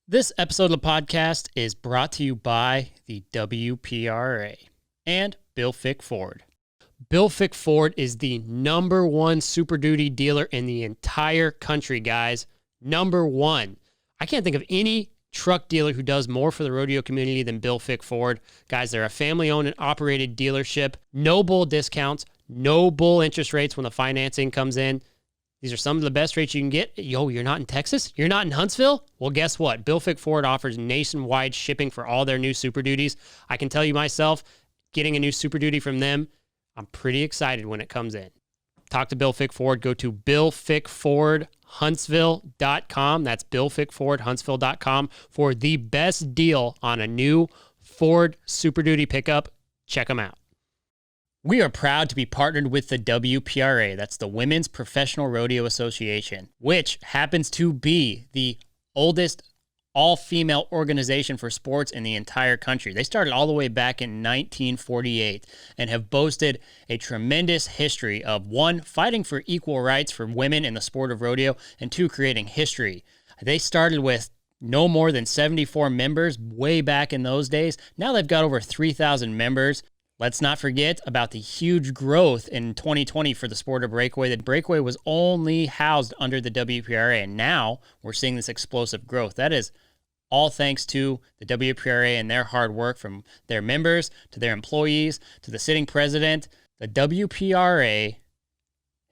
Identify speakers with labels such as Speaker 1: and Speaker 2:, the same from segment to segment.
Speaker 1: This episode of the podcast is brought to you by the WPRA and Bill Fick Ford. Bill Fick Ford is the #1 Super Duty dealer in the entire country, guys. #1. I can't think of any truck dealer who does more for the rodeo community than Bill Fick Ford. Guys, they're a family-owned and operated dealership. No bull discounts, no bull interest rates when the financing comes in. These are some of the best rates you can get. Yo, you're not in Texas? You're not in Huntsville? Well, guess what? Bill Fick Ford offers nationwide shipping for all their new Super Duties. I can tell you myself, getting a new Super Duty from them, I'm pretty excited when it comes in. Talk to Bill Fick Ford. Go to BillFickFordHuntsville.com. That's BillFickFordHuntsville.com for the best deal on a new Ford Super Duty pickup. Check them out. We are proud to be partnered with the WPRA, that's the Women's Professional Rodeo Association, which happens to be the oldest all-female organization for sports in the entire country. They started all the way back in 1948 and have boasted a tremendous history of, 1, fighting for equal rights for women in the sport of rodeo, and 2, creating history. They started with no more than 74 members way back in those days. Now they've got over 3,000 members. Let's not forget about the huge growth in 2020 for the sport of breakaway. The breakaway was only housed under the WPRA, and now we're seeing this explosive growth. That is all thanks to the WPRA and their hard work, from their members to their employees to the sitting president. The WPRA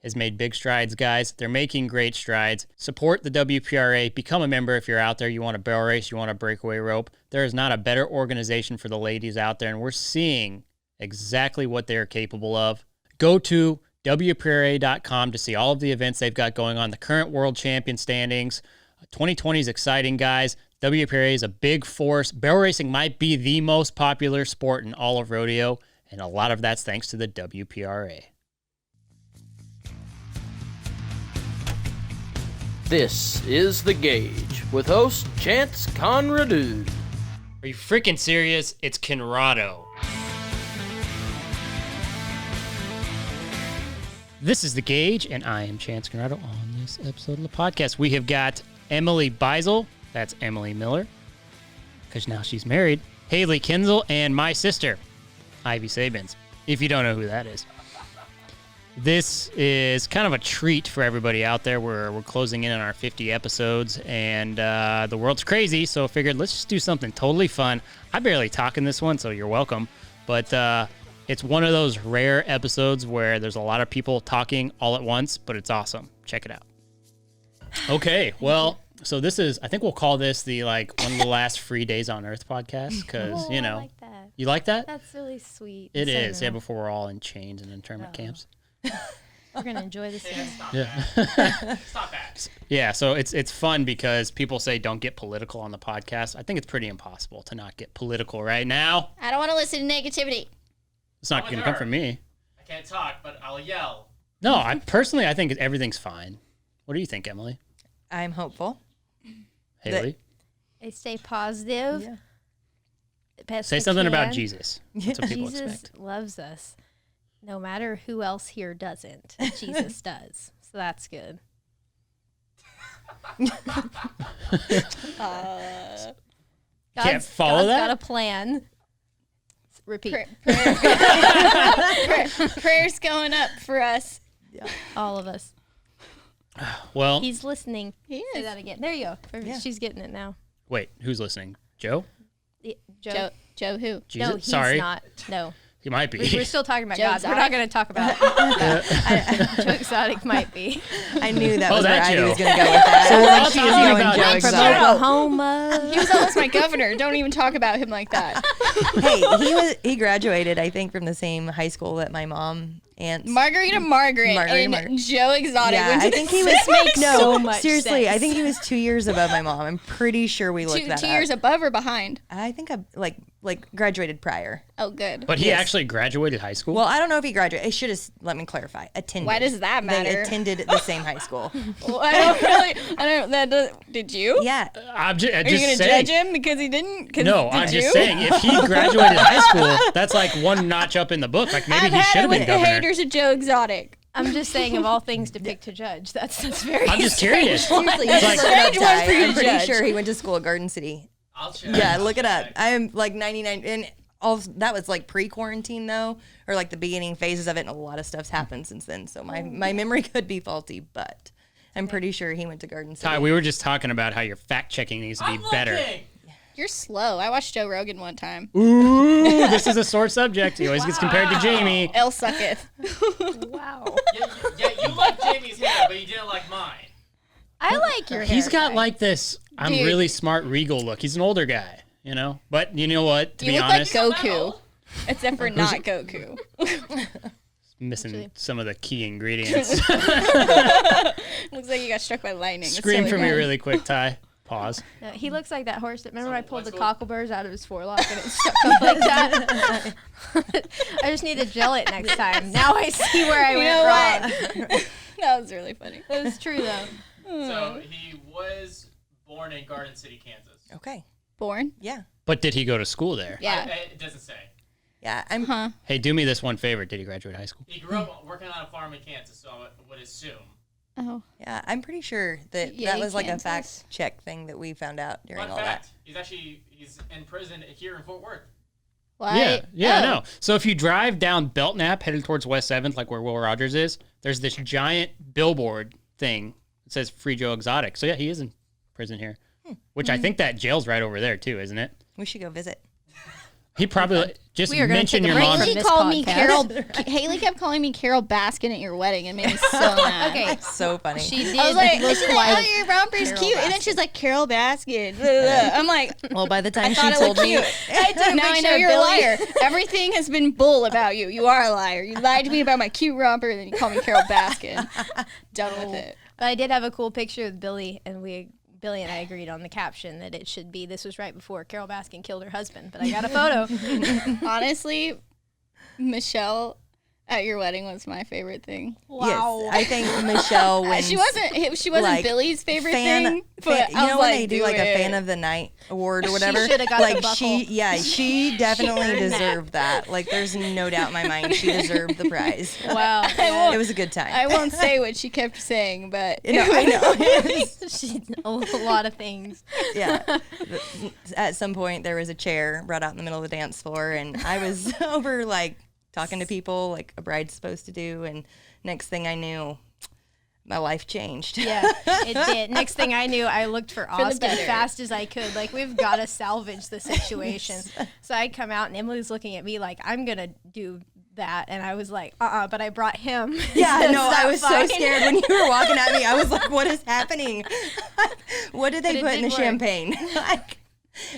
Speaker 1: has made big strides, guys. They're making great strides. Support the WPRA. Become a member if you're out there. You want a barrel race, you want a breakaway rope. There is not a better organization for the ladies out there, and we're seeing exactly what they're capable of. Go to WPRA.com to see all of the events they've got going on, the current world champion standings. 2020 is exciting, guys. WPRA is a big force. Barrel racing might be the most popular sport in all of rodeo, and a lot of that's thanks to the WPRA.
Speaker 2: This is The Gauge with host Chance Conradu.
Speaker 1: Are you freaking serious? It's Conrado. This is The Gauge, and I am Chance Conrado. On this episode of the podcast, we have got Emily Beisel, that's Emily Miller, because now she's married, Hailey Kinsel, and my sister, Ivy Saebens, if you don't know who that is. This is kind of a treat for everybody out there. We're closing in on our 50 episodes, and the world's crazy, so I figured let's just do something totally fun. I barely talk in this one, so you're welcome, but it's one of those rare episodes where there's a lot of people talking all at once, but it's awesome. Check it out. Okay, well, so this is, I think we'll call this the one of the last free days on Earth podcast, because,
Speaker 3: I like that.
Speaker 1: You like that?
Speaker 3: That's really sweet.
Speaker 1: It is, yeah, before we're all in chains and internment camps.
Speaker 3: We're going to enjoy this.
Speaker 1: Yeah. Stop that. Yeah, so it's fun because people say don't get political on the podcast. I think it's pretty impossible to not get political right now.
Speaker 3: I don't want to listen to negativity.
Speaker 1: It's not going to come from me.
Speaker 4: I can't talk, but I'll yell.
Speaker 1: No, I think everything's fine. What do you think, Emily?
Speaker 5: I'm hopeful.
Speaker 1: Haley?
Speaker 3: I stay positive.
Speaker 5: Yeah.
Speaker 1: Say something about Jesus. That's what people
Speaker 3: Jesus
Speaker 1: expect.
Speaker 3: loves us, no matter who else here doesn't. Jesus does. So that's good.
Speaker 1: Can't follow
Speaker 3: God's
Speaker 1: that?
Speaker 3: got a plan. Repeat.
Speaker 6: Prayers going up for us.
Speaker 5: Yeah.
Speaker 3: All of us.
Speaker 1: Well,
Speaker 3: He's listening.
Speaker 6: He
Speaker 3: Say
Speaker 6: is.
Speaker 3: that again. There you go.
Speaker 5: Yeah.
Speaker 3: She's getting it now.
Speaker 1: wait, who's listening? Joe?
Speaker 3: Joe.
Speaker 6: Joe who?
Speaker 1: Jesus?
Speaker 3: No, he's
Speaker 1: Sorry.
Speaker 3: not. No.
Speaker 1: He might be.
Speaker 3: We're still talking about
Speaker 6: Joe
Speaker 3: God. We're not
Speaker 6: Exotic?
Speaker 3: going to talk about Joe Exotic might be.
Speaker 5: I knew that
Speaker 1: Oh,
Speaker 5: was where
Speaker 1: that
Speaker 5: Ivy
Speaker 1: Joe.
Speaker 5: was going to go with that.
Speaker 1: So we're all
Speaker 5: She was
Speaker 1: talking
Speaker 5: going
Speaker 1: about
Speaker 5: Joe
Speaker 1: Joe
Speaker 3: From
Speaker 5: Exotic.
Speaker 3: Oklahoma.
Speaker 6: He was almost my governor. Don't even talk about him like that.
Speaker 5: Hey, he graduated, I think, from the same high school that my mom and
Speaker 6: Margarita Margaret and Joe Exotic.
Speaker 5: Yeah,
Speaker 6: went to
Speaker 5: I think
Speaker 6: the
Speaker 5: he was.
Speaker 6: same high
Speaker 5: No,
Speaker 3: so much
Speaker 5: seriously,
Speaker 3: sense.
Speaker 5: I think he was 2 years above my mom. I'm pretty sure we looked
Speaker 6: school.
Speaker 5: that
Speaker 6: Two
Speaker 5: up.
Speaker 6: years above or behind?
Speaker 5: I think I graduated prior.
Speaker 6: Oh, good.
Speaker 1: But he
Speaker 5: Yes.
Speaker 1: actually graduated high school?
Speaker 5: Well, I don't know if he graduated. I should have. Let me clarify. Attended.
Speaker 6: Why does that
Speaker 5: They
Speaker 6: matter?
Speaker 5: attended the same high school.
Speaker 6: Well, I don't. That does, did you?
Speaker 5: Yeah.
Speaker 1: I'm just
Speaker 6: Are you gonna
Speaker 1: saying.
Speaker 6: judge him because he didn't? 'Cause
Speaker 1: No,
Speaker 6: did
Speaker 1: I'm just
Speaker 6: you?
Speaker 1: saying, if he graduated high school, that's like one notch up in the book. Like maybe
Speaker 6: I've
Speaker 1: he
Speaker 6: had
Speaker 1: should
Speaker 6: it
Speaker 1: have been
Speaker 6: with the
Speaker 1: governor.
Speaker 6: haters of Joe Exotic.
Speaker 3: I'm just saying, of all things to pick to judge, that's very.
Speaker 1: I'm just curious.
Speaker 5: Seriously,
Speaker 1: It's
Speaker 5: just
Speaker 1: like-
Speaker 5: look it up,
Speaker 6: Strange one
Speaker 5: Ty.
Speaker 6: for you
Speaker 5: I'm
Speaker 6: to
Speaker 5: pretty
Speaker 6: judge.
Speaker 5: sure he went to school at Garden City.
Speaker 4: I'll check.
Speaker 5: Yeah, look it up. I'm like 99, and all that was like pre-quarantine though, or like the beginning phases of it, and a lot of stuff's happened since then. So my memory could be faulty, but I'm pretty sure he went to Garden City.
Speaker 1: Ty, we were just talking about how your fact checking needs to be better.
Speaker 6: You're slow. I watched Joe Rogan one time.
Speaker 1: Ooh, this is a sore subject. He always gets compared to Jamie.
Speaker 6: El sucketh.
Speaker 3: Wow.
Speaker 4: Yeah, you like Jamie's hair, but you didn't like mine.
Speaker 3: I like your hair.
Speaker 1: He's got like this I'm
Speaker 6: Dude.
Speaker 1: really smart regal look. He's an older guy, you know? But you know what? To
Speaker 6: You
Speaker 1: be
Speaker 6: look
Speaker 1: honest,
Speaker 6: like Goku. Except for not Goku.
Speaker 1: missing some of the key ingredients.
Speaker 6: Looks like you got struck by lightning. It's
Speaker 1: Scream
Speaker 6: really
Speaker 1: for me
Speaker 6: bad.
Speaker 1: really quick, Ty. Pause.
Speaker 3: No, he looks like that horse. Remember, I pulled the
Speaker 4: what's
Speaker 3: cockleburrs out of his forelock and it stuck up like that. I just need to gel it next time. Now I see where I
Speaker 6: You
Speaker 3: went
Speaker 6: know
Speaker 3: wrong.
Speaker 6: That was really funny.
Speaker 3: It was true though.
Speaker 4: So he was born in Garden City, Kansas.
Speaker 5: Okay.
Speaker 6: Born?
Speaker 5: Yeah.
Speaker 1: But did he go to school there?
Speaker 6: Yeah.
Speaker 4: It doesn't say.
Speaker 5: Yeah. I'm.
Speaker 6: Huh.
Speaker 1: Hey, do me this one favor. Did he graduate high school?
Speaker 4: He grew up working on a farm in Kansas, so I would assume.
Speaker 6: Oh.
Speaker 5: Yeah. I'm pretty sure that
Speaker 6: Yeah,
Speaker 5: that was like a
Speaker 6: Kansas.
Speaker 5: fact check thing that we found out during
Speaker 4: Fun
Speaker 5: all
Speaker 4: fact:
Speaker 5: that.
Speaker 4: he's in prison here in Fort Worth.
Speaker 6: Why?
Speaker 1: Yeah, I
Speaker 6: Oh.
Speaker 1: know. So if you drive down Belknap headed towards West 7th, like where Will Rogers is, there's this giant billboard thing that says Free Joe Exotic. So yeah, he is in prison here. Which I think that jail's right over there too, isn't it?
Speaker 5: We should go visit.
Speaker 1: He probably just
Speaker 3: We are gonna
Speaker 1: mention
Speaker 3: take a
Speaker 1: your
Speaker 3: break
Speaker 1: mom.
Speaker 3: from
Speaker 6: Haley
Speaker 3: this
Speaker 6: called me
Speaker 3: podcast.
Speaker 6: Carol. Haley kept calling me Carol Baskin at your wedding and made me so mad.
Speaker 3: Okay,
Speaker 5: So funny.
Speaker 3: she did
Speaker 6: I was like,
Speaker 3: look
Speaker 6: she's like,
Speaker 3: like
Speaker 6: oh, your romper's
Speaker 3: Carol
Speaker 6: cute. And then
Speaker 3: Baskin.
Speaker 6: she's like, Carol Baskin. Blah, blah, blah. I'm like,
Speaker 5: Well, by the time
Speaker 6: I
Speaker 5: she
Speaker 6: thought it
Speaker 5: told
Speaker 6: looked
Speaker 5: me,
Speaker 6: cute. Now I know you're a liar. Everything has been bull about you. You are a liar. You lied to me about my cute romper, and then you called me Carol Baskin. Done with it.
Speaker 3: But I did have a cool picture with Billy, and Billy and I agreed on the caption that it should be, this was right before Carol Baskin killed her husband, but I got a photo.
Speaker 6: Honestly, Michelle at your wedding was my favorite thing.
Speaker 3: Wow.
Speaker 5: yes, I think Michelle wins.
Speaker 6: She wasn't
Speaker 5: like,
Speaker 6: Billy's favorite
Speaker 5: fan,
Speaker 6: thing, but
Speaker 5: you
Speaker 6: I was
Speaker 5: know
Speaker 6: like,
Speaker 5: when they do like a fan of the night award or whatever?
Speaker 3: shoulda got the
Speaker 5: like
Speaker 3: buckle.
Speaker 5: she definitely
Speaker 3: earned that.
Speaker 5: deserved that. Like there's no doubt in my mind she deserved the prize.
Speaker 3: Wow.
Speaker 5: It was a good time.
Speaker 6: I won't say what she kept saying, but
Speaker 5: I know.
Speaker 3: She's a lot of things.
Speaker 5: Yeah. At some point, there was a chair brought out in the middle of the dance floor, and I was over like talking to people like a bride's supposed to do, and next thing I knew, my life changed.
Speaker 3: Yeah, it did. Next thing I knew, I looked for
Speaker 6: the
Speaker 3: Austin
Speaker 6: better.
Speaker 3: fast as I could. Like, we've got to salvage the situation. So I come out, and Emily's looking at me like, I'm going to do that. And I was like, but I brought him.
Speaker 5: Yeah, no,
Speaker 3: Stop
Speaker 5: I was so
Speaker 3: fucking-
Speaker 5: scared when you were walking at me. I was like, what is happening? What did they
Speaker 3: But it
Speaker 5: put in the
Speaker 3: did work.
Speaker 5: champagne? Like,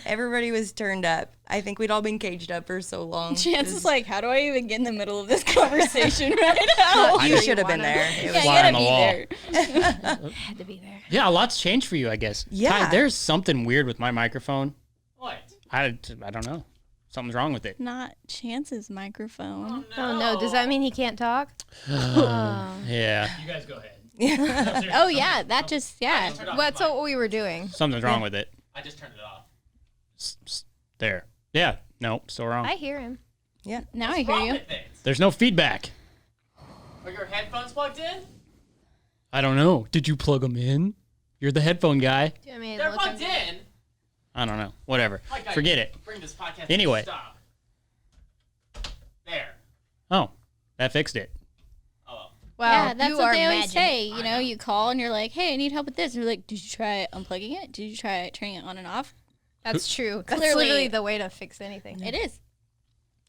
Speaker 5: everybody was turned up. I think we'd all been caged up for so long.
Speaker 6: Chance is like, how do I even get in the middle of this conversation right now?
Speaker 5: You should have been there. It was
Speaker 6: Yeah, you
Speaker 1: Fly on
Speaker 6: gotta
Speaker 1: the
Speaker 6: be
Speaker 1: wall.
Speaker 6: there.
Speaker 3: Had to be there.
Speaker 1: Yeah, a lot's changed for you, I guess.
Speaker 5: Yeah.
Speaker 1: Ty, there's something weird with my microphone.
Speaker 4: What?
Speaker 1: I don't know. Something's wrong with it.
Speaker 6: Not Chance's microphone.
Speaker 3: Oh, no. Does that mean he can't talk?
Speaker 1: Yeah,
Speaker 4: You guys go ahead.
Speaker 6: Oh yeah, that just yeah.
Speaker 4: Turn off
Speaker 3: What's
Speaker 4: the mic.
Speaker 3: what we were doing?
Speaker 1: something's wrong with it.
Speaker 4: I just turned it off.
Speaker 1: There. Yeah, no, still wrong.
Speaker 3: I hear him.
Speaker 6: Now I hear
Speaker 4: Wrong
Speaker 6: you.
Speaker 4: with things?
Speaker 1: There's no feedback.
Speaker 4: Are your headphones plugged in?
Speaker 1: I don't know. Did you plug them in? You're the headphone guy.
Speaker 3: Do you want me to
Speaker 4: They're
Speaker 3: look
Speaker 4: plugged
Speaker 3: under-
Speaker 4: in.
Speaker 1: I don't know. Whatever.
Speaker 4: My God,
Speaker 1: Forget it.
Speaker 4: Bring this podcast
Speaker 1: Anyway.
Speaker 4: to a stop. There.
Speaker 1: Oh, that fixed it.
Speaker 4: Oh well.
Speaker 3: Wow,
Speaker 6: Yeah, that's
Speaker 3: you
Speaker 6: what
Speaker 3: are
Speaker 6: they always
Speaker 3: magic.
Speaker 6: say. You know, you call and you're like, "Hey, I need help with this." And they're like, "Did you try unplugging it? Did you try turning it on and off?"
Speaker 3: That's true. That's
Speaker 6: Clearly-
Speaker 3: literally the way to fix anything.
Speaker 6: It is.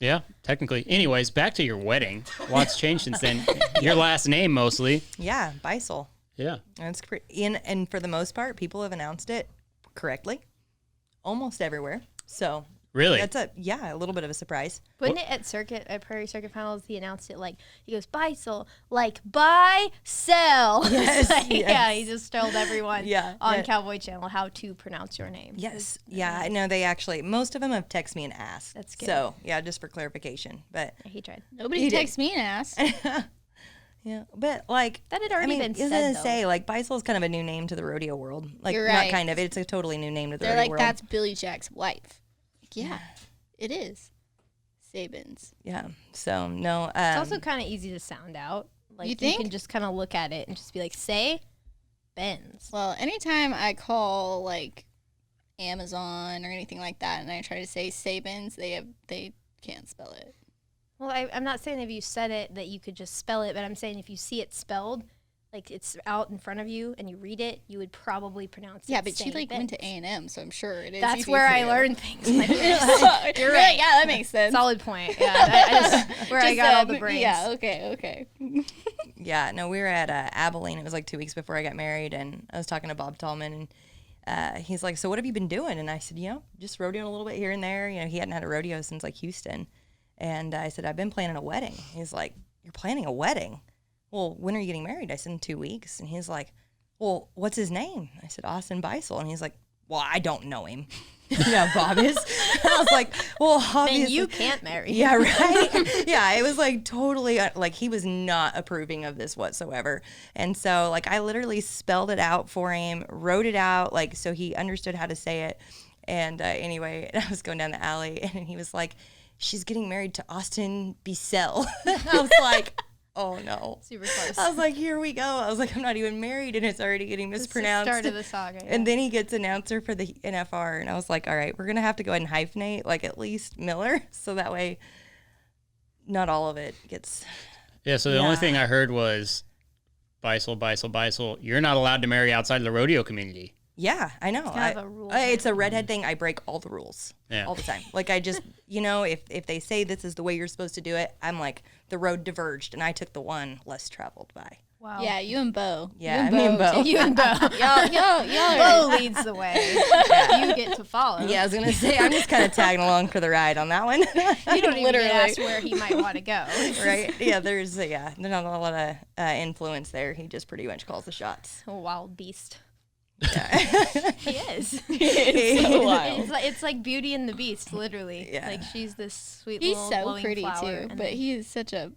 Speaker 1: Yeah, technically. Anyways, back to your wedding. Lots changed since then. Your last name mostly.
Speaker 5: Yeah, Beisel.
Speaker 1: Yeah.
Speaker 5: That's and for the most part, people have announced it correctly, almost everywhere. So
Speaker 1: Really?
Speaker 5: that's a little bit of a surprise.
Speaker 3: Wasn't it at Prairie Circuit Finals? He announced it like, he goes, Beisel, like buy, sell.
Speaker 5: Yes,
Speaker 3: Like,
Speaker 5: yes.
Speaker 3: Yeah, he just told everyone
Speaker 5: Yeah,
Speaker 3: on
Speaker 5: yeah.
Speaker 3: Cowboy Channel how to pronounce your name.
Speaker 5: Yes, yeah, I know. They actually, most of them have texted me and asked.
Speaker 3: That's good.
Speaker 5: So yeah, just for clarification, but
Speaker 3: He tried.
Speaker 6: Nobody
Speaker 5: He did.
Speaker 6: texts me and asks.
Speaker 5: yeah, but like
Speaker 3: That had already been
Speaker 5: isn't
Speaker 3: said,
Speaker 5: it
Speaker 3: though.
Speaker 5: say like Beisel is kind of a new name to the rodeo world. Like
Speaker 6: You're
Speaker 5: not
Speaker 6: right.
Speaker 5: kind of, it's a totally new name to the
Speaker 6: They're
Speaker 5: rodeo
Speaker 6: like,
Speaker 5: world.
Speaker 6: "That's Billy Jack's wife." Like, yeah, it is. Saebens.
Speaker 5: Yeah. So no.
Speaker 3: It's also kind of easy to sound out. Like
Speaker 6: You think?
Speaker 3: can just kind of look at it and just be like, Saebens.
Speaker 6: Well, anytime I call like Amazon or anything like that, and I try to say Saebens, they can't spell it.
Speaker 3: Well, I'm not saying if you said it that you could just spell it, but I'm saying if you see it spelled, like it's out in front of you and you read it, you would probably pronounce it.
Speaker 6: Yeah, but she like went to
Speaker 3: Saebens.
Speaker 6: A&M, so I'm sure it is.
Speaker 3: That's
Speaker 6: easy
Speaker 3: where
Speaker 6: for
Speaker 3: I
Speaker 6: you.
Speaker 3: learned things. Like this.
Speaker 6: You're
Speaker 3: right.
Speaker 6: right. Yeah, that makes sense.
Speaker 3: Solid point. Yeah, I just where I got all the brains.
Speaker 6: Yeah. Okay.
Speaker 5: Yeah, no, we were at Abilene. It was like 2 weeks before I got married, and I was talking to Bob Tallman, and he's like, "So what have you been doing?" And I said, just rodeoing a little bit here and there. He hadn't had a rodeo since like Houston, and I said, "I've been planning a wedding." He's like, "You're planning a wedding? Well, when are you getting married?" I said, "In 2 weeks." And he's like, "Well, what's his name?" I said, "Austin Beisel." And he's like, "Well, I don't know him." Bob is. I was like, "Well, obviously."
Speaker 3: Then you can't marry.
Speaker 5: Yeah, right. Yeah, it was like totally like he was not approving of this whatsoever. And so like I literally spelled it out for him, wrote it out like so he understood how to say it. And anyway, I was going down the alley and he was like, "She's getting married to Austin Beisel." I was like, oh no.
Speaker 3: Super close.
Speaker 5: I was like, here we go. I was like, I'm not even married and it's already getting mispronounced.
Speaker 3: Start of the saga. Yeah.
Speaker 5: And then he gets announcer for the NFR, and I was like, all right, we're going to have to go ahead and hyphenate, like at least Miller, so that way not all of it gets...
Speaker 1: Yeah, so the only thing I heard was Beisel. You're not allowed to marry outside of the rodeo community.
Speaker 5: Yeah, I know.
Speaker 3: kind of a rule
Speaker 5: It's a redhead thing. I break all the rules
Speaker 1: Yeah.
Speaker 5: all the time. Like I just, if they say this is the way you're supposed to do it, I'm like, the road diverged, and I took the one less traveled by.
Speaker 3: Wow.
Speaker 6: Yeah, you and Bo.
Speaker 5: Yeah, me and Bo.
Speaker 3: You and Bo.
Speaker 6: Y'all.
Speaker 3: Bo leads the way. You get to follow.
Speaker 5: Yeah, I was going to say, I'm just kind of tagging along for the ride on that one.
Speaker 3: You don't even
Speaker 6: Literally.
Speaker 3: get asked where he might want to go.
Speaker 5: Right? Yeah, there's not a lot of influence there. He just pretty much calls the shots.
Speaker 3: A wild beast.
Speaker 5: Yeah.
Speaker 3: He is.
Speaker 6: So wild.
Speaker 3: It's like Beauty and the Beast, literally.
Speaker 5: Yeah.
Speaker 3: Like she's this sweet
Speaker 6: He's
Speaker 3: little
Speaker 6: so
Speaker 3: glowing
Speaker 6: pretty
Speaker 3: flower,
Speaker 6: too,
Speaker 3: and
Speaker 6: but he is such a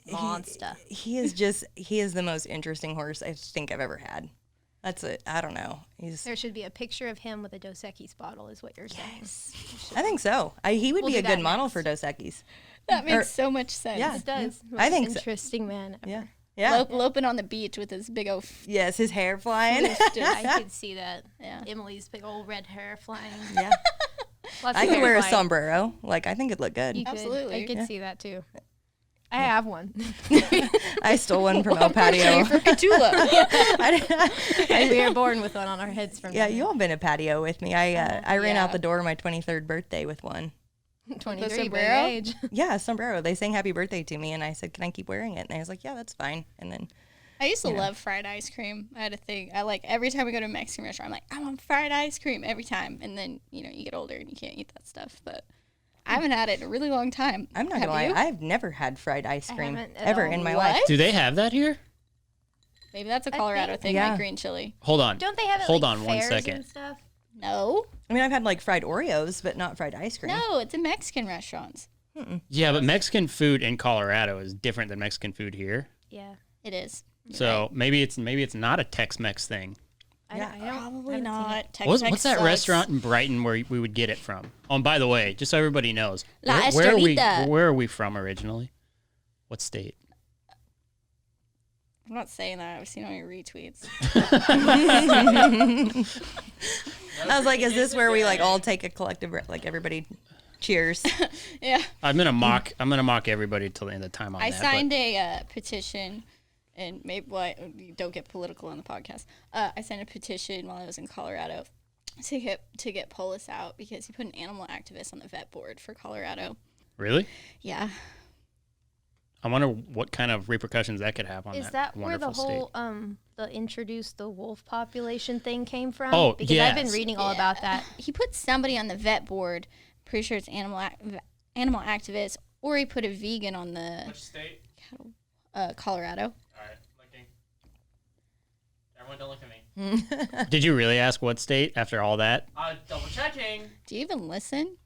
Speaker 3: monster.
Speaker 5: He is the most interesting horse I think I've ever had. That's it. I don't know.
Speaker 3: There should be a picture of him with a Dos Equis bottle, is what you're saying.
Speaker 5: I think so. He would
Speaker 3: We'll
Speaker 5: be a
Speaker 3: do
Speaker 5: good
Speaker 3: that
Speaker 5: model
Speaker 3: next.
Speaker 5: for Dos Equis.
Speaker 6: that makes so much sense.
Speaker 5: Yeah.
Speaker 3: It does.
Speaker 5: I think
Speaker 3: Most
Speaker 5: so.
Speaker 3: interesting man ever.
Speaker 5: Yeah. Yeah.
Speaker 6: Loping on the beach with his big old.
Speaker 5: Yes, his hair flying.
Speaker 3: I could see that.
Speaker 6: Yeah.
Speaker 3: Emily's big old red hair flying.
Speaker 5: Yeah.
Speaker 3: Lots
Speaker 5: I
Speaker 3: of
Speaker 5: could
Speaker 3: hair
Speaker 5: wear a
Speaker 3: flying.
Speaker 5: sombrero. Like I think it'd look good.
Speaker 3: You could.
Speaker 6: Absolutely.
Speaker 3: I could see that too. I have one.
Speaker 5: I stole one from El Patio.
Speaker 6: For Catula.
Speaker 3: We were born with one on our heads from
Speaker 5: Yeah, you all been to patio with me. I ran
Speaker 6: yeah.
Speaker 5: out the door my 23rd birthday with one.
Speaker 3: 23 big
Speaker 6: sombrero?
Speaker 3: age.
Speaker 5: Yeah, a sombrero. They sang happy birthday to me, and I said, "Can I keep wearing it?" And I was like, "Yeah, that's fine." And then
Speaker 6: I used to love fried ice cream. I had a thing. I like every time we go to a Mexican restaurant, I'm like, I want fried ice cream every time. And then, you get older and you can't eat that stuff. But I haven't had it in a really long time.
Speaker 5: I'm not
Speaker 6: Have
Speaker 5: gonna lie,
Speaker 6: you?
Speaker 5: I've never had fried ice
Speaker 3: I
Speaker 5: cream
Speaker 3: haven't at
Speaker 5: ever
Speaker 3: all.
Speaker 5: in my
Speaker 6: What?
Speaker 5: life.
Speaker 1: Do they have that here?
Speaker 6: Maybe that's a Colorado
Speaker 3: think-
Speaker 6: thing,
Speaker 5: Yeah.
Speaker 6: like green chili.
Speaker 1: Hold on.
Speaker 3: Don't they have it
Speaker 1: Hold
Speaker 3: like
Speaker 1: on one
Speaker 3: fairs
Speaker 1: second.
Speaker 3: and stuff?
Speaker 6: No.
Speaker 5: I mean, I've had like fried Oreos, but not fried ice cream.
Speaker 6: No, it's in Mexican restaurants.
Speaker 1: Yeah, but Mexican food in Colorado is different than Mexican food here.
Speaker 3: Yeah.
Speaker 6: It is.
Speaker 1: So maybe it's not a Tex-Mex thing.
Speaker 3: I don't,
Speaker 6: Probably
Speaker 3: haven't seen
Speaker 6: not.
Speaker 3: it.
Speaker 6: Tex-Mex
Speaker 1: What's that
Speaker 6: sucks.
Speaker 1: restaurant in Brighton where we would get it from? Oh, and by the way, just so everybody knows,
Speaker 6: La
Speaker 1: where
Speaker 6: Estrellita.
Speaker 1: where are we from originally? What state?
Speaker 6: I'm not saying that. I've seen all your retweets.
Speaker 5: I was like, "Is this where we like all take a collective like everybody cheers?"
Speaker 6: Yeah.
Speaker 1: I'm gonna mock everybody till the end of the time on
Speaker 6: I
Speaker 1: that.
Speaker 6: signed a petition, and maybe you don't get political on the podcast. I signed a petition while I was in Colorado to get Polis out because he put an animal activist on the vet board for Colorado.
Speaker 1: Really?
Speaker 6: Yeah.
Speaker 1: I wonder what kind of repercussions that could have on
Speaker 3: Is
Speaker 1: that
Speaker 3: that where the
Speaker 1: wonderful
Speaker 3: whole
Speaker 1: state.
Speaker 3: the introduce the wolf population thing came from?
Speaker 1: Oh,
Speaker 3: because I've been
Speaker 1: yes.
Speaker 3: reading all about that.
Speaker 6: He put somebody on the vet board. Pretty sure it's animal activist, or he put a vegan on the
Speaker 4: Which state?
Speaker 6: Colorado.
Speaker 4: All right, looking. Everyone, don't look at me.
Speaker 1: Did you really ask what state after all that?
Speaker 4: Double checking.
Speaker 6: Do you even listen?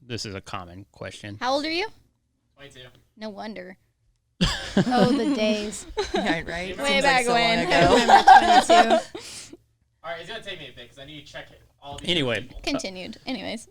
Speaker 1: This is a common question.
Speaker 6: How old are you?
Speaker 4: 22.
Speaker 6: No wonder.
Speaker 3: Oh, the days.
Speaker 5: Yeah, right.
Speaker 6: Way
Speaker 5: Seems
Speaker 6: back
Speaker 5: so long
Speaker 6: when.
Speaker 5: ago.
Speaker 3: Remember 22.
Speaker 4: All right, it's gonna take me a bit because I need to check it. All these
Speaker 1: Anyway.
Speaker 4: people.
Speaker 6: Continued. Anyways.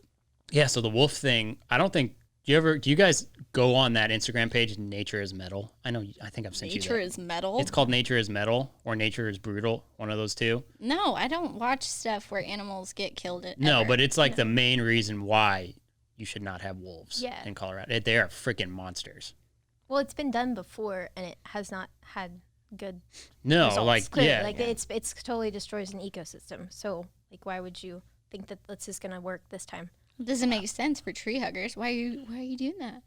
Speaker 1: Yeah, so the wolf thing, I don't think Do you guys go on that Instagram page, Nature is Metal? I think I've sent you that.
Speaker 6: Nature is metal.
Speaker 1: It's called Nature is Metal or Nature is Brutal, one of those two.
Speaker 6: No, I don't watch stuff where animals get killed.
Speaker 1: No,
Speaker 6: ever.
Speaker 1: but it's like the main reason why you should not have wolves
Speaker 3: Yeah.
Speaker 1: in Colorado. They are freaking monsters.
Speaker 3: Well, it's been done before, and it has not had good
Speaker 1: No,
Speaker 3: results.
Speaker 1: like,
Speaker 3: Clearly.
Speaker 1: yeah.
Speaker 3: Like it's totally destroys an ecosystem. So like, why would you think that this is gonna work this time?
Speaker 6: It doesn't make sense for tree huggers. Why are you doing that?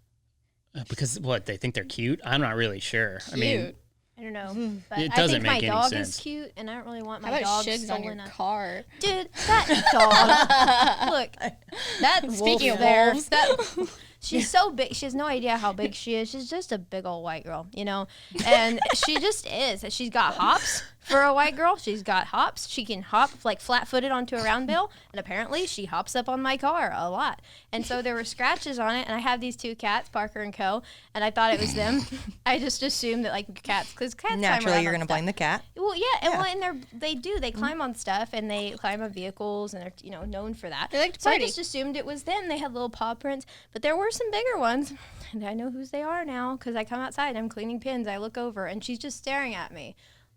Speaker 1: Because what, they think they're cute? I'm not really sure. I mean,
Speaker 6: Cute.
Speaker 3: I don't know. But
Speaker 1: It
Speaker 3: I
Speaker 1: doesn't
Speaker 3: think
Speaker 1: make
Speaker 3: my
Speaker 1: any
Speaker 3: dog
Speaker 1: sense.
Speaker 3: is cute, and I don't really want
Speaker 6: How
Speaker 3: my
Speaker 6: about
Speaker 3: dog
Speaker 6: shigs on your
Speaker 3: stolen.
Speaker 6: car?
Speaker 3: Dude, that dog. Look, that
Speaker 6: Speaking
Speaker 3: wolf
Speaker 6: of
Speaker 3: there.
Speaker 6: wolves.
Speaker 3: That, she's so big. She has no idea how big she is. She's just a big old white girl, you know? And she just is. She's got hops for a white girl. She's got hops. She can hop like flat-footed onto a round bill. And apparently she hops up on my car a lot. And so there were scratches on it. And I have these two cats, Parker and Co. And I thought it was them. I just assumed that like cats, because cats climb
Speaker 5: Naturally,
Speaker 3: around
Speaker 5: you're
Speaker 3: on
Speaker 5: going to
Speaker 3: stuff.
Speaker 5: blame the cat.
Speaker 3: Well, yeah, and well, and they climb on stuff, and they climb on vehicles, and they're known for that.
Speaker 6: They like to
Speaker 3: so I
Speaker 6: party.
Speaker 3: just assumed it was them. They had little paw prints, but there were some bigger ones, and I know whose they are now because I come outside, and I'm cleaning pins, I look over, and she's just staring at me,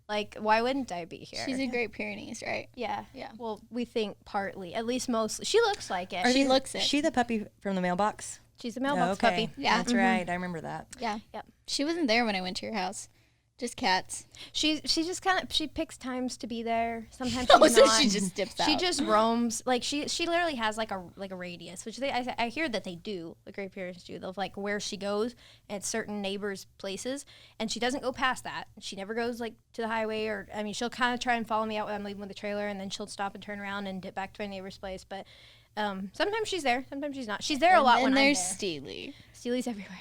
Speaker 3: like, why wouldn't I be here?
Speaker 6: She's a Great Pyrenees, right?
Speaker 3: yeah.
Speaker 6: Yeah.
Speaker 3: Well, we think partly, at least mostly. She looks like it.
Speaker 6: She looks it.
Speaker 5: She the puppy from the mailbox?
Speaker 3: She's a mailbox puppy.
Speaker 6: Yeah.
Speaker 5: That's right. I remember that.
Speaker 6: Yeah.
Speaker 3: Yep.
Speaker 6: She wasn't there when I went to your house. Just cats.
Speaker 3: She just kind of, she picks times to be there. Sometimes
Speaker 6: Oh,
Speaker 3: she's
Speaker 6: so
Speaker 3: not.
Speaker 6: she just dips out.
Speaker 3: She just roams. Like she literally has like a radius, which I hear that they do. The Great Pyrenees do. They'll like where she goes at certain neighbors' places, and she doesn't go past that. She never goes like to the highway, or I mean, she'll kind of try and follow me out when I'm leaving with the trailer, and then she'll stop and turn around and dip back to my neighbor's place. But sometimes she's there, sometimes she's not. She's there a lot
Speaker 6: And
Speaker 3: when I'm
Speaker 6: there's
Speaker 3: there.
Speaker 6: Steely.
Speaker 3: Steely's everywhere.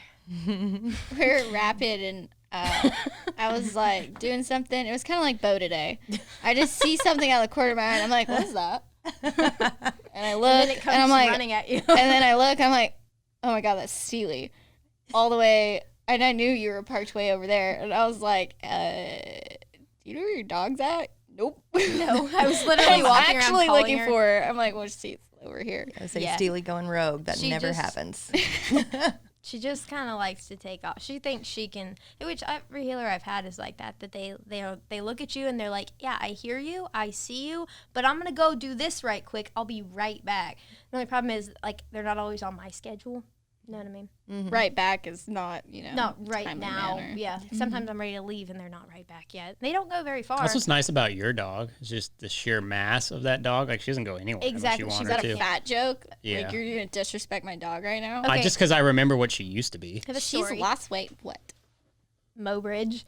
Speaker 6: We're at Rapid, and I was like doing something. It was kind of like Bo today. I just see something out of the corner of my eye, and I'm like, what is that? And I look,
Speaker 3: And then it comes
Speaker 6: and I'm like,
Speaker 3: running at you.
Speaker 6: and then I look, I'm like, oh my God, that's Steely. All the way, and I knew you were parked way over there. And I was like, you know where your dog's at? Nope.
Speaker 3: No, I was literally
Speaker 6: I'm
Speaker 3: walking around
Speaker 6: actually
Speaker 3: calling
Speaker 6: looking
Speaker 3: her.
Speaker 6: for her. I'm like, well, she's over here.
Speaker 5: I say
Speaker 3: Yeah.
Speaker 5: Steely going rogue. That
Speaker 3: She
Speaker 5: never
Speaker 3: just-
Speaker 5: happens.
Speaker 3: She just kind of likes to take off. She thinks she can, which every healer I've had is like that. That they look at you and they're like, "Yeah, I hear you, I see you, but I'm gonna go do this right quick. I'll be right back." The only problem is like they're not always on my schedule. You know what I mean?
Speaker 6: Right back is not,
Speaker 3: Not right
Speaker 6: timely
Speaker 3: now.
Speaker 6: manner.
Speaker 3: Yeah. Sometimes I'm ready to leave and they're not right back yet. They don't go very far.
Speaker 1: That's what's nice about your dog. It's just the sheer mass of that dog. Like, she doesn't go anywhere
Speaker 3: Exactly.
Speaker 1: unless you
Speaker 3: She's
Speaker 1: want
Speaker 6: Is
Speaker 1: her
Speaker 6: that a
Speaker 1: to.
Speaker 6: fat joke?
Speaker 1: Yeah.
Speaker 6: Like, you're going to disrespect my dog right now?
Speaker 3: Okay.
Speaker 1: Just because I remember what she used to be.
Speaker 3: I have a
Speaker 6: She's
Speaker 3: story.
Speaker 6: lost weight. What?
Speaker 3: Mobridge.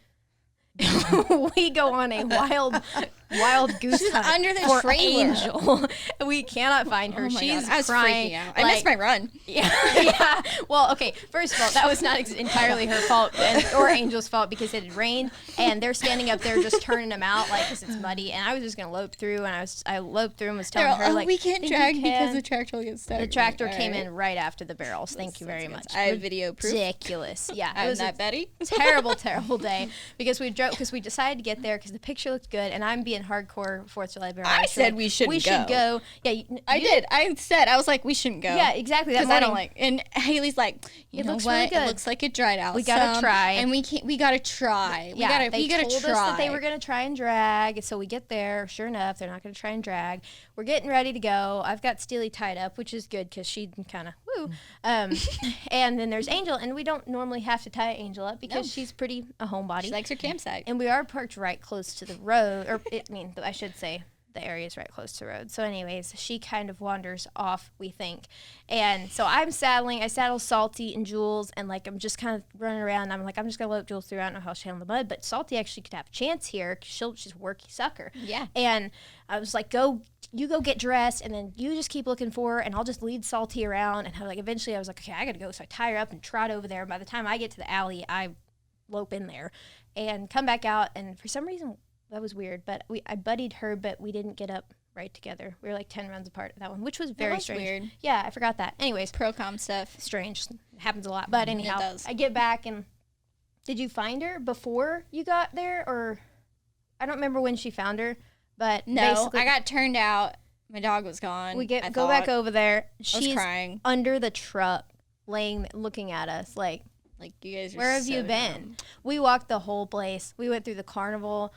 Speaker 3: We go on a wild goose
Speaker 6: She's
Speaker 3: hunt
Speaker 6: under the
Speaker 3: for
Speaker 6: trailer.
Speaker 3: Angel. We cannot find her.
Speaker 6: Oh my
Speaker 3: She's
Speaker 6: God. I was
Speaker 3: crying.
Speaker 6: freaking out. I missed my run.
Speaker 3: Yeah, yeah. Well, okay. First of all, that was not entirely her fault or Angel's fault because it had rained, and they're standing up there just turning them out like because it's muddy. And I was just gonna lope through, and I loped through and was telling her like,
Speaker 6: we can't
Speaker 3: "Think you
Speaker 6: drag because
Speaker 3: can?"
Speaker 6: the tractor will get stuck.
Speaker 3: The tractor
Speaker 6: All
Speaker 3: came
Speaker 6: right.
Speaker 3: in right after the barrels. Thank you very
Speaker 6: Sounds
Speaker 3: much.
Speaker 6: good. I have video proof.
Speaker 3: Ridiculous. Yeah, it
Speaker 6: I'm
Speaker 3: was
Speaker 6: not Betty.
Speaker 3: terrible day because we decided to get there because the picture looked good, and I'm being hardcore 4th of July.
Speaker 6: I said we shouldn't
Speaker 3: We should
Speaker 6: go.
Speaker 3: go. Yeah,
Speaker 6: I did. I was like, we shouldn't go.
Speaker 3: Yeah, exactly. That
Speaker 6: Because I don't
Speaker 3: morning-
Speaker 6: like. And Haley's like, you
Speaker 3: It
Speaker 6: know
Speaker 3: looks
Speaker 6: what?
Speaker 3: really
Speaker 6: It
Speaker 3: good.
Speaker 6: looks like it dried out.
Speaker 3: We gotta
Speaker 6: some,
Speaker 3: try.
Speaker 6: and we can't. We gotta try.
Speaker 3: Yeah,
Speaker 6: we
Speaker 3: they
Speaker 6: gotta
Speaker 3: told
Speaker 6: try.
Speaker 3: us that they were going to try and drag. So we get there. Sure enough, they're not going to try and drag. We're getting ready to go. I've got Steely tied up, which is good because she kind of woo. And then there's Angel, and we don't normally have to tie Angel up because she's pretty a homebody.
Speaker 6: She likes her campsite.
Speaker 3: And we are parked right close to the road, I should say the area is right close to the road. So anyways, she kind of wanders off, we think. And so I saddle Salty and Jules, and like I'm just kind of running around. I'm like, I'm just going to let Jules through. I don't know how she'll handle the mud, but Salty actually could have a chance here because she's a worky sucker.
Speaker 6: Yeah.
Speaker 3: And I was like, you go get dressed, and then you just keep looking for her, and I'll just lead Salty around. And eventually I was like, okay, I got to go. So I tie her up and trot over there. By the time I get to the alley, I lope in there and come back out. And for some reason, that was weird, but I buddied her, but we didn't get up right together. We were like 10 runs apart that one, which was very
Speaker 6: was
Speaker 3: strange.
Speaker 6: weird.
Speaker 3: Yeah, I forgot that. Anyways,
Speaker 6: Pro-com stuff.
Speaker 3: strange. It happens a lot. But anyhow,
Speaker 6: does.
Speaker 3: I get back, and did you find her before you got there? Or I don't remember when she found her, but
Speaker 6: No,
Speaker 3: basically
Speaker 6: I got turned out. My dog was gone.
Speaker 3: we
Speaker 6: I
Speaker 3: go back
Speaker 6: thought.
Speaker 3: over there.
Speaker 6: I was
Speaker 3: She's
Speaker 6: crying.
Speaker 3: under the truck, looking at us like,
Speaker 6: you guys are
Speaker 3: where have
Speaker 6: so
Speaker 3: you been?
Speaker 6: dumb.
Speaker 3: We walked the whole place. We went through the carnival.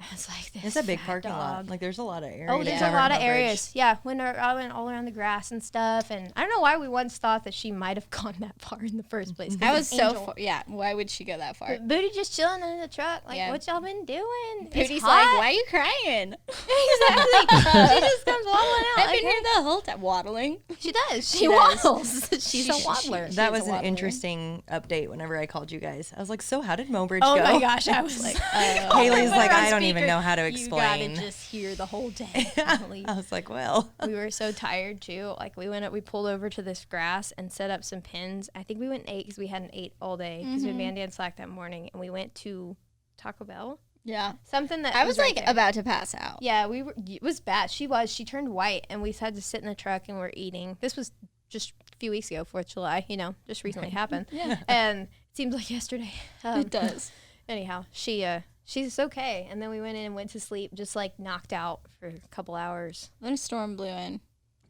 Speaker 3: I was like, this
Speaker 5: It's a big
Speaker 3: fat
Speaker 5: parking lot.
Speaker 3: dog.
Speaker 5: Like there's a lot of areas.
Speaker 3: Oh, there's
Speaker 5: over
Speaker 3: a lot
Speaker 5: in
Speaker 3: of
Speaker 5: the bridge.
Speaker 3: areas. Yeah, I went all around the grass and stuff, and I don't know why we once thought that she might have gone that far in the first place. 'cause
Speaker 6: I was
Speaker 3: it's
Speaker 6: so
Speaker 3: Angel.
Speaker 6: far. Yeah, why would she go that far?
Speaker 3: Booty just chilling in the truck. Like,
Speaker 6: Yeah.
Speaker 3: what y'all been doing?
Speaker 6: Pooty's
Speaker 3: It's
Speaker 6: like,
Speaker 3: hot.
Speaker 6: why are you crying?
Speaker 3: Exactly. She just comes waddling out.
Speaker 6: I've
Speaker 3: like,
Speaker 6: been here the whole time waddling.
Speaker 3: She does.
Speaker 6: She
Speaker 3: She
Speaker 6: does.
Speaker 3: waddles. She's a waddler.
Speaker 5: That
Speaker 6: She's
Speaker 5: was
Speaker 6: a
Speaker 5: an
Speaker 6: waddler.
Speaker 5: interesting update whenever I called you guys. I was like, so how did Mobridge
Speaker 3: Oh
Speaker 5: go?
Speaker 3: my gosh, I was like,
Speaker 5: Haley's like, I don't even know how to
Speaker 3: You
Speaker 5: explain.
Speaker 3: gotta just hear the whole day. Emily.
Speaker 5: I was like, well.
Speaker 3: We were so tired too. Like we pulled over to this grass and set up some pins. I think we went and ate because we hadn't ate all day because we had band and slack that morning, and we went to Taco Bell.
Speaker 6: Yeah.
Speaker 3: Something that
Speaker 6: I was
Speaker 3: right
Speaker 6: like
Speaker 3: there.
Speaker 6: about to pass out.
Speaker 3: Yeah, we were. It was bad. She turned white, and we had to sit in the truck and we're eating. This was just a few weeks ago, 4th of July. Just recently happened.
Speaker 6: Yeah.
Speaker 3: And it seems like yesterday.
Speaker 6: It does.
Speaker 3: Anyhow, she's okay. And then we went in and went to sleep, just like knocked out for a couple hours.
Speaker 6: Then a storm blew in.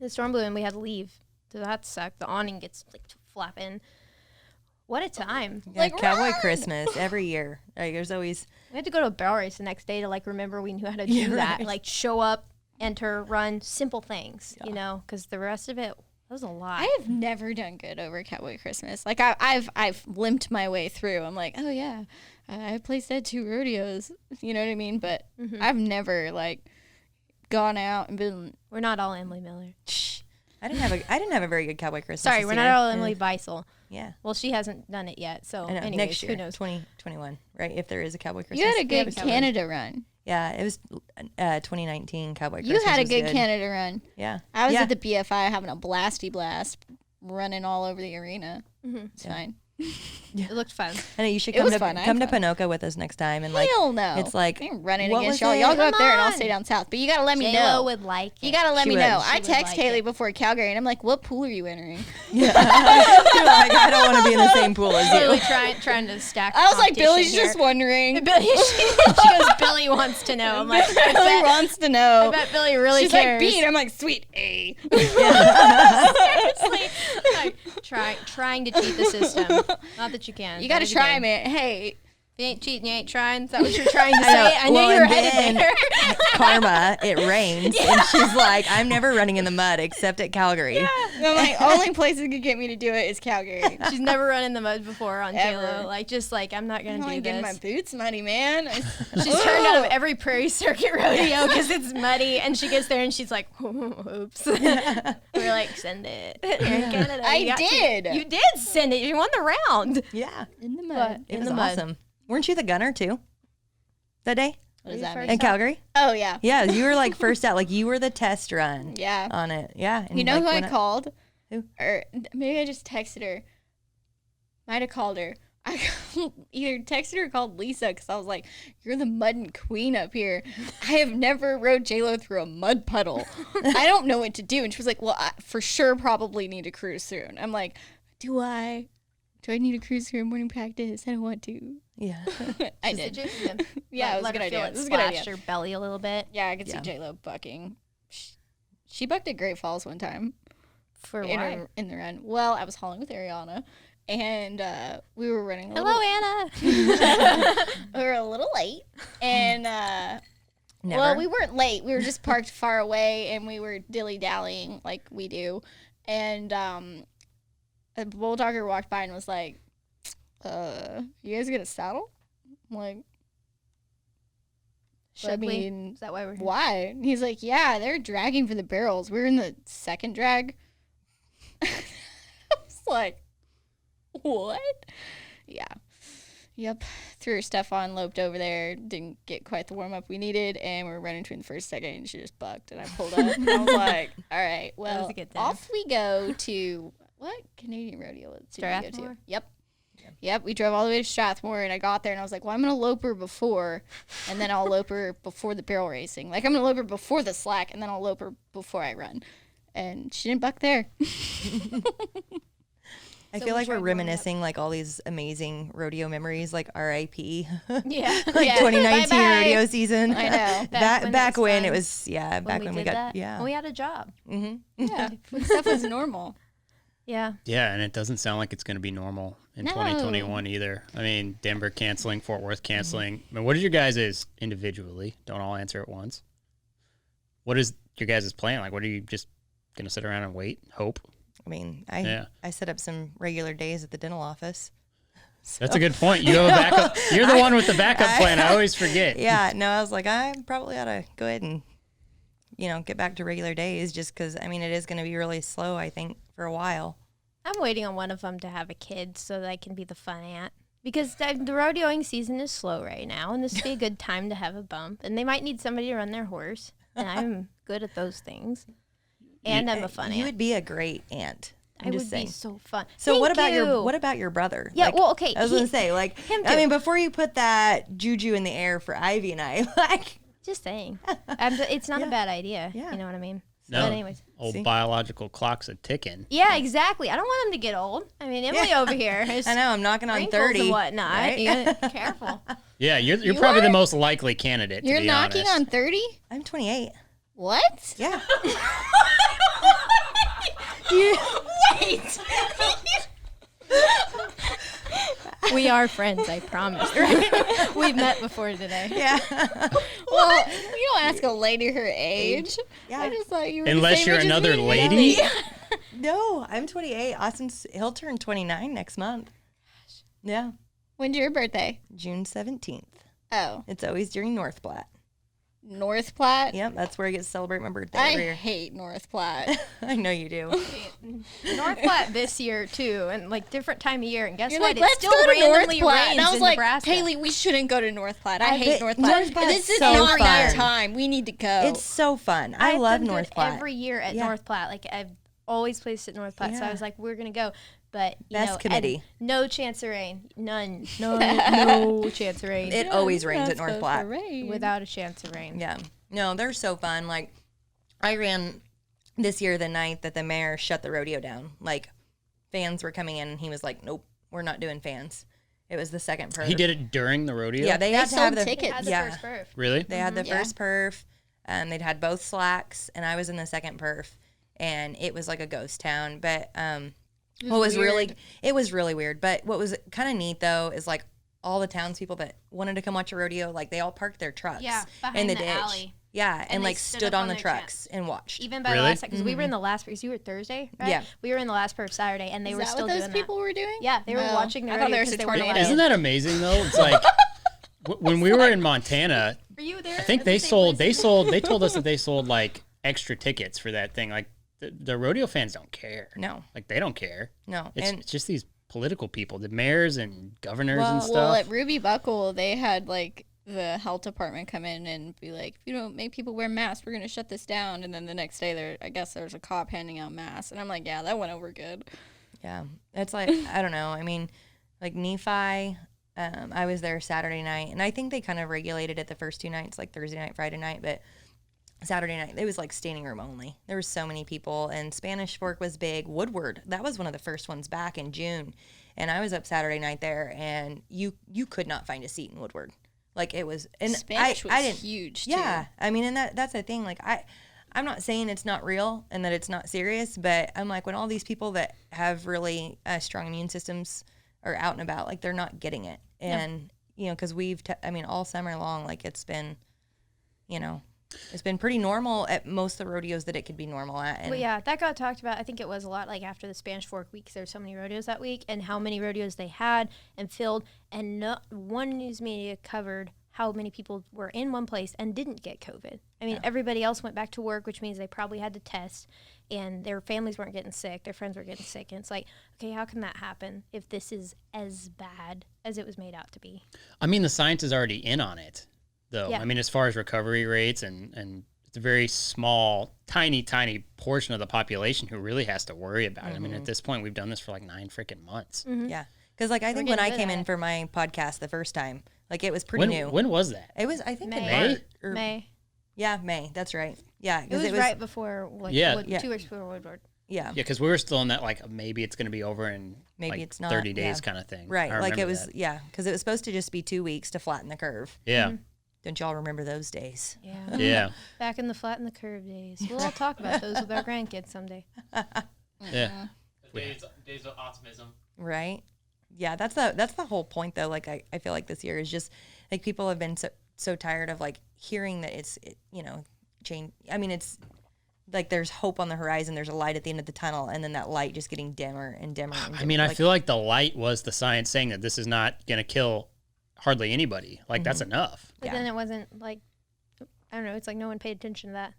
Speaker 3: The storm blew and we had to leave. So that sucked. The awning gets like flapping. What a time.
Speaker 5: Yeah,
Speaker 6: Like,
Speaker 5: Cowboy
Speaker 6: run!
Speaker 5: Christmas every year. Like there's always
Speaker 3: We had to go to a barrel race the next day to like remember we knew how to do
Speaker 5: Yeah,
Speaker 3: that.
Speaker 5: right.
Speaker 3: Like show up, enter, run, simple things, because the rest of it was a lot.
Speaker 6: I have never done good over Cowboy Christmas. Like I've limped my way through. I'm like, oh yeah, I placed at 2 rodeos. You know what I mean? But I've never like gone out and been.
Speaker 3: We're not all Emily Miller.
Speaker 5: I didn't have a very good Cowboy Christmas.
Speaker 3: Sorry,
Speaker 5: this
Speaker 3: we're
Speaker 5: year.
Speaker 3: not all Emily Beisel.
Speaker 5: Yeah.
Speaker 3: Well, she hasn't done it yet. So
Speaker 5: I know.
Speaker 3: anyways,
Speaker 5: Next year,
Speaker 3: who knows?
Speaker 5: 2021, right? If there is a Cowboy Christmas.
Speaker 6: You had a good
Speaker 3: was Cowboy.
Speaker 6: Canada run.
Speaker 5: Yeah, it was 2019 Cowboy
Speaker 6: You
Speaker 5: Christmas.
Speaker 6: had a
Speaker 5: was
Speaker 6: good Canada run.
Speaker 5: Yeah.
Speaker 6: I was
Speaker 5: Yeah.
Speaker 6: at the BFI having a blasty blast, running all over the arena. It's fine.
Speaker 3: It looked fun.
Speaker 5: I know you should
Speaker 6: It
Speaker 5: come
Speaker 6: was
Speaker 5: to
Speaker 6: fun. I
Speaker 5: come to
Speaker 6: had fun.
Speaker 5: Ponoka with us next time and like
Speaker 6: Hell no.
Speaker 5: it's like
Speaker 6: I ain't running
Speaker 5: what
Speaker 6: against
Speaker 5: was
Speaker 6: y'all.
Speaker 5: it?
Speaker 6: Y'all go
Speaker 3: Come
Speaker 6: up there and I'll
Speaker 3: on.
Speaker 6: stay down south. But you gotta let me
Speaker 3: J-Lo
Speaker 6: know.
Speaker 3: would like it.
Speaker 6: You gotta let
Speaker 5: She
Speaker 6: me
Speaker 5: would.
Speaker 6: know.
Speaker 5: She
Speaker 6: I
Speaker 3: would
Speaker 6: text
Speaker 3: like
Speaker 6: Hailey
Speaker 3: it.
Speaker 6: before Calgary and I'm like, "What pool are you entering?"
Speaker 5: Yeah. You're like, I don't want to be in the same pool as
Speaker 3: Literally
Speaker 5: you.
Speaker 3: trying to stack.
Speaker 6: I was like,
Speaker 3: competition
Speaker 6: "Billy's
Speaker 3: here.
Speaker 6: just wondering."
Speaker 3: Billy, she goes, Billy wants to know. I'm like, I
Speaker 6: Billy
Speaker 3: bet,
Speaker 6: wants to
Speaker 3: I
Speaker 6: know.
Speaker 3: bet Billy really
Speaker 6: She's
Speaker 3: cares.
Speaker 6: like, "Beat." I'm like, "Sweet A."
Speaker 3: Seriously, like, trying to cheat the system. Not that you can.
Speaker 6: You gotta
Speaker 3: That is
Speaker 6: try,
Speaker 3: good.
Speaker 6: man. Hey,
Speaker 3: If you ain't cheating, you ain't trying. Is that what you're trying to
Speaker 5: I know.
Speaker 3: say? I knew
Speaker 5: Well,
Speaker 3: you were
Speaker 5: and
Speaker 3: headed
Speaker 5: then
Speaker 3: there.
Speaker 5: Karma, it rains, and she's like, I'm never running in the mud except at Calgary.
Speaker 6: I'm like, only place that could get me to do it is Calgary.
Speaker 3: She's never run in the mud before on
Speaker 6: Ever.
Speaker 3: J-Lo. Like, just like, I'm not
Speaker 6: I'm
Speaker 3: going to do
Speaker 6: like getting
Speaker 3: this.
Speaker 6: my boots muddy, man.
Speaker 3: She's turned out of every prairie circuit rodeo because it's muddy, and she gets there and she's like, "Oops." We're like, "Send it." You're in Canada.
Speaker 6: I
Speaker 3: You got to-
Speaker 6: did.
Speaker 3: You did send it. You won the round.
Speaker 5: Yeah.
Speaker 6: in the
Speaker 3: But
Speaker 6: mud.
Speaker 5: It
Speaker 3: in
Speaker 5: was
Speaker 3: the mud.
Speaker 5: awesome. Weren't you the gunner too? That day?
Speaker 6: What does
Speaker 3: you
Speaker 6: that
Speaker 3: first?
Speaker 6: mean?
Speaker 5: In Calgary?
Speaker 6: Oh yeah,
Speaker 5: Yeah, you were like first out. Like you were the test run
Speaker 6: yeah.
Speaker 5: on it. Yeah. And
Speaker 6: You know
Speaker 5: like,
Speaker 6: who I
Speaker 5: when
Speaker 6: called?
Speaker 5: Who?
Speaker 6: Or maybe I just texted her. Might have called her. I either texted her or called Lisa because I was like, "You're the mudding queen up here. I have never rode J-Lo through a mud puddle. I don't know what to do." And she was like, "Well, I for sure probably need to cruise through." And I'm like, "Do I? Do I need to cruise through morning practice? I don't want to."
Speaker 5: Yeah.
Speaker 6: I
Speaker 3: Just
Speaker 6: did.
Speaker 3: Yeah,
Speaker 6: it was a good idea.
Speaker 3: It
Speaker 6: It was a good idea.
Speaker 3: Her belly a little bit.
Speaker 6: Yeah, I could
Speaker 5: Yeah.
Speaker 6: see J-Lo bucking. She bucked at Great Falls one time.
Speaker 3: For
Speaker 6: in,
Speaker 3: why?
Speaker 6: in the run. Well, I was hauling with Ariana, and we were running.
Speaker 3: Hello, Anna.
Speaker 6: We were a little late, and
Speaker 5: Never.
Speaker 6: well, we weren't late. We were just parked far away, and we were dilly dallying like we do. And a bulldogger walked by and was like, "You guys get a saddle?" I'm like,
Speaker 3: Should we?
Speaker 6: mean,
Speaker 3: Is that why we're here?
Speaker 6: why? And he's like, "Yeah, they're dragging for the barrels. We're in the second drag." I was like, "What?" Yeah. Yep. Threw her stuff on, loped over there, didn't get quite the warm up we needed, and we were running between the first second, and she just bucked, and I pulled up, and I was like, "All right, well,
Speaker 3: a good time.
Speaker 6: off we go to what Canadian rodeo did we go to?"
Speaker 3: Strathmore?
Speaker 6: Yep, we drove all the way to Strathmore, and I got there, and I was like, "Well, I'm gonna lope her before, and then I'll lope her before the barrel racing. Like, I'm gonna lope her before the slack, and then I'll lope her before I run." And she didn't buck there.
Speaker 5: I
Speaker 3: So
Speaker 5: feel
Speaker 3: we
Speaker 5: like we're
Speaker 3: tried warming up.
Speaker 5: reminiscing like all these amazing rodeo memories, like R.I.P.
Speaker 3: Yeah.
Speaker 5: like
Speaker 6: Yeah.
Speaker 5: 2019
Speaker 6: Bye-bye.
Speaker 5: rodeo season.
Speaker 6: I know.
Speaker 5: Back when it
Speaker 3: fun.
Speaker 5: was back when we
Speaker 3: did
Speaker 5: got
Speaker 3: that.
Speaker 5: yeah.
Speaker 3: When we had a job.
Speaker 6: Yeah, when stuff was normal.
Speaker 3: Yeah.
Speaker 1: Yeah, and it doesn't sound like it's going to be normal in
Speaker 6: No.
Speaker 1: 2021 either. I mean, Denver canceling, Fort Worth canceling. I mean, what is your guys' individually? Don't all answer at once. What is your guys' plan? Like, what are you just going to sit around and wait, hope?
Speaker 5: I mean, I set up some regular days at the dental office.
Speaker 1: That's a good point. You have a backup. You're the one with the backup plan. I always forget.
Speaker 5: Yeah, no, I was like, I probably ought to go ahead and, get back to regular days just because, I mean, it is going to be really slow, I think, for a while.
Speaker 3: I'm waiting on one of them to have a kid so that I can be the fun aunt. Because the rodeoing season is slow right now, and this would be a good time to have a bump. And they might need somebody to run their horse, and I'm good at those things. And I'm a fun
Speaker 5: You
Speaker 3: aunt.
Speaker 5: would be a great aunt. I'm
Speaker 3: I
Speaker 5: just
Speaker 3: would
Speaker 5: saying.
Speaker 3: be so fun.
Speaker 5: So
Speaker 3: Thank
Speaker 5: what about
Speaker 3: you.
Speaker 5: what about your brother?
Speaker 3: Yeah,
Speaker 5: Like,
Speaker 3: well, okay,
Speaker 5: I was gonna say, like,
Speaker 3: him
Speaker 5: I
Speaker 3: too.
Speaker 5: mean, before you put that juju in the air for Ivy and I, like,
Speaker 3: Just saying. It's not a bad idea.
Speaker 5: Yeah.
Speaker 3: You know what I mean?
Speaker 1: No.
Speaker 3: But anyways.
Speaker 1: Old
Speaker 5: See?
Speaker 1: biological clock's a ticking.
Speaker 3: Yeah, exactly. I don't want them to get old. I mean, Emily over here is
Speaker 5: I know I'm knocking on
Speaker 3: wrinkles
Speaker 5: 30.
Speaker 3: and whatnot.
Speaker 5: right?
Speaker 3: You gotta- careful.
Speaker 1: Yeah, you're
Speaker 6: You
Speaker 1: probably the
Speaker 6: are?
Speaker 1: most likely candidate.
Speaker 6: You're
Speaker 1: to be
Speaker 6: knocking
Speaker 1: honest.
Speaker 6: on 30?
Speaker 5: I'm 28.
Speaker 6: What?
Speaker 5: Yeah.
Speaker 6: Wait.
Speaker 3: We are friends, I promise. Right? We've met before today.
Speaker 5: Yeah.
Speaker 6: Well, you don't ask a lady her age.
Speaker 5: Yeah.
Speaker 6: I just thought you were the
Speaker 1: Unless
Speaker 6: same
Speaker 1: you're
Speaker 6: age as
Speaker 1: another
Speaker 6: me.
Speaker 1: lady.
Speaker 5: No, I'm 28. He'll turn 29 next month. Yeah.
Speaker 6: When's your birthday?
Speaker 5: June 17th.
Speaker 6: Oh,
Speaker 5: It's always during North Platte.
Speaker 6: North Platte?
Speaker 5: Yep, that's where I get to celebrate my birthday
Speaker 6: I
Speaker 5: every year.
Speaker 6: hate North Platte.
Speaker 5: I know you do.
Speaker 3: North Platte this year too, and like different time of year. And guess
Speaker 6: You're
Speaker 3: what?
Speaker 6: like,
Speaker 3: It
Speaker 6: let's
Speaker 3: still
Speaker 6: go to North
Speaker 3: randomly
Speaker 6: Platte.
Speaker 3: rains
Speaker 6: And I was
Speaker 3: in
Speaker 6: like,
Speaker 3: Nebraska.
Speaker 6: Haley, we shouldn't go to North Platte. I
Speaker 5: I
Speaker 6: hate
Speaker 5: bet
Speaker 6: North
Speaker 5: North
Speaker 6: Platte.
Speaker 5: Platte's
Speaker 6: This is
Speaker 5: so
Speaker 6: not
Speaker 5: fun.
Speaker 6: your time. We need to go.
Speaker 5: It's so fun. I
Speaker 3: I've
Speaker 5: love
Speaker 3: been
Speaker 5: North
Speaker 3: good
Speaker 5: Platte.
Speaker 3: every year at
Speaker 5: Yeah.
Speaker 3: North Platte. Like I've always placed at North Platte, so I
Speaker 5: Yeah.
Speaker 3: was like, we're gonna go. But you
Speaker 5: Best
Speaker 3: know,
Speaker 5: committee.
Speaker 3: and no chance of rain. None. No chance of rain.
Speaker 5: It always rains at North Platte.
Speaker 3: Without a chance of rain.
Speaker 5: Yeah. No, they're so fun. Like, I ran this year the night that the mayor shut the rodeo down. Like, fans were coming in, and he was like, nope, we're not doing fans. It was the second perf.
Speaker 1: He did it during the rodeo?
Speaker 5: Yeah, they had to
Speaker 6: sold
Speaker 5: have the
Speaker 6: tickets.
Speaker 3: Had the
Speaker 5: Yeah.
Speaker 3: first birth.
Speaker 1: Really?
Speaker 5: They had the
Speaker 6: Yeah.
Speaker 5: first perf. They'd had both slacks, and I was in the second perf, and it was like a ghost town. But what was really weird. But what was kind of neat though is like all the townspeople that wanted to come watch a rodeo, like they all parked their trucks
Speaker 3: Yeah,
Speaker 5: in
Speaker 3: behind
Speaker 5: the
Speaker 3: the
Speaker 5: ditch.
Speaker 3: alley.
Speaker 5: Yeah, and
Speaker 3: they
Speaker 5: like
Speaker 3: stood
Speaker 5: stood
Speaker 3: up
Speaker 5: on
Speaker 3: on
Speaker 5: the
Speaker 3: their
Speaker 5: trucks and watched.
Speaker 3: Even by
Speaker 1: Really?
Speaker 3: the last, because we were in the last, because you were Thursday, right?
Speaker 5: Yeah.
Speaker 3: We were in the last perf Saturday, and they
Speaker 6: Is
Speaker 3: were
Speaker 6: that
Speaker 3: still
Speaker 6: what those
Speaker 3: doing
Speaker 6: people were doing?
Speaker 3: Yeah, they were
Speaker 6: Oh.
Speaker 3: watching the
Speaker 6: I thought
Speaker 3: rodeo
Speaker 6: there was
Speaker 3: 'cause
Speaker 6: a
Speaker 3: they weren't
Speaker 6: tornado.
Speaker 3: allowed.
Speaker 1: Isn't that amazing though? It's like when we were in Montana,
Speaker 3: Were you there?
Speaker 1: I think they told us that they sold like extra tickets for that thing. Like the rodeo fans don't care.
Speaker 5: No,
Speaker 1: Like they don't care.
Speaker 5: no,
Speaker 1: It's
Speaker 5: and
Speaker 1: just these political people, the mayors and governors and stuff.
Speaker 6: Well, at Ruby Buckle, they had like the health department come in and be like, if you don't make people wear masks, we're gonna shut this down. And then the next day, I guess there's a cop handing out masks, and I'm like, yeah, that went over good.
Speaker 5: yeah, it's like I don't know. I mean, like Nephi. I was there Saturday night, and I think they kind of regulated it the first two nights, like Thursday night, Friday night, but Saturday night it was like standing room only. There were so many people, and Spanish Fork was big. Woodward, that was one of the first ones back in June, and I was up Saturday night there, and you could not find a seat in Woodward. Like it was, and
Speaker 6: Spanish
Speaker 5: I
Speaker 6: was
Speaker 5: didn't.
Speaker 6: huge, too.
Speaker 5: Yeah, I mean, and that's the thing. Like I'm not saying it's not real and that it's not serious, but I'm like when all these people that have really strong immune systems are out and about, like they're not getting it, and because I mean, all summer long, like it's been, it's been pretty normal at most of the rodeos that it could be normal at. And
Speaker 3: Well, yeah, that got talked about. I think it was a lot like after the Spanish Fork week, 'cause there were so many rodeos that week, and how many rodeos they had and filled, and not one news media covered how many people were in one place and didn't get COVID. I mean, everybody else went back to work, which means they probably had to test, and their families weren't getting sick, their friends were getting sick, and it's like, okay, how can that happen if this is as bad as it was made out to be?
Speaker 1: I mean, the science is already in on it, though.
Speaker 3: Yeah.
Speaker 1: I mean, as far as recovery rates, and it's a very small, tiny portion of the population who really has to worry about it. I mean, at this point, we've done this for like 9 freaking months.
Speaker 5: yeah, because like I think when I
Speaker 3: getting
Speaker 5: came
Speaker 3: good
Speaker 5: in
Speaker 3: at
Speaker 5: for my podcast the first time, like it was pretty new.
Speaker 1: When was that?
Speaker 5: It was, I think, in
Speaker 3: May.
Speaker 5: March or-
Speaker 3: May.
Speaker 5: Yeah, May. That's right. Yeah,
Speaker 3: It
Speaker 5: because
Speaker 3: was right before, like,
Speaker 1: Yeah.
Speaker 5: Yeah.
Speaker 3: 2 weeks before Woodward.
Speaker 5: Yeah,
Speaker 1: Yeah, because we were still in that like maybe it's going to be over in
Speaker 5: Maybe
Speaker 1: like,
Speaker 5: it's not,
Speaker 1: 30 days
Speaker 5: yeah.
Speaker 1: kind of thing.
Speaker 5: right.
Speaker 1: I
Speaker 5: Like it
Speaker 1: remember
Speaker 5: was,
Speaker 1: that.
Speaker 5: yeah, because it was supposed to just be 2 weeks to flatten the curve.
Speaker 1: Yeah,
Speaker 5: Don't y'all remember those days?
Speaker 3: Yeah.
Speaker 1: yeah,
Speaker 3: Back in the flat and the curve days. We'll all talk about those with our grandkids someday.
Speaker 1: yeah.
Speaker 4: The days optimism.
Speaker 5: Right. Yeah, that's the whole point though. Like I feel like this year is just like people have been so tired of like hearing that change. I mean, it's like there's hope on the horizon, there's a light at the end of the tunnel, and then that light just getting dimmer and dimmer and dimmer.
Speaker 1: I mean, I feel like the light was the science saying that this is not going to kill hardly anybody. Like, that's enough.
Speaker 3: But then it wasn't like, I don't know, it's like no one paid attention to that.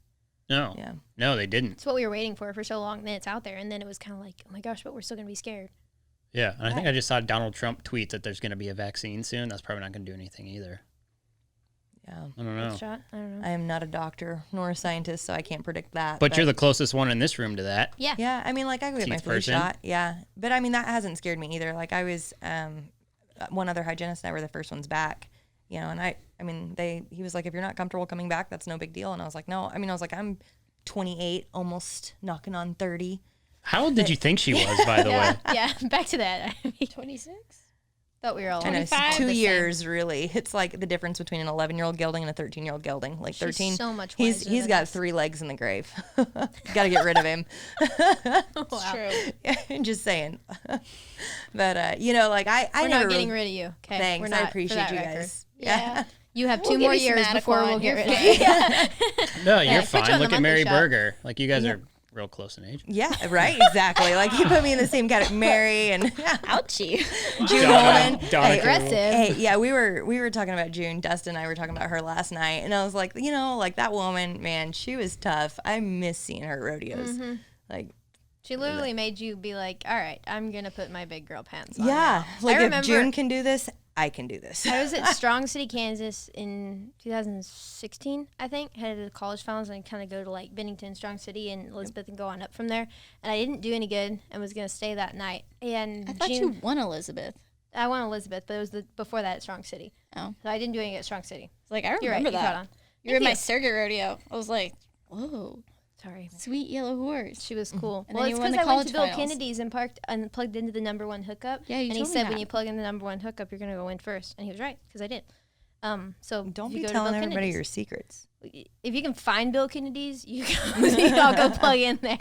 Speaker 1: No.
Speaker 5: Yeah.
Speaker 1: No, they didn't.
Speaker 3: It's what we were waiting for so long, and then it's out there, and then it was kind of like, oh my gosh, but we're still going to be scared.
Speaker 1: Yeah, and I think I just saw Donald Trump tweet that there's going to be a vaccine soon. That's probably not going to do anything either.
Speaker 5: Yeah.
Speaker 1: I don't know.
Speaker 3: Shot? I don't know.
Speaker 5: I am not a doctor nor a scientist, so I can't predict that.
Speaker 1: But you're the closest one in this room to that.
Speaker 3: Yeah.
Speaker 5: Yeah, I mean, like I go get my
Speaker 1: Teeth
Speaker 5: flu
Speaker 1: person.
Speaker 5: shot. Yeah, but I mean that hasn't scared me either. Like I was, one other hygienist and I were the first ones back, and I mean he was like, if you're not comfortable coming back, that's no big deal. And I was like, no. I mean, I was like, I'm 28, almost knocking on 30.
Speaker 1: How old did you think she was, by the way?
Speaker 3: Yeah, back to that.
Speaker 6: 26?
Speaker 3: Thought we were all
Speaker 5: And it's
Speaker 6: 25?
Speaker 5: 2
Speaker 3: the same.
Speaker 5: years, really. It's like the difference between an 11-year-old gelding and a 13-year-old gelding. Like
Speaker 3: She's
Speaker 5: 13,
Speaker 3: so much
Speaker 5: he's
Speaker 3: wiser
Speaker 5: he's
Speaker 3: than
Speaker 5: got
Speaker 3: us.
Speaker 5: 3 legs in the grave. Got to get rid of him.
Speaker 6: It's true.
Speaker 5: Just saying. But like I
Speaker 3: We're
Speaker 5: never
Speaker 3: not getting
Speaker 5: really,
Speaker 3: rid of you. Okay.
Speaker 5: thanks.
Speaker 3: We're
Speaker 5: I
Speaker 3: not, for
Speaker 5: appreciate
Speaker 3: that
Speaker 5: you
Speaker 3: record.
Speaker 5: guys.
Speaker 6: Yeah.
Speaker 3: You have
Speaker 6: We'll
Speaker 3: 2
Speaker 6: give
Speaker 3: more
Speaker 6: you some
Speaker 3: years before
Speaker 6: Adequan.
Speaker 3: we'll get
Speaker 6: You're
Speaker 3: rid of you.
Speaker 1: No, you're
Speaker 3: put you
Speaker 1: fine.
Speaker 3: on the
Speaker 1: Look at
Speaker 3: monthly
Speaker 1: Mary
Speaker 3: shot.
Speaker 1: Berger. Like, you guys are real close in age.
Speaker 5: Yeah, right, exactly. Like you put me in the same category, Mary and
Speaker 6: Ouchie.
Speaker 5: June
Speaker 1: Donna-
Speaker 5: woman.
Speaker 1: Donna
Speaker 5: Hey,
Speaker 3: Aggressive.
Speaker 5: Hey, yeah, we were talking about June. Dustin and I were talking about her last night, and I was like, like that woman, man, she was tough. I miss seeing her at rodeos. Like,
Speaker 3: She literally made you be like, all right, I'm going to put my big girl pants on.
Speaker 5: yeah,
Speaker 3: now."
Speaker 5: like
Speaker 3: I
Speaker 5: if
Speaker 3: remember
Speaker 5: June can do this, I can do this.
Speaker 3: I was at Strong City, Kansas in 2016, I think. Headed to the college finals and kind of go to like Bennington, Strong City, and Elizabeth and go on up from there. And I didn't do any good and was going to stay that night. And
Speaker 6: I thought
Speaker 3: June,
Speaker 6: you won Elizabeth.
Speaker 3: I won Elizabeth, but it was before that at Strong City.
Speaker 6: Oh.
Speaker 3: So I didn't do any at Strong City.
Speaker 6: Like, I
Speaker 3: You're right.
Speaker 6: remember
Speaker 3: You caught
Speaker 6: that.
Speaker 3: on.
Speaker 6: You were in
Speaker 3: Thank
Speaker 6: my
Speaker 3: you.
Speaker 6: circuit rodeo. I was like, whoa,
Speaker 3: Sorry.
Speaker 6: sweet yellow horse.
Speaker 3: She was cool.
Speaker 6: And
Speaker 3: Well,
Speaker 6: then
Speaker 3: it's
Speaker 6: you won
Speaker 3: because
Speaker 6: the
Speaker 3: I went to Bill
Speaker 6: college finals.
Speaker 3: Kennedy's and parked and plugged into the number 1 hookup.
Speaker 6: Yeah, you
Speaker 3: and he
Speaker 6: told me
Speaker 3: said
Speaker 6: that.
Speaker 3: when you plug in the number 1 hookup, you're gonna go win first. And he was right because I did. So
Speaker 5: Don't
Speaker 3: if you
Speaker 5: be
Speaker 3: go to
Speaker 5: telling
Speaker 3: Bill
Speaker 5: everybody
Speaker 3: Kennedy's-
Speaker 5: your secrets.
Speaker 3: If you can find Bill Kennedy's, you all go plug in there.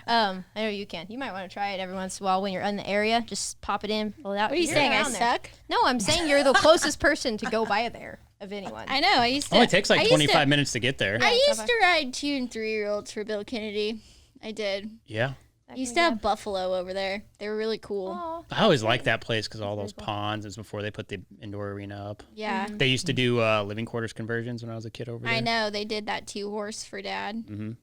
Speaker 3: I know you can. You might want to try it every once in a while when you're in the area. Just pop it in, pull it out.
Speaker 6: What are you
Speaker 3: You're
Speaker 6: saying? I
Speaker 3: around there.
Speaker 6: suck?
Speaker 3: No, I'm saying you're the closest person to go by there of anyone.
Speaker 6: I know. I used to.
Speaker 1: Only takes
Speaker 6: I
Speaker 1: like
Speaker 6: used
Speaker 1: 25 minutes to get there.
Speaker 6: I
Speaker 3: it's
Speaker 6: used
Speaker 3: not
Speaker 6: to ride 2 and 3-year-olds for Bill Kennedy. I did.
Speaker 1: Yeah.
Speaker 6: I used to have buffalo over there. They were really cool.
Speaker 3: Aw.
Speaker 1: I always liked that place because all those ponds. It was before they put the indoor arena up.
Speaker 6: Yeah.
Speaker 1: They used to do living quarters conversions when I was a kid over there.
Speaker 6: I know. They did that 2-horse for Dad.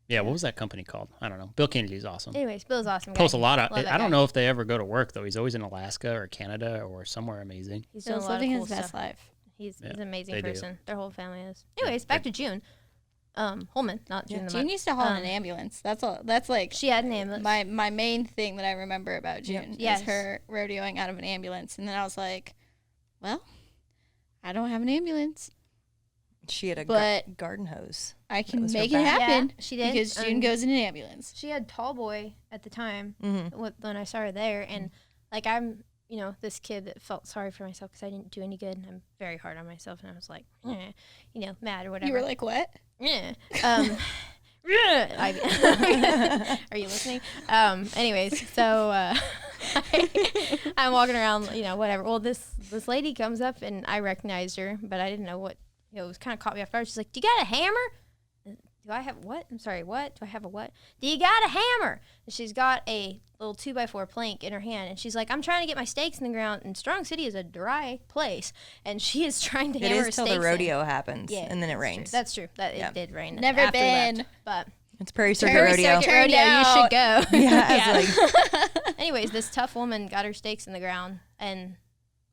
Speaker 1: Yeah, what was that company called? I don't know. Bill Kennedy's awesome.
Speaker 3: Anyways, Bill's awesome.
Speaker 1: Posts
Speaker 3: guy.
Speaker 1: a lot of.
Speaker 3: Love that
Speaker 1: I don't
Speaker 3: guy.
Speaker 1: know if they ever go to work though. He's always in Alaska or Canada or somewhere amazing.
Speaker 3: He's doing
Speaker 6: Bill's
Speaker 3: a lot of
Speaker 6: living
Speaker 3: cool
Speaker 6: his best
Speaker 3: stuff.
Speaker 6: life.
Speaker 3: He's
Speaker 1: Yeah,
Speaker 3: an amazing
Speaker 1: they do.
Speaker 3: person. Their whole family is. Anyways, back to June. Holman, not June. the
Speaker 6: June
Speaker 3: month.
Speaker 6: used to haul in an ambulance. That's all. That's like
Speaker 3: She had an ambulance.
Speaker 6: my main thing that I remember about June
Speaker 3: Yes.
Speaker 6: is her rodeoing out of an ambulance. And then I was like, well, I don't have an ambulance.
Speaker 5: She had a
Speaker 6: But-
Speaker 5: garden hose.
Speaker 6: I can
Speaker 5: was her
Speaker 6: make it
Speaker 5: bag.
Speaker 6: happen.
Speaker 3: Yeah, she did.
Speaker 6: Because June goes in an ambulance.
Speaker 3: She had tall boy at the time
Speaker 5: Mm-hmm.
Speaker 3: when I saw her there, and like I'm, this kid that felt sorry for myself because I didn't do any good, and I'm very hard on myself, and I was like, mad or whatever.
Speaker 6: You were like, what?
Speaker 3: yeah. Are you listening? Anyways, so I'm walking around, whatever. Well, this lady comes up and I recognized her, but I didn't know what. It was kind of caught me off guard. She's like, "Do you got a hammer?" Do I have what? I'm sorry, what? Do I have a what? Do you got a hammer? And she's got a little 2x4 plank in her hand, and she's like, I'm trying to get my stakes in the ground, and Strong City is a dry place, and she is trying to
Speaker 5: It
Speaker 3: hammer
Speaker 5: is till
Speaker 3: stakes
Speaker 5: the
Speaker 3: in.
Speaker 5: rodeo happens,
Speaker 3: Yeah,
Speaker 5: and then it
Speaker 3: that's true.
Speaker 5: rains.
Speaker 3: That's true.
Speaker 5: Yeah.
Speaker 3: It did rain.
Speaker 6: Never
Speaker 3: after we left.
Speaker 6: been.
Speaker 3: But
Speaker 5: It's Prairie Circuit
Speaker 6: Prairie
Speaker 5: Rodeo.
Speaker 6: Circuit.
Speaker 3: rodeo, you should go.
Speaker 5: Yeah, it's
Speaker 3: Anyways, this tough woman got her stakes in the ground and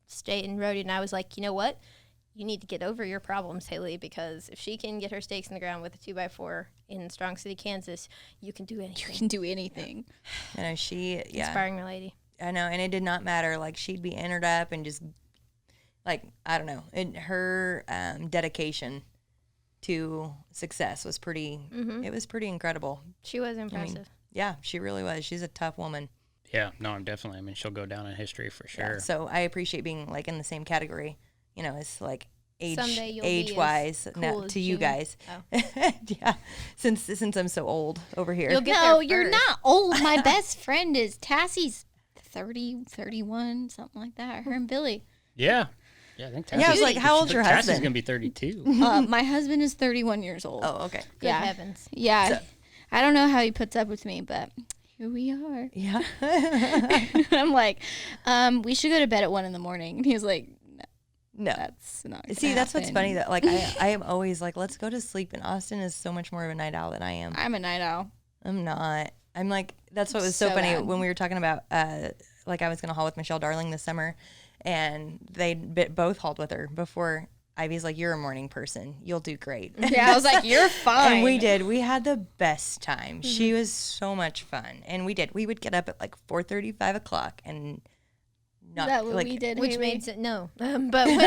Speaker 3: stayed and rode it, and I was like, you know what? You need to get over your problems, Hailey, because if she can get her stakes in the ground with a 2x4 in Strong City, Kansas, you can do anything.
Speaker 6: You can do anything.
Speaker 5: I know she, yeah.
Speaker 3: Inspiring your lady.
Speaker 5: I know, and it did not matter. Like she'd be entered up and just, like I don't know, her dedication to success was pretty. It was pretty incredible.
Speaker 3: She was impressive.
Speaker 5: Yeah, she really was. She's a tough woman.
Speaker 1: Yeah, no, I'm definitely. I mean, she'll go down in history for sure.
Speaker 5: Yeah, so I appreciate being like in the same category. It's like
Speaker 3: Someday you'll be as
Speaker 5: age-wise
Speaker 3: cool
Speaker 5: now
Speaker 3: as
Speaker 5: to you
Speaker 3: June.
Speaker 5: guys.
Speaker 3: Oh.
Speaker 5: Yeah, since I'm so old over here.
Speaker 3: You'll get
Speaker 6: No,
Speaker 3: there
Speaker 6: you're
Speaker 3: first.
Speaker 6: not old. My best friend is Tassie's 30, 31, something like that. Her and Billy.
Speaker 1: Yeah. Yeah, I think Tassie's,
Speaker 5: I was like, how old's your
Speaker 1: Tassie's
Speaker 5: husband?
Speaker 1: going to be 32.
Speaker 6: My husband is 31 years old.
Speaker 5: Oh, okay.
Speaker 3: Good
Speaker 6: Yeah.
Speaker 3: heavens.
Speaker 6: Yeah.
Speaker 5: So-
Speaker 6: I don't know how he puts up with me, but here we are.
Speaker 5: Yeah.
Speaker 6: I'm like, we should go to bed at 1 a.m. And he was like,
Speaker 5: No.
Speaker 6: that's not gonna
Speaker 5: See, that's what's
Speaker 6: happen.
Speaker 5: funny. That like I am always like, let's go to sleep. And Austin is so much more of a night owl than I am.
Speaker 6: I'm a night owl.
Speaker 5: I'm not. I'm like, that's what was so
Speaker 6: So
Speaker 5: funny
Speaker 6: bad.
Speaker 5: when we were talking about, like I was going to haul with Michelle Darling this summer, and they both hauled with her before. Ivy's like, you're a morning person. You'll do great.
Speaker 6: Yeah, I was like, you're fine.
Speaker 5: And we did. We had the best time. She was so much fun. And we did. We would get up at like 4:30, 5 o'clock and not
Speaker 6: Is that what
Speaker 5: like,
Speaker 6: we did,
Speaker 3: Which
Speaker 6: Haley?
Speaker 3: made sense. No. But when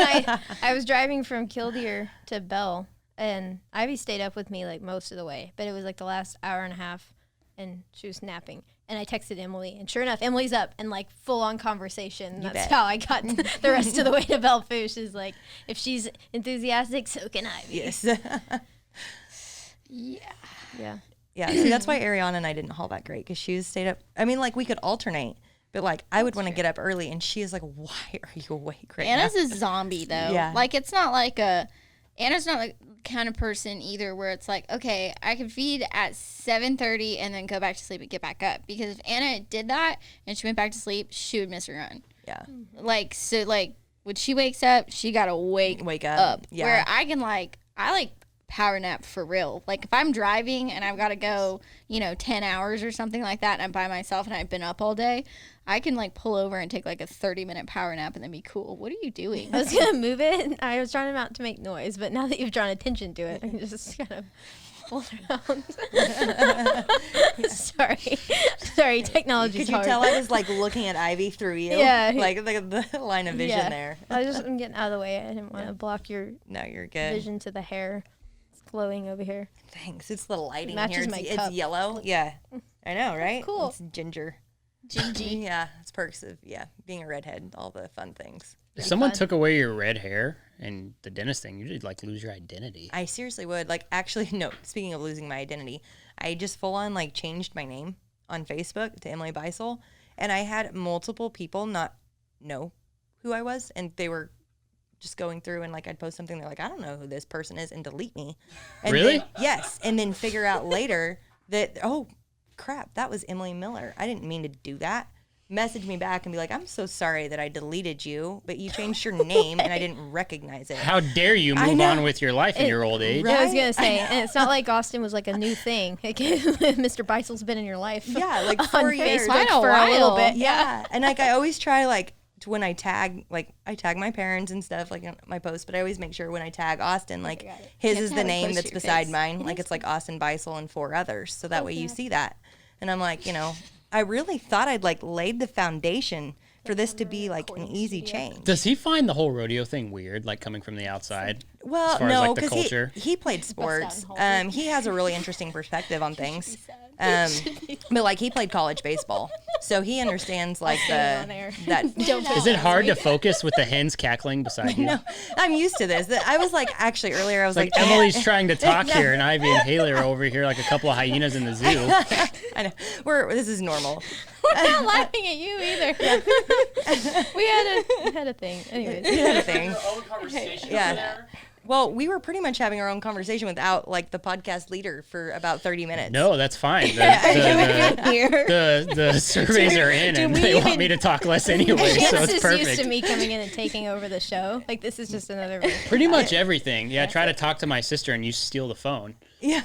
Speaker 3: I was driving from Killdeer to Bell, and Ivy stayed up with me like most of the way, but it was like the last hour and a half, and she was napping. And I texted Emily, and sure enough, Emily's up and like full on conversation. That's
Speaker 5: bet.
Speaker 3: how I got the rest of the way to Bellevue. She's like, if she's enthusiastic, so can Ivy.
Speaker 5: yes.
Speaker 6: Yeah.
Speaker 3: Yeah.
Speaker 5: Yeah, see, that's why Ariana and I didn't haul that great because she was stayed up. I mean, like we could alternate, but like I would want to get up early, and she is like, "Why are you awake right
Speaker 6: Anna's
Speaker 5: now?"
Speaker 6: a zombie though.
Speaker 5: Yeah.
Speaker 6: Like it's not like Anna's not like the kind of person either where it's like, okay, I can feed at 7:30 and then go back to sleep and get back up. Because if Anna did that and she went back to sleep, she would miss her run.
Speaker 5: Yeah,
Speaker 6: Like so like when she wakes up, she gotta wake
Speaker 5: up. Yeah,
Speaker 6: Where I can I like power nap for real. Like if I'm driving and I've got to go, 10 hours or something like that, and I'm by myself and I've been up all day, I can like pull over and take like a 30-minute power nap and then be cool. What are you doing?
Speaker 3: I was gonna move it. And I was trying not to make noise, but now that you've drawn attention to it, I can just kind of hold around. Sorry, technology's
Speaker 5: could you
Speaker 3: hard.
Speaker 5: tell I was like looking at Ivy through you?
Speaker 3: Yeah.
Speaker 5: like the line of vision
Speaker 3: Yeah.
Speaker 5: there.
Speaker 3: I was just getting out of the way. I didn't want to block your
Speaker 5: No, you're good.
Speaker 3: vision to the hair. It's glowing over here.
Speaker 5: Thanks. It's the lighting
Speaker 3: Matches
Speaker 5: here.
Speaker 3: my
Speaker 5: It's
Speaker 3: cup.
Speaker 5: yellow. Yeah, I know, right?
Speaker 3: Cool.
Speaker 5: It's ginger.
Speaker 6: Gingy.
Speaker 5: Yeah, it's perks of being a redhead. All the fun things.
Speaker 1: If someone
Speaker 3: fun.
Speaker 1: took away your red hair and the dentist thing, you'd like lose your identity.
Speaker 5: I seriously would. Like, actually, no. Speaking of losing my identity, I just full on like changed my name on Facebook to Emily Beisel, and I had multiple people not know who I was, and they were just going through and like I'd post something, they're like, I don't know who this person is, and delete me. And
Speaker 1: Really?
Speaker 5: then- yes, and then figure out later that crap, that was Emily Miller. I didn't mean to do that. Message me back and be like, I'm so sorry that I deleted you, but you changed your name and I didn't recognize it.
Speaker 1: How dare you
Speaker 5: I
Speaker 1: move
Speaker 5: know.
Speaker 1: on with your life in your old age?
Speaker 5: Right?
Speaker 3: I was gonna say, and it's not like Austin was like a new thing. Like, Mr. Beisel's been in your life.
Speaker 5: Yeah, like
Speaker 3: on
Speaker 5: 4 years.
Speaker 3: Facebook
Speaker 6: Quite a
Speaker 3: for a little
Speaker 6: while.
Speaker 3: bit.
Speaker 5: Yeah. And like I always try like to when I tag my parents and stuff like in my posts, but I always make sure when I tag Austin, like his
Speaker 6: You
Speaker 5: is
Speaker 6: have
Speaker 5: the
Speaker 6: to have it
Speaker 5: name
Speaker 6: close
Speaker 5: that's
Speaker 6: to your
Speaker 5: beside
Speaker 6: face.
Speaker 5: mine. Like it's like Austin Beisel and 4 others. So that way you see that. And I'm like, I really thought I'd like laid the foundation for this to be like an easy change.
Speaker 1: Does he find the whole rodeo thing weird, like coming from the outside?
Speaker 5: Well,
Speaker 1: as far as,
Speaker 5: no,
Speaker 1: like, the
Speaker 5: because
Speaker 1: culture?
Speaker 5: he played sports. He has a really interesting perspective on things. But like he played college baseball, so he understands like
Speaker 3: on air.
Speaker 5: that.
Speaker 1: Is it hard to focus with the hens cackling beside you?
Speaker 5: No, I'm used to this. I was like, actually earlier, I was
Speaker 1: Like
Speaker 5: like,
Speaker 1: Emily's trying to talk here, and Ivy and Haley are over here like a couple of hyenas in the zoo.
Speaker 5: I know, this is normal.
Speaker 3: We're not laughing at you either. we had a thing. Anyways.
Speaker 5: You know the thing.
Speaker 4: Your own conversation
Speaker 5: Yeah.
Speaker 4: over there.
Speaker 5: Well, we were pretty much having our own conversation without like the podcast leader for about 30 minutes.
Speaker 1: No, that's fine.
Speaker 5: Here.
Speaker 1: The surveys are in, and
Speaker 3: we
Speaker 1: they want
Speaker 3: even-
Speaker 1: me to talk less anyway, so
Speaker 3: Chance
Speaker 1: it's
Speaker 3: is used to
Speaker 1: perfect.
Speaker 3: me coming in and taking over the show. Like this is just another.
Speaker 1: Pretty much everything. Yeah, try to talk to my sister, and you steal the phone.
Speaker 3: Yeah.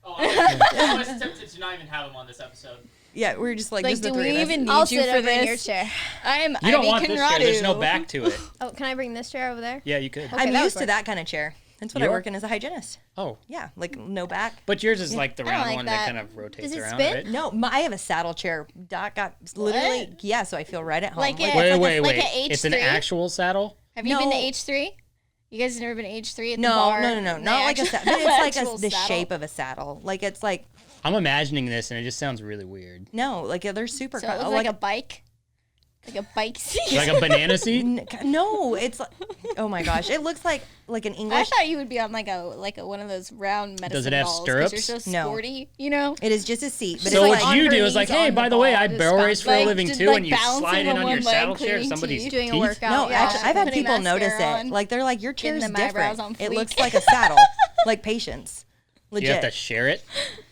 Speaker 4: Oh, I was tempted to not even have him on this episode.
Speaker 5: Yeah, we're just like
Speaker 6: Like,
Speaker 5: just the
Speaker 6: do
Speaker 5: three
Speaker 6: we
Speaker 5: of us.
Speaker 6: even
Speaker 3: I'll
Speaker 6: need you
Speaker 3: sit
Speaker 6: for
Speaker 3: over in your
Speaker 6: this?
Speaker 3: chair.
Speaker 6: I'm
Speaker 1: You don't
Speaker 6: Ivy
Speaker 1: want this chair. There's no
Speaker 6: Conrado.
Speaker 1: back to it.
Speaker 3: Oh, can I bring this chair over there?
Speaker 1: Yeah, you could.
Speaker 3: Okay,
Speaker 5: I'm
Speaker 3: that
Speaker 5: used
Speaker 3: would
Speaker 5: to
Speaker 3: work.
Speaker 5: that kind of chair. That's what I
Speaker 1: You are?
Speaker 5: work in as a hygienist.
Speaker 1: Oh,
Speaker 5: Yeah, like no back.
Speaker 1: but yours is like the
Speaker 6: I
Speaker 1: round
Speaker 6: like
Speaker 1: one that
Speaker 6: that.
Speaker 1: kind of rotates
Speaker 3: Does it
Speaker 1: around,
Speaker 3: spin?
Speaker 1: right?
Speaker 5: No, I have a saddle chair. Doc got literally, yeah, so I feel right at home.
Speaker 6: Like
Speaker 5: Like,
Speaker 6: it-
Speaker 1: Wait,
Speaker 6: like
Speaker 1: wait,
Speaker 6: a
Speaker 1: wait.
Speaker 6: H3?
Speaker 1: It's an actual saddle?
Speaker 6: Have you been to
Speaker 5: No.
Speaker 6: H3? You guys have never been to H3 at the
Speaker 5: no,
Speaker 6: bar?
Speaker 5: no,
Speaker 6: The
Speaker 5: not like a
Speaker 6: actual-
Speaker 5: saddle. It's like
Speaker 6: actual
Speaker 5: the
Speaker 6: saddle?
Speaker 5: shape of a saddle. Like it's like,
Speaker 1: I'm imagining this, and it just sounds really weird.
Speaker 5: no, like they're super
Speaker 6: So it looks
Speaker 5: like
Speaker 6: like a bike. Like a bike seat.
Speaker 1: Like a banana seat?
Speaker 5: No, it's like, oh my gosh, it looks like an
Speaker 6: I
Speaker 5: English.
Speaker 6: thought you would be on like a one of those round medicine
Speaker 1: Does it have
Speaker 6: balls 'cause
Speaker 1: stirrups?
Speaker 6: You're so
Speaker 5: No.
Speaker 6: sporty, you know.
Speaker 5: It is just a seat, but
Speaker 1: So
Speaker 5: it's
Speaker 1: what
Speaker 5: like
Speaker 1: you
Speaker 3: on
Speaker 1: do
Speaker 3: her
Speaker 1: is like,
Speaker 3: knees
Speaker 1: hey,
Speaker 3: on
Speaker 1: by
Speaker 3: the
Speaker 1: the way,
Speaker 3: ball,
Speaker 1: I
Speaker 3: just
Speaker 1: barrel
Speaker 3: bounce.
Speaker 1: race for a
Speaker 6: Like,
Speaker 1: living
Speaker 6: just,
Speaker 1: too,
Speaker 6: like,
Speaker 1: and you
Speaker 6: balancing
Speaker 1: slide in
Speaker 6: on
Speaker 1: on your
Speaker 6: one leg,
Speaker 1: saddle chair
Speaker 6: cleaning
Speaker 1: somebody's
Speaker 6: teeth.
Speaker 3: Doing a
Speaker 1: teeth.
Speaker 3: workout.
Speaker 5: no,
Speaker 3: Yeah.
Speaker 5: actually, I've had
Speaker 6: Putting
Speaker 5: people notice
Speaker 6: mascara
Speaker 5: it.
Speaker 6: on.
Speaker 5: Like they're like, your chair's
Speaker 6: Getting them eyebrows
Speaker 5: different.
Speaker 6: on
Speaker 5: It
Speaker 6: fleek.
Speaker 5: looks like a saddle, like Patience.
Speaker 1: Do you have to
Speaker 5: Legit.
Speaker 1: share it?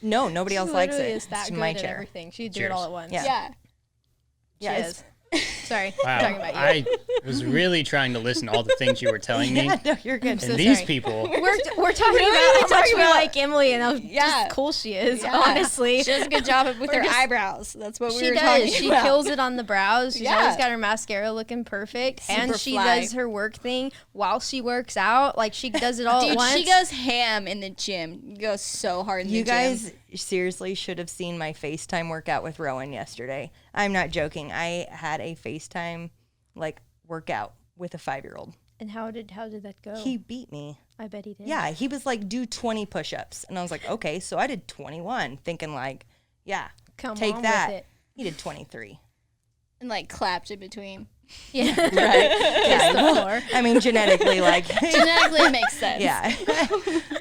Speaker 5: No, nobody else
Speaker 3: She
Speaker 5: likes
Speaker 3: literally
Speaker 5: it.
Speaker 3: is that
Speaker 5: It's
Speaker 3: good
Speaker 5: my
Speaker 3: at
Speaker 5: chair.
Speaker 3: everything. She'd do it
Speaker 1: Cheers.
Speaker 3: all at once.
Speaker 5: Yeah.
Speaker 6: Yeah.
Speaker 5: Yeah,
Speaker 3: She
Speaker 5: it's-
Speaker 3: is. Sorry.
Speaker 1: Wow.
Speaker 3: Talking about you.
Speaker 1: I was really trying to listen to all the things you were telling me.
Speaker 5: Yeah, no, you're good.
Speaker 1: And
Speaker 3: so
Speaker 1: these
Speaker 3: sorry.
Speaker 1: people,
Speaker 3: We're talking
Speaker 6: Really?
Speaker 3: about how
Speaker 6: We're
Speaker 3: much
Speaker 6: talking
Speaker 3: we
Speaker 6: about-
Speaker 3: like Emily and how
Speaker 6: Yeah.
Speaker 3: just cool she is.
Speaker 6: Yeah.
Speaker 3: Honestly,
Speaker 6: She does a good job with her
Speaker 3: just-
Speaker 6: eyebrows. That's what we
Speaker 3: she
Speaker 6: were talking
Speaker 3: does. She
Speaker 6: about.
Speaker 3: kills it on the brows. She's
Speaker 6: Yeah.
Speaker 3: always got her mascara looking perfect, and
Speaker 6: Super
Speaker 3: she
Speaker 6: fly.
Speaker 3: does her work thing while she works out. Like she does it all at
Speaker 6: Dude,
Speaker 3: once.
Speaker 6: she goes ham in the gym. Goes so hard in the
Speaker 5: You
Speaker 6: gym.
Speaker 5: guys seriously should have seen my FaceTime workout with Rowan yesterday. I'm not joking. I had a FaceTime like workout with a 5-year-old.
Speaker 3: And how did that go?
Speaker 5: He beat me.
Speaker 3: I bet he did.
Speaker 5: Yeah, he was like, do 20 push-ups. And I was like, okay. So I did 21, thinking like, yeah,
Speaker 3: Come
Speaker 5: take
Speaker 3: on
Speaker 5: that.
Speaker 3: with it.
Speaker 5: He did 23.
Speaker 6: And like clapped in between.
Speaker 3: Yeah.
Speaker 5: Right.
Speaker 3: Kiss the floor.
Speaker 5: I mean, genetically, like,
Speaker 6: Genetically, it makes sense.
Speaker 5: yeah.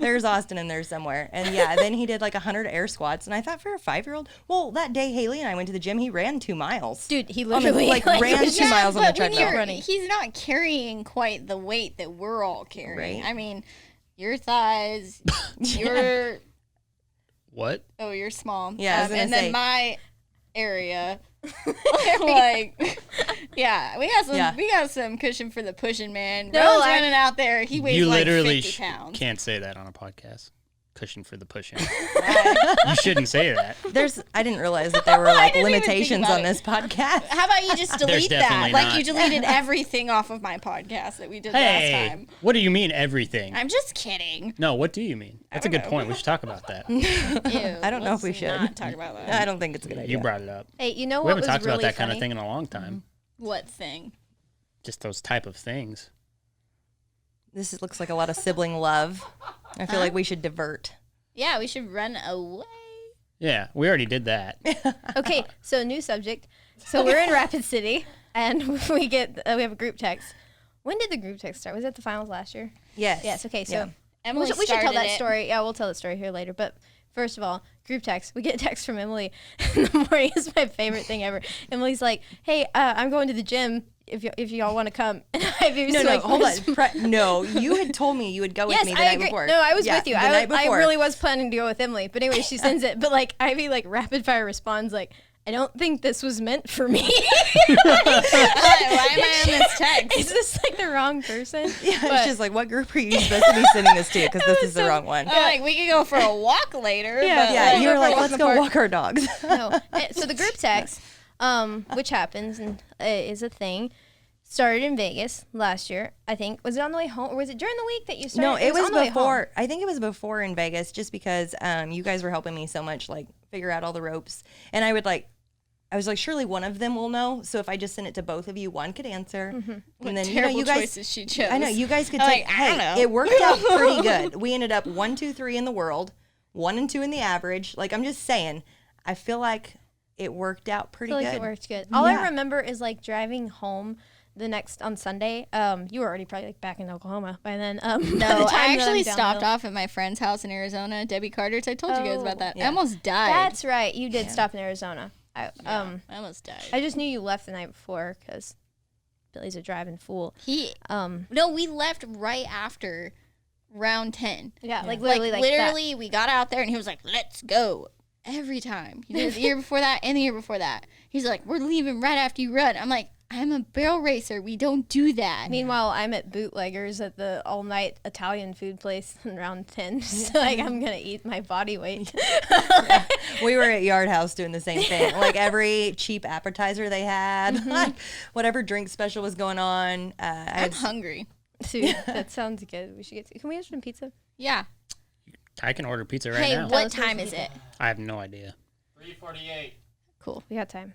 Speaker 5: There's Austin in there somewhere. And yeah, then he did like 100 air squats. And I thought for a 5-year-old, well, that day Hailey and I went to the gym, he ran 2 miles.
Speaker 3: Dude, he
Speaker 5: I mean,
Speaker 3: literally
Speaker 5: like, ran
Speaker 3: was
Speaker 5: 2 miles on the
Speaker 6: but when
Speaker 5: treadmill.
Speaker 6: you're- he's not carrying quite the weight that we're all carrying.
Speaker 5: Right.
Speaker 6: I mean, your thighs, your
Speaker 1: what?
Speaker 6: you're small.
Speaker 5: Yeah, I was gonna
Speaker 6: and
Speaker 5: say.
Speaker 6: then my area. like, yeah, we got some cushion for the pushing, man.
Speaker 3: No,
Speaker 6: Rowan's
Speaker 3: I-
Speaker 6: running out there. He weighs
Speaker 1: You
Speaker 6: like
Speaker 1: literally
Speaker 6: 50 pounds.
Speaker 1: can't say that on a podcast. Cushion for the pushing. You shouldn't say that.
Speaker 5: I didn't realize that there were like
Speaker 6: didn't even think
Speaker 5: limitations
Speaker 6: about
Speaker 5: on
Speaker 6: it.
Speaker 5: this podcast.
Speaker 6: How about you just delete that?
Speaker 1: definitely
Speaker 6: Like
Speaker 1: not.
Speaker 6: you deleted everything off of my podcast that we did
Speaker 1: Hey,
Speaker 6: last time.
Speaker 1: what do you mean everything?
Speaker 6: I'm just kidding.
Speaker 1: No, what do you mean? That's a good point. We should talk about that.
Speaker 6: Ew,
Speaker 5: I don't know if we
Speaker 6: let's
Speaker 5: should.
Speaker 6: not talk about that.
Speaker 5: I don't think it's a good idea.
Speaker 1: You brought it up.
Speaker 3: Hey, you know
Speaker 1: We
Speaker 3: what
Speaker 1: haven't
Speaker 3: was
Speaker 1: talked
Speaker 3: really
Speaker 1: about that kind
Speaker 3: funny?
Speaker 1: of thing in a long time.
Speaker 6: What thing?
Speaker 1: Just those type of things.
Speaker 5: Looks like a lot of sibling love. I feel like we should divert.
Speaker 6: Yeah, we should run away.
Speaker 1: Yeah, we already did that.
Speaker 3: Okay, so new subject. So we're in Rapid City, and we have a group text. When did the group text start? Was it the finals last year?
Speaker 5: Yes.
Speaker 3: Yes. Okay, so
Speaker 5: Yeah.
Speaker 6: Emily
Speaker 3: we should tell
Speaker 6: started
Speaker 3: that
Speaker 6: it.
Speaker 3: story. Yeah, we'll tell the story here later. But first of all, group text. We get a text from Emily in the morning. It's my favorite thing ever. Emily's like, "Hey, I'm going to the gym. If y'all want to come." And
Speaker 5: No,
Speaker 3: like,
Speaker 5: hold on. No, you had told me you would go with
Speaker 3: Yes,
Speaker 5: me the
Speaker 3: I
Speaker 5: night
Speaker 3: agree.
Speaker 5: before.
Speaker 3: No, I was
Speaker 5: Yeah,
Speaker 3: with you.
Speaker 5: the
Speaker 3: I
Speaker 5: night before.
Speaker 3: really was planning to go with Emily. But anyway, she sends it. But like Ivy, like rapid fire responds like, "I don't think this was meant for me."
Speaker 6: Why am I on this text?
Speaker 3: Is this like the wrong person?
Speaker 5: Yeah,
Speaker 3: But-
Speaker 5: she's like, what group are you supposed to be sending this to? Because this is the wrong one.
Speaker 6: I'm like, we could go for a walk later.
Speaker 3: Yeah.
Speaker 6: but,
Speaker 5: Yeah, you were
Speaker 6: go for a
Speaker 5: like,
Speaker 6: walk
Speaker 5: let's
Speaker 6: in the
Speaker 5: go
Speaker 6: park.
Speaker 5: walk our dogs.
Speaker 3: No. So the group text, which happens and is a thing, started in Vegas last year. I think was it on the way home or was it during the week that you started?
Speaker 5: No, it was
Speaker 3: on the way home.
Speaker 5: before. I think it was before in Vegas, just because you guys were helping me so much, like figure out all the ropes. And I was like, surely one of them will know. So if I just send it to both of you, one could answer, and then
Speaker 6: Terrible
Speaker 5: you guys.
Speaker 6: choices she chose.
Speaker 5: I know you guys could
Speaker 6: I'm
Speaker 5: take.
Speaker 6: like, I don't know.
Speaker 5: It worked out pretty good. We ended up 1, 2, 3 in the world, 1 and 2 in the average. Like I'm just saying, I feel like it worked out pretty
Speaker 3: I feel like
Speaker 5: good.
Speaker 3: it worked good. All
Speaker 5: Yeah.
Speaker 3: I remember is like driving home on Sunday. You were already probably like back in Oklahoma by then. by the
Speaker 6: No,
Speaker 3: time
Speaker 6: I
Speaker 3: that I'm
Speaker 6: actually
Speaker 3: down the
Speaker 6: stopped
Speaker 3: hill.
Speaker 6: off at my friend's house in Arizona, Debbie Carter's. I told you guys about that.
Speaker 5: yeah.
Speaker 6: I almost died.
Speaker 3: That's right. You did stop in Arizona. I
Speaker 6: almost died.
Speaker 3: I just knew you left the night before because Billy's a driving fool.
Speaker 6: No, we left right after round 10.
Speaker 3: Yeah, like
Speaker 6: Like
Speaker 3: literally,
Speaker 6: literally, we got out there and he was like, "Let's go." Every time. He did it the year before that and the year before that. He's like, "We're leaving right after you run." I'm like, "I'm a barrel racer. We don't do that."
Speaker 3: Meanwhile, I'm at Bootleggers at the all-night Italian food place in round 10. So, like, I'm going to eat my body weight.
Speaker 5: We were at Yard House doing the same thing. Like every cheap appetizer they had, like whatever drink special was going on.
Speaker 6: I'm hungry.
Speaker 3: Dude, that sounds good. We should can we have some pizza?
Speaker 6: Yeah.
Speaker 1: I can order pizza right
Speaker 6: Hey,
Speaker 1: now.
Speaker 6: what
Speaker 3: us what
Speaker 6: time
Speaker 3: you
Speaker 6: is
Speaker 3: need.
Speaker 6: it?
Speaker 1: I have no idea.
Speaker 4: 3:48.
Speaker 3: Cool. We got time.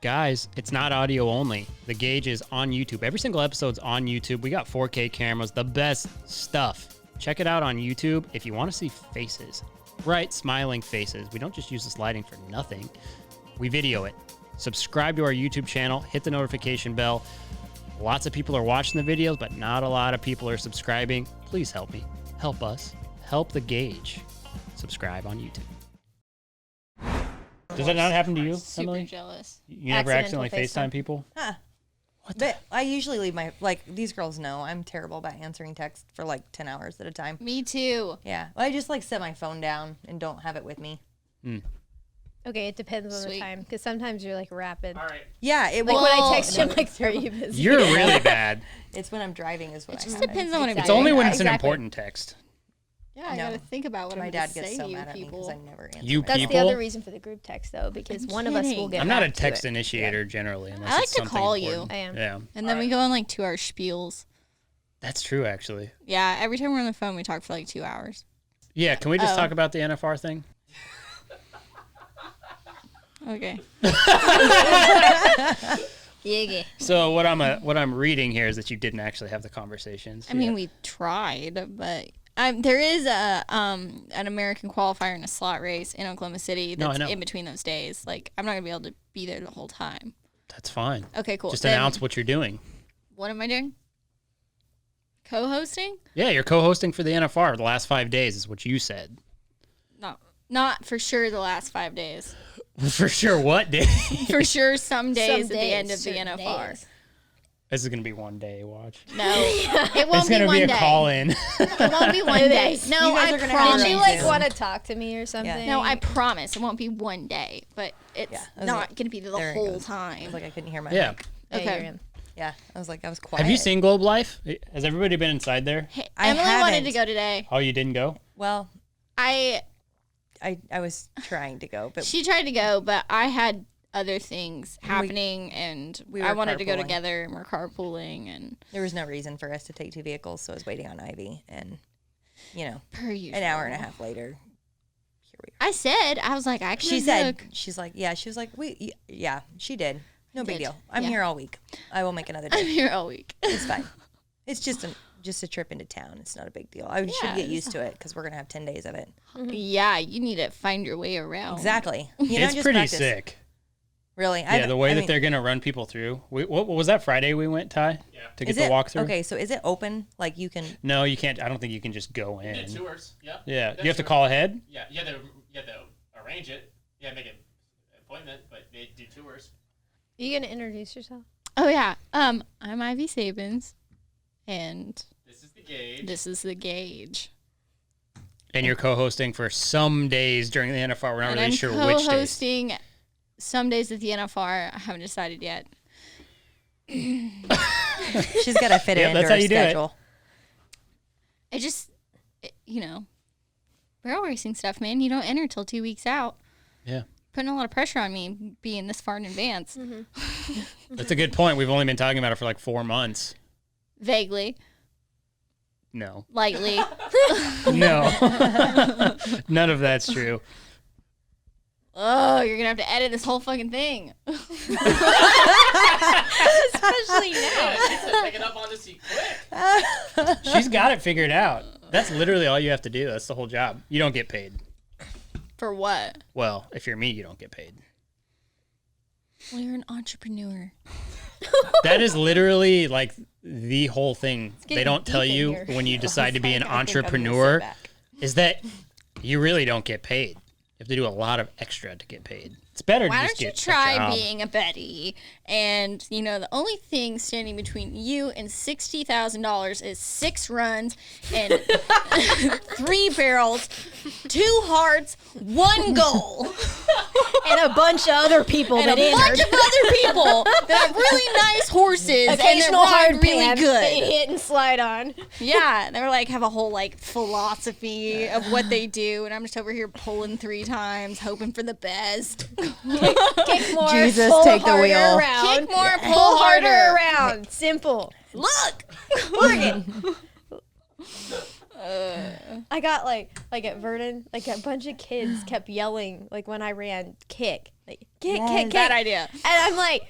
Speaker 1: Guys, it's not audio only. The Gauge is on YouTube. Every single episode's on YouTube. We got 4K cameras, the best stuff. Check it out on YouTube if you want to see faces. Bright, smiling faces. We don't just use this lighting for nothing. We video it. subscribe to our YouTube channel, hit the notification bell. Lots of people are watching the videos, but not a lot of people are subscribing. Please help me. Help us. Help the Gauge. Subscribe on YouTube. Does that not happen to you,
Speaker 6: Super
Speaker 1: Emily?
Speaker 6: jealous.
Speaker 1: You never
Speaker 3: Accidental
Speaker 1: accidentally FaceTime
Speaker 3: FaceTime.
Speaker 1: people?
Speaker 5: Huh. But I usually leave my, like, these girls know I'm terrible about answering texts for like 10 hours at a time.
Speaker 6: Me too.
Speaker 5: Yeah. Well, I just like set my phone down and don't have it with me.
Speaker 3: Okay, it depends on the
Speaker 6: Sweet.
Speaker 3: time because sometimes you're like rapid.
Speaker 4: All right.
Speaker 5: Yeah, it
Speaker 3: Like
Speaker 5: will.
Speaker 3: when I text you, I'm like, are you busy?
Speaker 1: You're really bad.
Speaker 5: It's when I'm driving is what
Speaker 6: It
Speaker 5: I
Speaker 6: just
Speaker 5: have.
Speaker 6: depends on what I'm
Speaker 1: It's
Speaker 6: doing.
Speaker 1: only when it's an
Speaker 3: Exactly.
Speaker 1: important text.
Speaker 6: Yeah, I
Speaker 5: No.
Speaker 6: gotta think about what
Speaker 5: My
Speaker 6: I'm
Speaker 5: dad
Speaker 6: gonna
Speaker 5: gets
Speaker 6: say
Speaker 5: so
Speaker 6: to you
Speaker 5: mad at me because
Speaker 6: people.
Speaker 5: I never answer.
Speaker 1: You
Speaker 5: my
Speaker 3: That's
Speaker 1: people.
Speaker 3: the other reason for the group text, though, because one of us will
Speaker 6: kidding.
Speaker 3: get
Speaker 1: I'm not a
Speaker 3: back to
Speaker 1: text
Speaker 3: it.
Speaker 1: initiator generally. Unless
Speaker 6: I like
Speaker 1: it's
Speaker 6: to
Speaker 1: something
Speaker 6: call you.
Speaker 1: important.
Speaker 3: I am.
Speaker 1: Yeah,
Speaker 6: And then we go on like 2-hour spiels.
Speaker 1: that's true actually.
Speaker 6: Yeah, every time we're on the phone, we talk for like 2 hours.
Speaker 1: Yeah, can we just
Speaker 6: Oh.
Speaker 1: talk about the NFR thing?
Speaker 6: Okay.
Speaker 3: Yeah.
Speaker 1: So what I'm reading here is that you didn't actually have the conversations.
Speaker 6: I mean, we tried, but there is an American qualifier in a slot race in Oklahoma City
Speaker 1: No, I
Speaker 6: that's
Speaker 1: know.
Speaker 6: in between those days. Like, I'm not gonna be able to be there the whole time.
Speaker 1: That's fine.
Speaker 6: Okay, cool.
Speaker 1: Just
Speaker 6: Then
Speaker 1: announce what you're doing.
Speaker 6: What am I doing? Co-hosting?
Speaker 1: Yeah, you're co-hosting for the NFR the last 5 days is what you said.
Speaker 6: No, not for sure the last 5 days.
Speaker 1: For sure, what day?
Speaker 6: For sure, some days
Speaker 3: Some
Speaker 6: at the end
Speaker 3: days,
Speaker 6: of the
Speaker 3: certain
Speaker 6: NFR.
Speaker 3: days.
Speaker 1: This is gonna be one day. Watch.
Speaker 6: No, it won't
Speaker 1: It's gonna
Speaker 6: one
Speaker 1: be a
Speaker 6: day.
Speaker 1: call in.
Speaker 6: It won't be one day.
Speaker 3: is.
Speaker 6: No,
Speaker 5: You guys
Speaker 6: I
Speaker 5: are gonna have
Speaker 6: promise.
Speaker 3: Did you
Speaker 5: Zoom.
Speaker 3: like want to talk to me or something?
Speaker 6: No, I promise. It won't be one day, but it's
Speaker 5: Yeah, I was
Speaker 6: not
Speaker 5: like-
Speaker 6: going to be the
Speaker 5: there it
Speaker 6: whole
Speaker 5: goes. I
Speaker 6: time.
Speaker 5: was like, I couldn't hear my
Speaker 1: Yeah.
Speaker 5: mic.
Speaker 3: Yeah,
Speaker 6: Okay.
Speaker 3: you're in.
Speaker 5: Yeah. I was like, I was quiet.
Speaker 1: Have you seen Globe Life? Has everybody been inside there?
Speaker 6: Hey,
Speaker 5: I
Speaker 6: Emily wanted to
Speaker 5: haven't.
Speaker 6: go today.
Speaker 1: Oh, you didn't go?
Speaker 5: Well,
Speaker 6: I
Speaker 5: I was trying to go, but
Speaker 6: She tried to go, but I had other things happening, and
Speaker 5: we
Speaker 6: I
Speaker 5: were
Speaker 6: wanted to go
Speaker 5: carpooling.
Speaker 6: together, and we're carpooling, and
Speaker 5: there was no reason for us to take 2 vehicles, so I was waiting on Ivy, and
Speaker 6: per usual.
Speaker 5: an hour and a half later, here we are.
Speaker 6: I said, I was like, I can
Speaker 5: She said,
Speaker 6: look.
Speaker 5: she's like, yeah, she did. No big
Speaker 6: Did.
Speaker 5: deal. I'm
Speaker 6: Yeah.
Speaker 5: here all week. I will make another
Speaker 6: I'm
Speaker 5: day.
Speaker 6: here all week.
Speaker 5: It's fine. It's just a trip into town. It's not a big deal. I should
Speaker 6: Yeah,
Speaker 5: get
Speaker 6: it's
Speaker 5: used to it because we're gonna have 10 days of it.
Speaker 6: Yeah, you need to find your way around.
Speaker 5: Exactly. You know,
Speaker 1: It's
Speaker 5: just
Speaker 1: pretty
Speaker 5: practice.
Speaker 1: sick.
Speaker 5: Really.
Speaker 1: Yeah, the way that they're gonna run people through. What was that Friday we went, Ty?
Speaker 4: Yeah.
Speaker 1: To get
Speaker 5: Is
Speaker 1: the
Speaker 5: it
Speaker 1: walkthrough?
Speaker 5: okay? So is it open? Like you can.
Speaker 1: No, you can't. I don't think you can just go
Speaker 4: Yeah,
Speaker 1: in.
Speaker 4: tours. Yeah.
Speaker 1: Yeah,
Speaker 4: That's
Speaker 1: you have to
Speaker 4: true.
Speaker 1: call ahead.
Speaker 4: Yeah, you have to arrange it. Yeah, make an appointment, but they do tours.
Speaker 3: Are you gonna introduce yourself?
Speaker 6: Oh yeah. I'm Ivy Saebens, and
Speaker 4: This is the gauge.
Speaker 6: this is the Gauge.
Speaker 1: And you're co-hosting for some days during the NFR. We're not
Speaker 6: And
Speaker 1: really
Speaker 6: I'm
Speaker 1: sure which days.
Speaker 6: co-hosting some days at the NFR. I haven't decided yet.
Speaker 5: She's got to fit it
Speaker 1: Yeah,
Speaker 5: into
Speaker 1: that's
Speaker 5: her
Speaker 1: how you do it.
Speaker 5: schedule.
Speaker 6: Barrel racing stuff, man. You don't enter till 2 weeks out.
Speaker 1: Yeah,
Speaker 6: Putting a lot of pressure on me being this far in advance.
Speaker 1: that's a good point. We've only been talking about it for like 4 months.
Speaker 6: Vaguely,
Speaker 1: No,
Speaker 6: lightly.
Speaker 1: no, none of that's true.
Speaker 6: Oh, you're gonna have to edit this whole fucking thing.
Speaker 3: Especially now.
Speaker 4: Pick it up on the seat quick.
Speaker 1: She's got it figured out. That's literally all you have to do. That's the whole job. You don't get paid.
Speaker 6: For what?
Speaker 1: Well, if you're me, you don't get paid.
Speaker 6: Well, you're an entrepreneur.
Speaker 1: That is literally like the whole thing. They
Speaker 3: getting
Speaker 1: don't tell
Speaker 3: deep in
Speaker 1: you
Speaker 3: here.
Speaker 1: when you decide to be an
Speaker 5: I think I'm gonna sit
Speaker 1: entrepreneur
Speaker 5: back.
Speaker 1: is that you really don't get paid. You have to do a lot of extra to get paid. It's better
Speaker 6: Why
Speaker 1: to just
Speaker 6: don't you
Speaker 1: get a
Speaker 6: try
Speaker 1: job.
Speaker 6: being a Betty? And the only thing standing between you and $60,000 is 6 runs and 3 barrels, 2 hearts, 1 goal,
Speaker 3: And a bunch of other people
Speaker 6: and
Speaker 3: that
Speaker 6: a bunch
Speaker 3: entered.
Speaker 6: of other people that have really nice horses and they're
Speaker 3: Occasional hard
Speaker 6: really
Speaker 3: pan that you
Speaker 6: good.
Speaker 3: hit and slide on.
Speaker 6: Yeah, they're like have a whole like philosophy of what they do, and I'm just over here pulling 3 times, hoping for the best.
Speaker 3: Kick more,
Speaker 5: Jesus,
Speaker 3: pull
Speaker 5: take the
Speaker 3: harder
Speaker 5: wheel.
Speaker 3: around.
Speaker 6: Kick more,
Speaker 3: pull
Speaker 6: pull
Speaker 3: harder
Speaker 6: harder.
Speaker 3: around. Simple.
Speaker 6: Look.
Speaker 3: I got like at Vernon, like a bunch of kids kept yelling like when I ran, kick, like kick,
Speaker 5: Yes.
Speaker 3: kick, kick.
Speaker 6: Bad idea.
Speaker 3: And I'm like,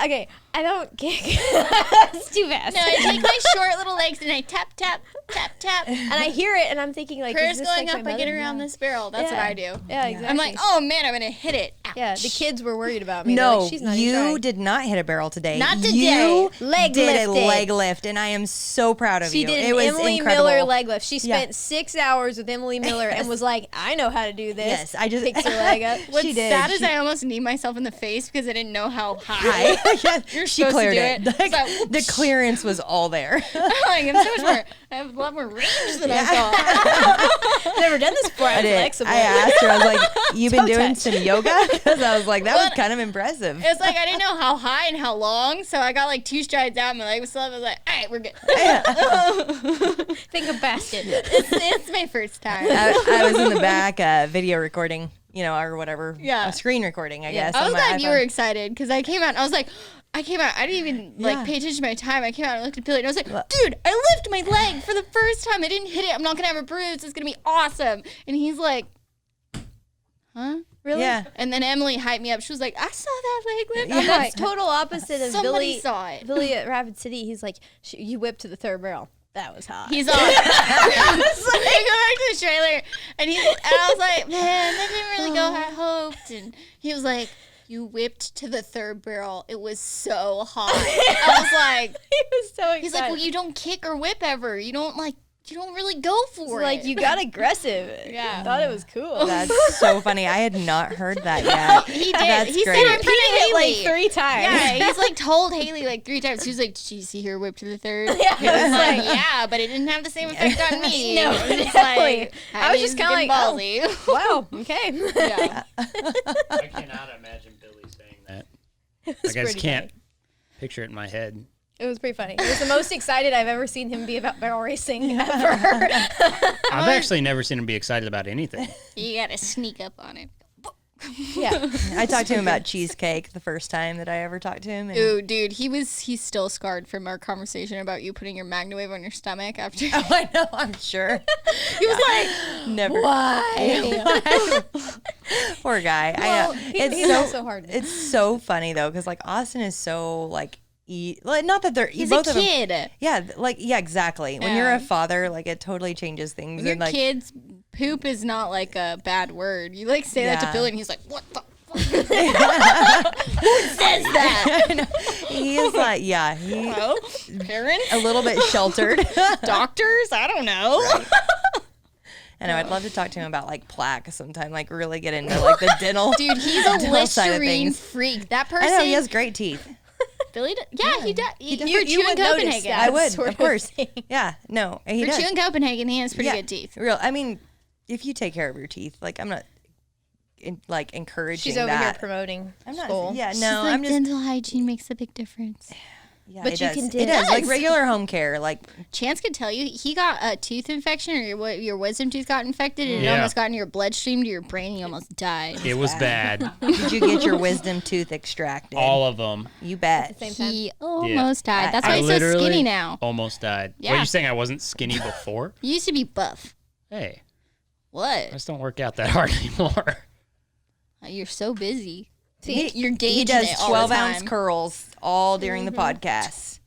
Speaker 3: okay, I don't kick. It's too fast.
Speaker 6: No, I take my short little legs and I tap, tap, tap, tap.
Speaker 3: And I hear it, and I'm thinking, like,
Speaker 6: Prayer's
Speaker 3: is this
Speaker 6: going
Speaker 3: like
Speaker 6: up,
Speaker 3: my
Speaker 6: I get
Speaker 3: mother?
Speaker 6: around this barrel. That's what I do.
Speaker 3: Yeah, exactly.
Speaker 6: I'm like, oh man, I'm going to hit it. Ouch.
Speaker 3: Yeah, the kids were worried about me. They're
Speaker 5: No,
Speaker 3: like, she's not even
Speaker 5: you
Speaker 3: trying.
Speaker 5: did not hit a barrel today.
Speaker 6: Not today.
Speaker 5: You
Speaker 3: Leg
Speaker 5: did a
Speaker 3: lifted.
Speaker 5: leg lift, and I am so proud of
Speaker 3: She
Speaker 5: you.
Speaker 3: did
Speaker 5: It
Speaker 3: an
Speaker 5: was
Speaker 3: Emily
Speaker 5: incredible.
Speaker 3: Miller leg lift. She
Speaker 5: Yeah.
Speaker 3: spent 6 hours with Emily Miller and was like, I know how to do this.
Speaker 5: Yes, I just
Speaker 3: picks her leg up.
Speaker 6: What's
Speaker 5: She did.
Speaker 6: sad is
Speaker 5: She-
Speaker 6: I almost kneed myself in the face because I didn't know how high.
Speaker 5: Yeah,
Speaker 6: You're
Speaker 5: she
Speaker 6: supposed to
Speaker 5: cleared
Speaker 6: do
Speaker 5: it.
Speaker 6: it.
Speaker 5: Like,
Speaker 6: So-
Speaker 5: the clearance was all there.
Speaker 6: I'm so much more. I have a lot more range than I thought.
Speaker 3: Never done this before.
Speaker 5: I
Speaker 3: I'm
Speaker 5: did.
Speaker 3: flexible.
Speaker 5: I asked her. I was like, "You've been
Speaker 3: Toe
Speaker 5: doing
Speaker 3: touch.
Speaker 5: some yoga?" Because I was like, "That was
Speaker 6: Well,
Speaker 5: kind of impressive."
Speaker 6: It's like I didn't know how high and how long, so I got like 2 strides out. My leg was still up. I was like, all right, we're good.
Speaker 3: Think of bastard.
Speaker 6: It's my first time.
Speaker 5: I was in the back video recording, or whatever.
Speaker 6: Yeah.
Speaker 5: Screen recording, I guess.
Speaker 6: I was
Speaker 5: on my
Speaker 6: glad you
Speaker 5: iPhone.
Speaker 6: were excited because I came out and I was like, I didn't even
Speaker 5: Yeah.
Speaker 6: pay attention to my time. I came out and looked at Billy and I was like, dude, I lifted my leg for the first time. I didn't hit it. I'm not going to have a bruise. It's going to be awesome. And he's like, huh?
Speaker 3: Really?
Speaker 5: Yeah.
Speaker 6: And then Emily hyped me up. She was like, I saw that leg lift. I'm
Speaker 3: That's
Speaker 6: like,
Speaker 3: total opposite of
Speaker 6: somebody
Speaker 3: Billy.
Speaker 6: saw it.
Speaker 3: Billy at Rapid City, he's like, you whipped to the third barrel. That was hot.
Speaker 6: He's on. I was like, I go back to the trailer, and I was like, man, that didn't really go how I hoped. And he was like, you whipped to the third barrel. It was so hot. I was like,
Speaker 3: he was so excited.
Speaker 6: he's like, well, you don't kick or whip ever. You don't really go for it.
Speaker 3: like, you got aggressive.
Speaker 6: Yeah.
Speaker 3: I thought it was cool.
Speaker 5: That's so funny. I had not heard that yet.
Speaker 6: He did.
Speaker 5: That's
Speaker 6: He
Speaker 5: great.
Speaker 6: said it in front of
Speaker 3: Repeated it
Speaker 6: Hailey.
Speaker 3: like 3 times.
Speaker 6: Yeah, he's like told Hailey like 3 times. She was like, did you see her whip to the third?
Speaker 3: Yeah.
Speaker 6: He was like, yeah, but it didn't have the same effect on me.
Speaker 3: No,
Speaker 6: It was just
Speaker 3: definitely.
Speaker 6: like,
Speaker 3: I was just
Speaker 6: getting
Speaker 3: kinda like,
Speaker 6: ballsy.
Speaker 3: Wow. Okay.
Speaker 6: Yeah.
Speaker 1: I cannot imagine Billy saying that.
Speaker 3: It
Speaker 1: Like,
Speaker 3: was
Speaker 1: I just
Speaker 3: pretty
Speaker 1: can't
Speaker 3: funny.
Speaker 1: picture it in my head.
Speaker 3: It was pretty funny. It was the most excited I've ever seen him be about barrel racing ever.
Speaker 1: I've actually never seen him be excited about anything.
Speaker 6: You gotta sneak up on him.
Speaker 3: yeah.
Speaker 5: I talked to him about cheesecake the first time that I ever talked to him. And
Speaker 6: Ooh, dude, he's still scarred from our conversation about you putting your Magnawave on your stomach after.
Speaker 5: oh, I know. I'm sure.
Speaker 6: He was like,
Speaker 5: Never.
Speaker 3: Why?
Speaker 5: Poor guy.
Speaker 3: Well,
Speaker 5: I know.
Speaker 3: he's also hard.
Speaker 5: It's so funny though, because like Austin is so like. Not that they're
Speaker 6: he's
Speaker 5: both
Speaker 6: a
Speaker 5: of them.
Speaker 6: kid.
Speaker 5: Yeah, exactly. When you're
Speaker 6: Yeah.
Speaker 5: a father, like it totally changes things.
Speaker 6: Your
Speaker 5: and like,
Speaker 6: kid's poop is not like a bad word. You like say that to
Speaker 5: Yeah.
Speaker 6: Billy, and he's like, "What the? Fuck? Who says that?"
Speaker 5: I know. He is like, yeah, he
Speaker 6: Hello, parents,
Speaker 5: a little bit sheltered.
Speaker 6: doctors. I don't know.
Speaker 5: I know. I'd love to talk to him about like plaque sometime. Like really get into like the dental.
Speaker 6: Dude, he's a
Speaker 5: dental side of
Speaker 6: Listerine
Speaker 5: things.
Speaker 6: freak. That
Speaker 5: I
Speaker 6: person.
Speaker 5: know he has great teeth.
Speaker 6: Billy. Yeah, he does.
Speaker 3: You
Speaker 6: For
Speaker 3: would
Speaker 6: chewing
Speaker 3: notice
Speaker 6: Copenhagen.
Speaker 3: that.
Speaker 5: I would,
Speaker 3: sort
Speaker 5: of
Speaker 3: of
Speaker 5: course.
Speaker 3: thing.
Speaker 5: Yeah, no, he
Speaker 6: For
Speaker 5: does.
Speaker 6: chewing Copenhagen, he has pretty
Speaker 5: Yeah,
Speaker 6: good teeth.
Speaker 5: Real. I mean, if you take care of your teeth, like I'm not like encouraging
Speaker 3: She's over here
Speaker 5: that.
Speaker 3: promoting
Speaker 5: I'm not.
Speaker 3: school.
Speaker 5: Yeah,
Speaker 6: She's
Speaker 5: no,
Speaker 6: like,
Speaker 5: I'm just.
Speaker 6: dental hygiene makes a big difference.
Speaker 5: Yeah,
Speaker 3: But
Speaker 5: it
Speaker 3: you
Speaker 5: does.
Speaker 3: can do
Speaker 5: It does. Like
Speaker 6: Yes.
Speaker 5: regular home care. Like
Speaker 6: Chance could tell you he got a tooth infection, or your wisdom tooth got infected, and it
Speaker 1: Yeah.
Speaker 6: almost got into your bloodstream to your brain. And you almost died.
Speaker 1: It was bad.
Speaker 5: did you get your wisdom tooth extracted?
Speaker 1: All of them.
Speaker 5: You bet.
Speaker 3: Same time.
Speaker 6: He almost died. That's
Speaker 5: I
Speaker 6: why he's so
Speaker 1: literally
Speaker 6: skinny now.
Speaker 1: almost died.
Speaker 6: Yeah.
Speaker 1: Were you saying I wasn't skinny before?
Speaker 6: You used to be buff.
Speaker 1: Hey, I
Speaker 6: What?
Speaker 1: just don't work out that hard anymore.
Speaker 6: You're so busy.
Speaker 3: See,
Speaker 6: You're
Speaker 5: He
Speaker 6: gauging
Speaker 5: does
Speaker 6: it all the
Speaker 5: 12-ounce
Speaker 6: time.
Speaker 5: curls all during the podcast.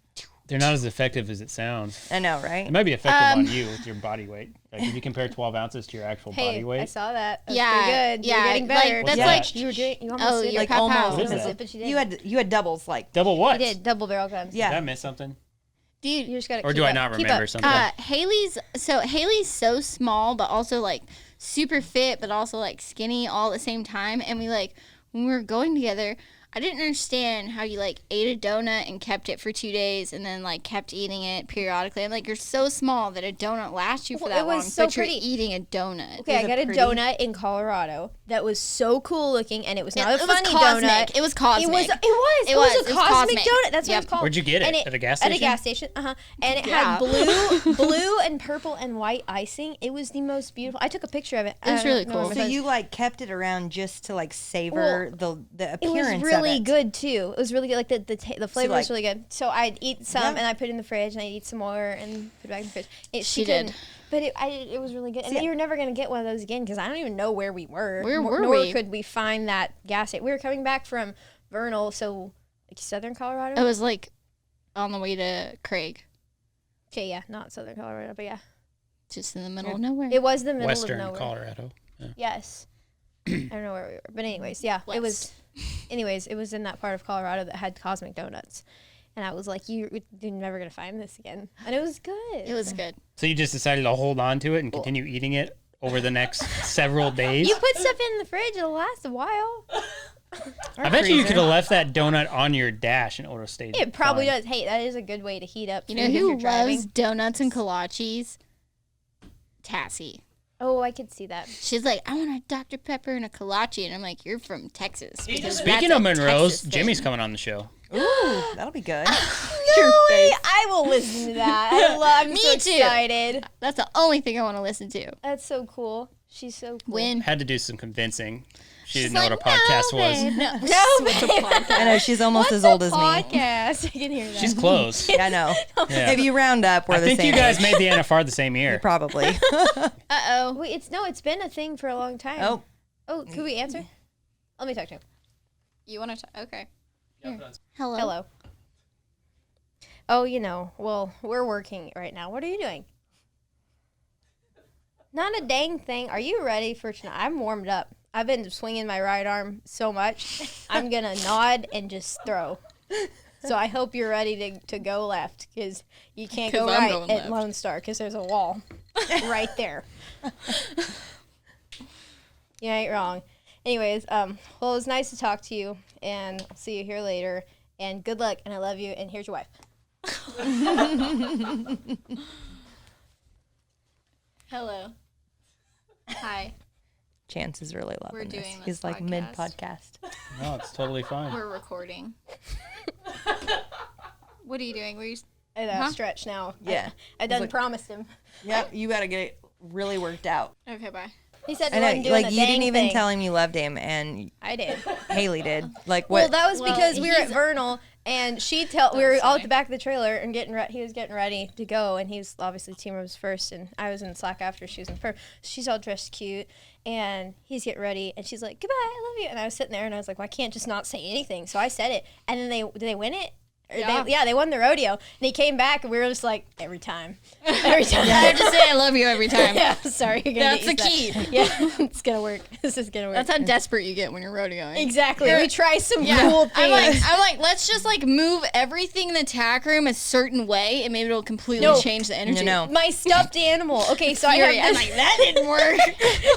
Speaker 1: They're not as effective as it sounds.
Speaker 5: I know,
Speaker 1: It
Speaker 5: right?
Speaker 1: might be effective on you with your body weight. Like if you compare 12 ounces to your actual body
Speaker 3: Hey,
Speaker 1: weight.
Speaker 3: I saw that. That's
Speaker 6: Yeah,
Speaker 3: pretty good.
Speaker 6: yeah,
Speaker 3: You're getting
Speaker 6: like,
Speaker 3: better.
Speaker 6: that's
Speaker 1: What's
Speaker 6: like
Speaker 1: that?
Speaker 3: You were doing. You almost did.
Speaker 5: like
Speaker 6: pow,
Speaker 5: almost.
Speaker 6: pow.
Speaker 1: What is that?
Speaker 3: But you did.
Speaker 5: You had doubles like
Speaker 1: Double what?
Speaker 3: You did double barrel guns.
Speaker 5: yeah.
Speaker 1: Did I miss something?
Speaker 3: You
Speaker 6: dude.
Speaker 3: just got to.
Speaker 1: Or do I not remember something?
Speaker 6: Haley's so small, but also like super fit, but also like skinny all at the same time. And we like when we were going together, I didn't understand how you like ate a donut and kept it for 2 days and then like kept eating it periodically. I'm like, you're so small that a donut lasts you for
Speaker 3: Well,
Speaker 6: that
Speaker 3: it was
Speaker 6: long,
Speaker 3: so
Speaker 6: but you're
Speaker 3: pretty.
Speaker 6: eating a donut.
Speaker 3: Okay, I
Speaker 5: Is it
Speaker 3: got a
Speaker 5: pretty?
Speaker 3: donut in Colorado that was so cool looking, and it was not a
Speaker 6: it was
Speaker 3: funny
Speaker 6: cosmic.
Speaker 3: donut.
Speaker 6: It was cosmic.
Speaker 3: It was.
Speaker 6: It
Speaker 3: It
Speaker 6: was.
Speaker 3: was
Speaker 6: It
Speaker 3: a
Speaker 6: was
Speaker 3: cosmic
Speaker 6: cosmic.
Speaker 3: donut. That's what
Speaker 6: Yep.
Speaker 3: it's called.
Speaker 1: Where'd you get it?
Speaker 3: And
Speaker 1: At a gas
Speaker 3: At a
Speaker 1: station?
Speaker 3: gas station. And it
Speaker 6: Yeah.
Speaker 3: had blue and purple and white icing. It was the most beautiful. I took a picture of it.
Speaker 6: It was really cool.
Speaker 5: So you like kept it around just to like savor the
Speaker 3: It
Speaker 5: appearance
Speaker 3: was really
Speaker 5: of it.
Speaker 3: good too. It was really good. Like the flavor
Speaker 5: like-
Speaker 3: was really good. So I'd eat some
Speaker 5: Yeah.
Speaker 3: and I put it in the fridge and I'd eat some more and put it back in the fridge.
Speaker 6: She
Speaker 3: couldn't-
Speaker 6: did.
Speaker 3: But it was really good. And you're never going to get one of those again because I don't even know where we were.
Speaker 6: Where were
Speaker 3: Nor
Speaker 6: we?
Speaker 3: could we find that gas station. We were coming back from Vernal, so Like southern Colorado?
Speaker 6: It was like on the way to Craig,
Speaker 3: Okay, yeah, not southern Colorado, but yeah.
Speaker 6: just in the middle of nowhere.
Speaker 3: It was the middle
Speaker 1: Western
Speaker 3: of nowhere.
Speaker 1: Colorado. Yeah.
Speaker 3: Yes. I don't know where we were. But anyways, yeah. It was it was in that part of Colorado that had Cosmic Donuts. And I was like, you're never going to find this again. And it was good.
Speaker 6: It was good.
Speaker 1: So you just decided to hold on to it and continue eating it over the next several days?
Speaker 3: You put stuff in the fridge, it'll last a while.
Speaker 1: I bet you could have left that donut on your dash and it would have stayed.
Speaker 3: It probably
Speaker 1: fine.
Speaker 3: does. Hey, that is a good way to heat up.
Speaker 6: You know
Speaker 3: food if
Speaker 6: who
Speaker 3: you're driving.
Speaker 6: loves donuts and kolaches? Tassie.
Speaker 3: Oh, I could see that.
Speaker 6: She's like, I want a Dr. Pepper and a kolache. And I'm like, you're from Texas. because
Speaker 1: Speaking
Speaker 6: that's
Speaker 1: of
Speaker 6: a
Speaker 1: Monroe's,
Speaker 6: Texas thing.
Speaker 1: Jimmy's coming on the show.
Speaker 5: Ooh, that'll be good.
Speaker 3: No way! I will listen to that. I'm
Speaker 6: Me
Speaker 3: so
Speaker 6: too.
Speaker 3: excited.
Speaker 6: That's the only thing I want to listen to.
Speaker 3: That's so cool. She's so cool.
Speaker 6: When
Speaker 1: Had to do some convincing. She
Speaker 6: she's
Speaker 1: didn't know
Speaker 6: like,
Speaker 1: what a podcast
Speaker 6: no,
Speaker 1: was.
Speaker 6: babe, no.
Speaker 3: No,
Speaker 5: I know she's almost as old as me.
Speaker 3: podcast. I can hear that.
Speaker 1: She's close.
Speaker 5: Yeah, I know.
Speaker 1: Yeah.
Speaker 5: If you round up, we're
Speaker 1: I
Speaker 5: the
Speaker 1: think
Speaker 5: same
Speaker 1: you guys
Speaker 5: age.
Speaker 1: made the NFR the same year.
Speaker 5: Probably.
Speaker 6: Uh-oh.
Speaker 3: Wait, it's been a thing for a long time.
Speaker 5: Oh,
Speaker 3: Oh, could we answer? Let me talk to him.
Speaker 6: You want to talk? Okay.
Speaker 4: Yeah,
Speaker 6: Hello.
Speaker 3: Hello. Oh, well, we're working right now. What are you doing? Not a dang thing. Are you ready for tonight? I'm warmed up. I've been swinging my right arm so much. I'm going to nod and just throw. So I hope you're ready to go left because you can't go
Speaker 6: 'Cause I'm
Speaker 3: right
Speaker 6: going
Speaker 3: at
Speaker 6: left.
Speaker 3: Lone Star because there's a wall right there. You ain't wrong. Anyways, well, it was nice to talk to you, and I'll see you here later. And good luck, and I love you, and here's your wife.
Speaker 6: Hello. Hi.
Speaker 5: Chance is really loving
Speaker 6: We're
Speaker 5: this.
Speaker 6: doing
Speaker 5: He's
Speaker 6: this
Speaker 5: like
Speaker 6: podcast.
Speaker 5: mid-podcast.
Speaker 1: No, it's totally fine.
Speaker 6: We're recording. What are you doing? Were you?
Speaker 3: And stretch now.
Speaker 5: Yeah.
Speaker 3: I done
Speaker 5: like-
Speaker 3: promised him.
Speaker 5: Yep, you got to get it really worked out.
Speaker 6: Okay, bye.
Speaker 3: He said
Speaker 5: I
Speaker 3: he wasn't
Speaker 5: know,
Speaker 3: doing
Speaker 5: like
Speaker 3: a
Speaker 5: you
Speaker 3: dang
Speaker 5: didn't even
Speaker 3: thing.
Speaker 5: tell him you loved him, and
Speaker 3: I did.
Speaker 5: Haley did. Like
Speaker 3: Well,
Speaker 5: what?
Speaker 3: that was
Speaker 6: Well,
Speaker 3: because we were at
Speaker 6: he's-
Speaker 3: Vernal, and we were
Speaker 6: That's
Speaker 3: all at
Speaker 6: funny.
Speaker 3: the back of the trailer and he was getting ready to go, and he was obviously team was first, and I was in slack after she was in first. She's all dressed cute, and he's getting ready, and she's like, "Goodbye, I love you," and I was sitting there, and I was like, "Well, I can't just not say anything," so I said it, and then did they win it? Or
Speaker 6: Yeah.
Speaker 3: They won the rodeo, and he came back, and we were just like, every time. I
Speaker 6: just say I love you every time.
Speaker 3: Yeah, sorry. You're gonna
Speaker 6: That's the
Speaker 3: get
Speaker 6: key.
Speaker 3: used to that. Yeah, it's gonna work. This is gonna work.
Speaker 6: That's how desperate you get when you're rodeoing.
Speaker 3: Exactly.
Speaker 6: You're-
Speaker 3: We try some
Speaker 6: Yeah.
Speaker 3: cool things.
Speaker 6: I'm like, let's just like move everything in the tack room a certain way, and maybe it'll completely
Speaker 3: No.
Speaker 6: change the energy.
Speaker 5: No.
Speaker 3: My stuffed animal. Okay, so
Speaker 6: Fury.
Speaker 3: I
Speaker 6: I'm
Speaker 3: have
Speaker 6: like, that didn't work.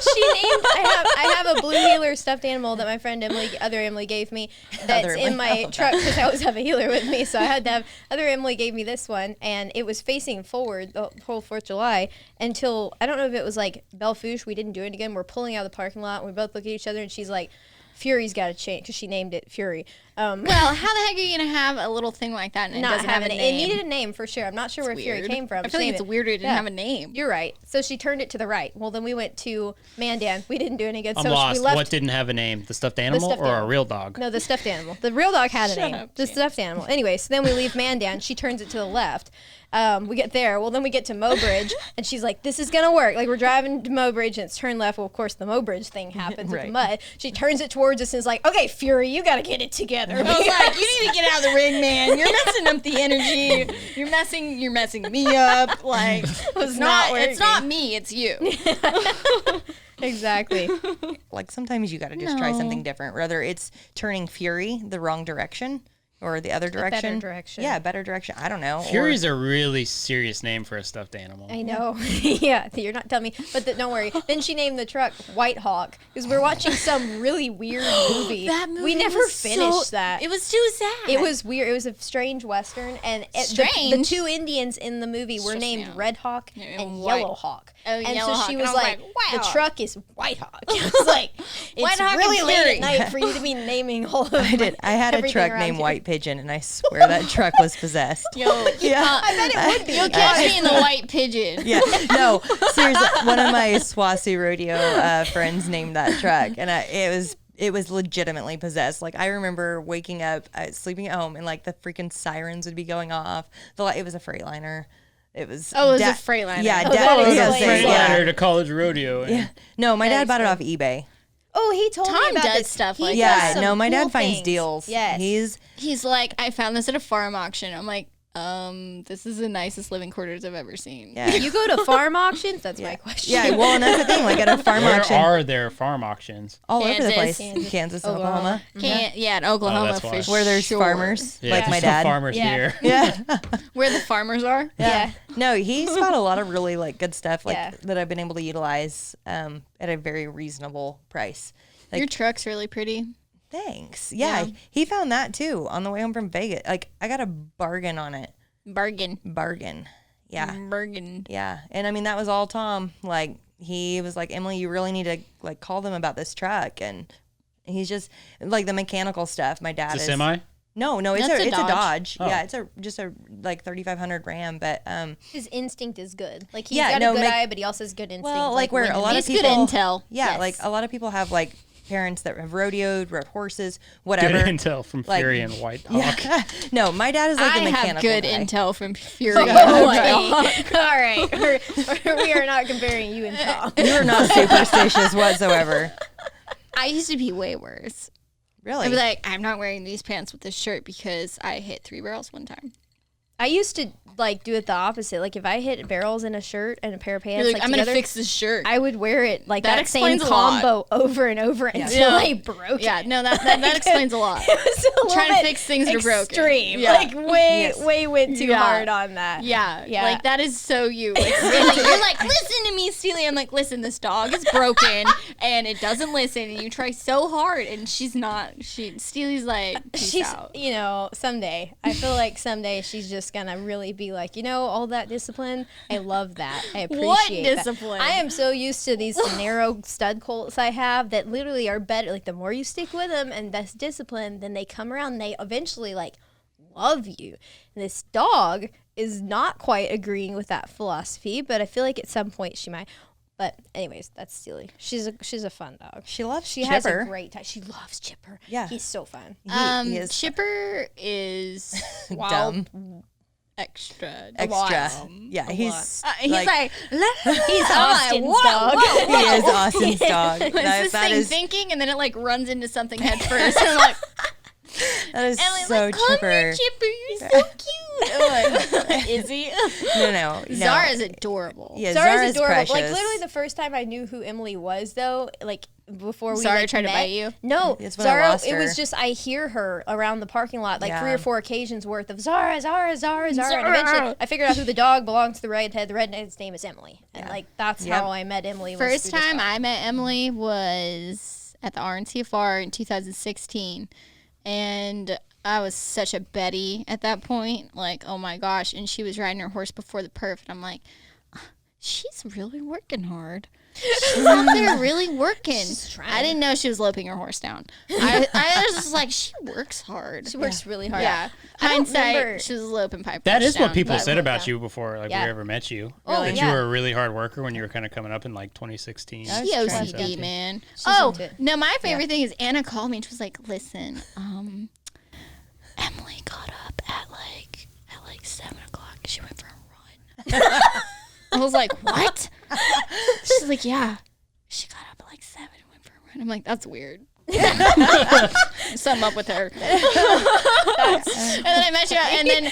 Speaker 3: I have a blue healer stuffed animal that my friend other Emily gave me. That's
Speaker 5: Other
Speaker 3: in
Speaker 5: Emily.
Speaker 3: my
Speaker 5: Oh,
Speaker 3: truck because I always have a healer with me. So I had to have. Other Emily gave me this one, and it was facing forward the whole 4th of July until I don't know if it was like Belle Fourche. We didn't do it again. We're pulling out of the parking lot. And we both look at each other, and she's like, "Fury's got to change," because she named it Fury.
Speaker 6: Well, how the heck are you gonna have a little thing like that and it
Speaker 3: Not
Speaker 6: doesn't have a
Speaker 3: having
Speaker 6: name?
Speaker 3: It needed a name for sure. I'm not sure where Fury
Speaker 6: Weird.
Speaker 3: came from.
Speaker 6: I
Speaker 3: She
Speaker 6: feel like
Speaker 3: named
Speaker 6: it's
Speaker 3: it.
Speaker 6: weird it didn't
Speaker 3: Yeah.
Speaker 6: have a name.
Speaker 3: You're right. So she turned it to the right. Well, then we went to Mandan. We didn't do any good.
Speaker 1: I'm
Speaker 3: so
Speaker 1: lost.
Speaker 3: we left.
Speaker 1: What didn't have a name? The stuffed animal
Speaker 3: stuffed
Speaker 1: or a
Speaker 3: animal.
Speaker 1: real dog?
Speaker 3: No, the stuffed animal. The real dog had a
Speaker 6: Shut
Speaker 3: name.
Speaker 6: up,
Speaker 3: The
Speaker 6: Jan.
Speaker 3: stuffed animal. Anyway, so then we leave Mandan. She turns it to the left. We get there. Well, then we get to Mobridge, and she's like, "This is gonna work." Like we're driving to Mobridge, and it's turn left. Well, of course, the Mobridge thing happens with the
Speaker 5: Right.
Speaker 3: mud. She turns it towards us and is like, "Okay, Fury, you gotta get it together."
Speaker 6: I was like, you need to get out of the ring, man. You're messing up the energy. You're messing me up. Like it's
Speaker 3: not
Speaker 6: not me, it's you.
Speaker 3: Exactly.
Speaker 5: Like sometimes you got to just try something different. Whether it's turning Fury the wrong direction or the other direction.
Speaker 3: direction.
Speaker 5: Yeah, better direction. I don't know.
Speaker 1: Fury's a really serious name for a stuffed animal.
Speaker 3: I know. Yeah, you're not telling me. But don't worry. Then she named the truck White Hawk because we're watching some really weird movie.
Speaker 6: That movie
Speaker 3: we never
Speaker 6: was
Speaker 3: finished
Speaker 6: so-
Speaker 3: that.
Speaker 6: It was too sad.
Speaker 3: It was weird. It was a strange Western. And the
Speaker 6: Strange?
Speaker 3: two Indians in the movie were
Speaker 6: Stressed me
Speaker 3: named
Speaker 6: out.
Speaker 3: Red Hawk
Speaker 6: Yeah,
Speaker 3: and
Speaker 6: White-
Speaker 3: Yellow Hawk.
Speaker 6: Oh,
Speaker 3: and
Speaker 6: Yellow
Speaker 3: so
Speaker 6: Hawk.
Speaker 3: she
Speaker 6: And
Speaker 3: was
Speaker 6: I was
Speaker 3: like,
Speaker 6: like,
Speaker 3: the
Speaker 6: White Hawk.
Speaker 3: truck is White Hawk. I was like, it's
Speaker 6: White Hawk
Speaker 3: really
Speaker 6: and
Speaker 3: late
Speaker 6: Fury.
Speaker 3: at night for you to be naming all of
Speaker 5: I did. I had a
Speaker 3: everything
Speaker 5: truck
Speaker 3: around
Speaker 5: named
Speaker 3: here.
Speaker 5: White Pigeon, and I swear that truck was possessed.
Speaker 6: Yo,
Speaker 5: Yeah.
Speaker 3: I bet it would be.
Speaker 6: you'll catch me in the white pigeon.
Speaker 5: Yeah, no, seriously. One of my Swazi rodeo friends named that truck, and it was legitimately possessed. Like I remember waking up, sleeping at home, and like the freaking sirens would be going off. It was a Freightliner. It was.
Speaker 6: Oh, it was a Freightliner.
Speaker 5: Yeah,
Speaker 3: Oh, that
Speaker 5: yeah,
Speaker 3: explains
Speaker 5: yeah,
Speaker 3: it.
Speaker 1: Freightliner to college rodeo.
Speaker 5: yeah. No, my dad bought it off
Speaker 3: explains-
Speaker 5: eBay.
Speaker 3: Oh, he told me
Speaker 6: Tom
Speaker 3: about
Speaker 6: does
Speaker 3: this
Speaker 6: stuff
Speaker 3: He
Speaker 6: like
Speaker 3: does
Speaker 5: Yeah,
Speaker 3: some
Speaker 5: no, my dad
Speaker 3: cool
Speaker 5: finds
Speaker 3: things.
Speaker 5: deals.
Speaker 3: Yes.
Speaker 6: He's like, I found this at a farm auction. I'm like, this is the nicest living quarters I've ever seen.
Speaker 5: Yeah.
Speaker 3: You go to farm auctions? That's my question.
Speaker 5: Yeah, well, and that's the thing. Like at a farm
Speaker 1: Where
Speaker 5: auction,
Speaker 1: are there farm auctions?
Speaker 5: all over the
Speaker 6: Kansas.
Speaker 5: place, Kansas, and Oklahoma,
Speaker 6: Yeah, in Oklahoma
Speaker 1: that's
Speaker 6: for
Speaker 1: why.
Speaker 6: sure.
Speaker 5: where there's farmers
Speaker 1: Yeah,
Speaker 5: like
Speaker 1: there's
Speaker 5: my
Speaker 1: no
Speaker 5: dad.
Speaker 1: farmers
Speaker 3: Yeah.
Speaker 1: here.
Speaker 5: Yeah.
Speaker 6: Where the farmers are.
Speaker 3: Yeah.
Speaker 5: No, he's got a lot of really like good stuff like
Speaker 3: Yeah.
Speaker 5: that I've been able to utilize at a very reasonable price. Like,
Speaker 6: Your truck's really pretty.
Speaker 5: thanks. Yeah, he found that too on the way home from Vegas. Like I got a bargain on it.
Speaker 6: Bargain.
Speaker 5: Yeah.
Speaker 6: Bargain.
Speaker 5: Yeah. And I mean that was all Tom. Like he was like, Emily, you really need to like call them about this truck. And he's just like the mechanical stuff. My dad
Speaker 1: It's a
Speaker 5: is
Speaker 1: semi?
Speaker 5: No, it's
Speaker 6: That's a
Speaker 5: a
Speaker 6: Dodge.
Speaker 5: Dodge.
Speaker 1: Oh.
Speaker 5: Yeah, it's just a like 3500 Ram, but
Speaker 3: His instinct is good. Like he's
Speaker 5: Yeah,
Speaker 3: got
Speaker 5: no,
Speaker 3: a good eye, but he also has good instinct.
Speaker 5: well, like where
Speaker 3: when
Speaker 5: a lot of
Speaker 6: He's
Speaker 5: people
Speaker 6: good intel.
Speaker 5: Yeah,
Speaker 3: Yes.
Speaker 5: like a lot of people have like parents that have rodeoed, rode horses,
Speaker 1: Good
Speaker 5: whatever.
Speaker 1: intel from
Speaker 5: Like-
Speaker 1: Fury and White Hawk.
Speaker 5: Yeah. No, my dad is like
Speaker 6: I
Speaker 5: the mechanical
Speaker 6: have good
Speaker 5: guy.
Speaker 6: intel from Fury.
Speaker 3: All right. We are not comparing you and Tom.
Speaker 5: You are not superstitious whatsoever.
Speaker 6: I used to be way worse.
Speaker 5: Really?
Speaker 6: I'd be like, I'm not wearing these pants with this shirt because I hit 3 barrels one time.
Speaker 3: I used to like do it the opposite. Like if I hit barrels in a shirt and a pair of pants,
Speaker 6: You're
Speaker 3: like
Speaker 6: like, I'm going
Speaker 3: together,
Speaker 6: to fix this shirt.
Speaker 3: I would wear it like
Speaker 6: That
Speaker 3: that same
Speaker 6: explains a lot.
Speaker 3: combo over and over until
Speaker 6: Yeah.
Speaker 3: I broke.
Speaker 6: yeah, no, that explains a lot.
Speaker 3: It was a little
Speaker 6: Trying to
Speaker 3: bit
Speaker 6: fix things that are broken.
Speaker 3: extreme.
Speaker 6: Yeah.
Speaker 3: Like way went too
Speaker 6: Yeah.
Speaker 3: hard on that.
Speaker 6: Yeah,
Speaker 3: Yeah.
Speaker 6: like that is so you. Like, Steely, you're like, listen to me, Steely. I'm like, listen, this dog is broken and it doesn't listen, and you try so hard, and she's not. Steely's like, peace
Speaker 3: She's,
Speaker 6: out.
Speaker 3: someday. I feel like someday she's just gonna really be like, all that discipline. I love that. I appreciate
Speaker 6: What
Speaker 3: that.
Speaker 6: discipline?
Speaker 3: I am so used to these narrow stud colts I have that literally are better. Like the more you stick with them and that's discipline, then they come around. And they eventually like love you. And this dog is not quite agreeing with that philosophy, but I feel like at some point she might. But anyways, that's Steely. She's a fun dog.
Speaker 5: She loves
Speaker 3: She has a
Speaker 5: Chipper.
Speaker 3: great time. She loves Chipper.
Speaker 5: Yeah.
Speaker 3: He's so fun.
Speaker 5: He is
Speaker 6: Chipper is
Speaker 5: dumb.
Speaker 6: extra.
Speaker 5: Extra. Yeah, he's
Speaker 6: He's like,
Speaker 3: He's Austin's dog.
Speaker 5: he is Austin's dog.
Speaker 6: What's
Speaker 5: That,
Speaker 6: this
Speaker 5: that
Speaker 6: thing
Speaker 5: is
Speaker 6: thinking? And then it like runs into something head first. And I'm like,
Speaker 5: that is
Speaker 6: Emily's
Speaker 5: so
Speaker 6: like, come here,
Speaker 5: Chipper.
Speaker 6: Chipper, you're so cute. I'm like, is he?
Speaker 5: No.
Speaker 6: Zara's adorable.
Speaker 5: Yeah,
Speaker 3: Zara's adorable.
Speaker 5: precious.
Speaker 3: Like literally the first time I knew who Emily was though, like before we
Speaker 6: Zara
Speaker 3: like,
Speaker 6: tried to
Speaker 3: met,
Speaker 6: bite you?
Speaker 3: No,
Speaker 5: It's when I
Speaker 3: Zara.
Speaker 5: lost
Speaker 3: It was
Speaker 5: her.
Speaker 3: just I hear her around the parking lot like 3
Speaker 5: Yeah.
Speaker 3: or 4 occasions worth of Zara. And eventually I figured out who the dog belonged to. The redhead. The redhead's name is Emily, and like that's
Speaker 5: Yep.
Speaker 3: how I met Emily. was
Speaker 6: First
Speaker 3: through this
Speaker 6: time
Speaker 3: dog.
Speaker 6: I met Emily was at the RNCFR in 2016. And I was such a Betty at that point. Like, oh my gosh. And she was riding her horse before the perf. And I'm like, she's really working hard. She's out there really working. I didn't know she was loping her horse down. I was just like, she works hard.
Speaker 3: She works really hard.
Speaker 6: Yeah.
Speaker 3: I don't
Speaker 6: Hindsight,
Speaker 3: remember-
Speaker 6: she was loping pipe.
Speaker 1: That is what
Speaker 6: down.
Speaker 1: people
Speaker 3: Yeah.
Speaker 1: said about you before like
Speaker 3: Yeah.
Speaker 1: we ever met you.
Speaker 3: Oh,
Speaker 1: that
Speaker 3: yeah.
Speaker 1: you were a really hard worker when you were kind of coming up in like 2016.
Speaker 5: That's
Speaker 6: She
Speaker 5: true.
Speaker 6: OCD, man.
Speaker 3: She's
Speaker 6: Oh,
Speaker 3: into it.
Speaker 6: no, my favorite thing is Anna called me and she was like, listen, Emily got up at like 7 o'clock. She went for a run. I was like, what? She's like, yeah. She got up at like 7 and went for a run. I'm like, that's weird. Something up with her. And then I met you, and then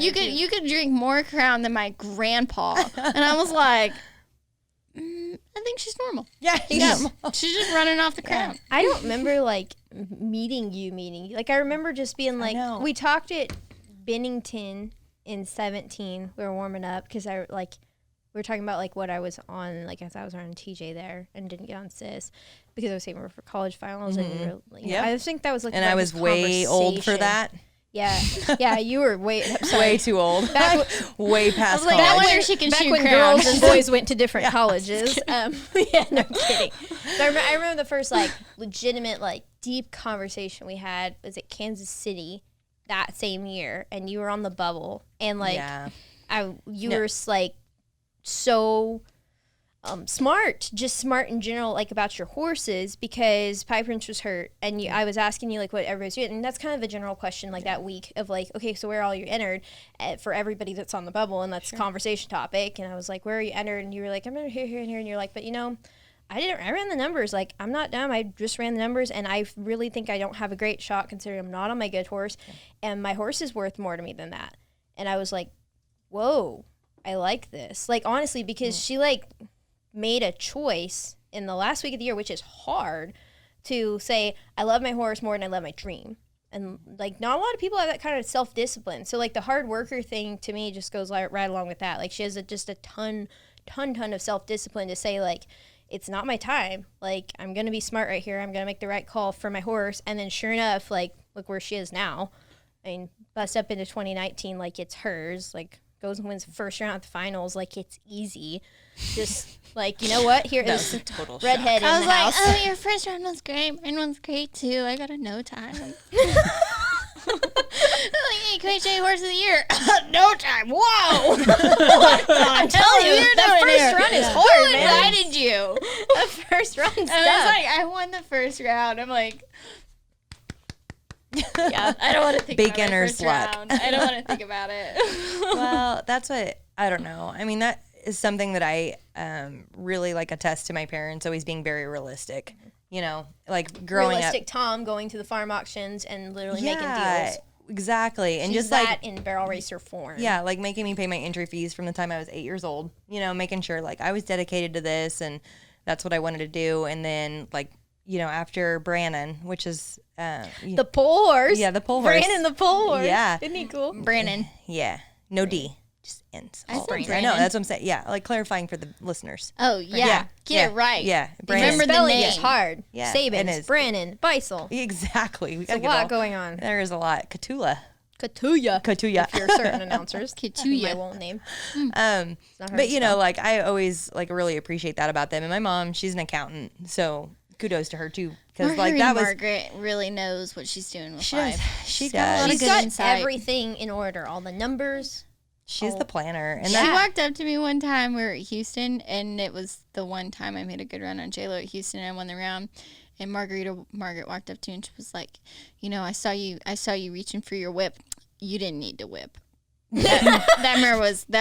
Speaker 6: you could drink more Crown than my grandpa, and I was like, I think she's normal.
Speaker 5: Yeah,
Speaker 6: Yeah, she's just running off the Crown.
Speaker 3: I don't remember like meeting you. Like I remember just being like,
Speaker 5: know.
Speaker 3: we talked at Bennington in 17. We were warming up because we were talking about like what I was on. Like I was on TJ there and didn't get on sis because I was saving for college finals and you were,
Speaker 5: Yep.
Speaker 3: I think that was like
Speaker 5: and
Speaker 3: the
Speaker 5: I was
Speaker 3: first
Speaker 5: way old for
Speaker 3: conversation.
Speaker 5: that.
Speaker 3: Yeah, you were way
Speaker 5: Way too old. way past
Speaker 3: like,
Speaker 5: college.
Speaker 6: I wonder if she can
Speaker 3: back
Speaker 6: shoot
Speaker 3: when
Speaker 6: Crown.
Speaker 3: girls and boys went to different colleges. Yeah, no kidding. But I remember the first like legitimate like deep conversation we had was at Kansas City that same year, and you were on the bubble, and like
Speaker 5: Yeah.
Speaker 3: you were like so just smart in general, like about your horses because Pie Prince was hurt, and I was asking you like what everybody's doing, and that's kind of a general question like that week of like, okay, so where are all you entered for everybody that's on the bubble, and that's conversation topic, and I was like, where are you entered, and you were like, I'm entered here, and you're like, but I ran the numbers. Like, I'm not dumb. I just ran the numbers, and I really think I don't have a great shot considering I'm not on my good horse, and my horse is worth more to me than that. And I was like, whoa, I like this. Like, honestly, because she, like, made a choice in the last week of the year, which is hard, to say, I love my horse more than I love my dream. And, like, not a lot of people have that kind of self-discipline. So, like, the hard worker thing to me just goes right along with that. Like, she has just a ton of self-discipline to say, like, it's not my time. Like, I'm going to be smart right here. I'm going to make the right call for my horse. And then sure enough, like, look where she is now. I mean, bust up into 2019 like it's hers. Like, goes and wins first round at the finals like it's easy. Just, like, you know what? Here is
Speaker 5: total
Speaker 3: redhead in
Speaker 6: I was
Speaker 3: the
Speaker 6: like,
Speaker 3: house.
Speaker 6: oh, your first round was great. Mine was great, too. I got a no time. Like, hey, KJ Horse of the Year. No time. Whoa.
Speaker 3: I'm telling you, the first run is hard,
Speaker 6: Who
Speaker 3: man.
Speaker 6: invited you?
Speaker 3: The first run's
Speaker 6: And
Speaker 3: tough.
Speaker 6: I was like, I won the first round. I'm like, yeah, I don't want to think about my
Speaker 5: Beginner's
Speaker 6: first
Speaker 5: luck.
Speaker 6: round. I don't want to think about it.
Speaker 5: Well, that's what, I don't know. I mean, that is something that I really, like, attest to my parents always being very realistic. You know, like, growing
Speaker 3: Realistic
Speaker 5: up.
Speaker 3: Tom going to the farm auctions and literally making deals.
Speaker 5: Exactly. And
Speaker 3: She's
Speaker 5: just,
Speaker 3: that
Speaker 5: like,
Speaker 3: in barrel racer form.
Speaker 5: yeah, like, making me pay my entry fees from the time I was 8 years old. You know, making sure, like, I was dedicated to this and that's what I wanted to do. And then, like, you know, after Brannon, which is
Speaker 3: The pole horse.
Speaker 5: Yeah, the pole horse.
Speaker 3: Brandon the pole horse.
Speaker 5: Yeah.
Speaker 3: Isn't he cool?
Speaker 6: Brandon.
Speaker 5: yeah, no D, just ends.
Speaker 6: I
Speaker 5: all
Speaker 6: said
Speaker 5: over. I know,
Speaker 6: Brandon.
Speaker 5: that's what I'm saying. Yeah, like, clarifying for the listeners.
Speaker 6: Oh, yeah.
Speaker 5: Yeah,
Speaker 6: Get
Speaker 5: yeah,
Speaker 6: it right.
Speaker 5: yeah.
Speaker 6: Remember the
Speaker 3: Spelling
Speaker 6: name.
Speaker 3: is hard.
Speaker 5: Yeah, it
Speaker 3: Saebens,
Speaker 5: is.
Speaker 3: Brannon, Beisel.
Speaker 5: Exactly. We
Speaker 3: There's
Speaker 5: gotta
Speaker 3: a
Speaker 5: get
Speaker 3: lot
Speaker 5: all,
Speaker 3: going on.
Speaker 5: There is a lot. Catula.
Speaker 3: Katuya.
Speaker 5: Katuya.
Speaker 3: If you're certain announcers.
Speaker 6: Katuya.
Speaker 3: I won't name.
Speaker 5: Um,
Speaker 3: Not hard
Speaker 5: but
Speaker 3: to
Speaker 5: you know,
Speaker 3: spell.
Speaker 5: like, I always, like, really appreciate that about them. And my mom, she's an accountant, so kudos to her too, because, like, that was
Speaker 6: Margaret really knows what she's doing with
Speaker 5: she
Speaker 6: life.
Speaker 5: does. She
Speaker 6: got a lot
Speaker 5: does.
Speaker 6: of
Speaker 3: She's
Speaker 6: good
Speaker 3: got
Speaker 6: insight.
Speaker 3: everything in order. All the numbers.
Speaker 5: She's the planner, and
Speaker 6: She
Speaker 5: that
Speaker 6: walked up to me one time. We were at Houston, and it was the one time I made a good run on J-Lo at Houston, and I won the round. And Margaret walked up to me, and she was like, you know, I saw you reaching for your whip. You didn't need to whip. That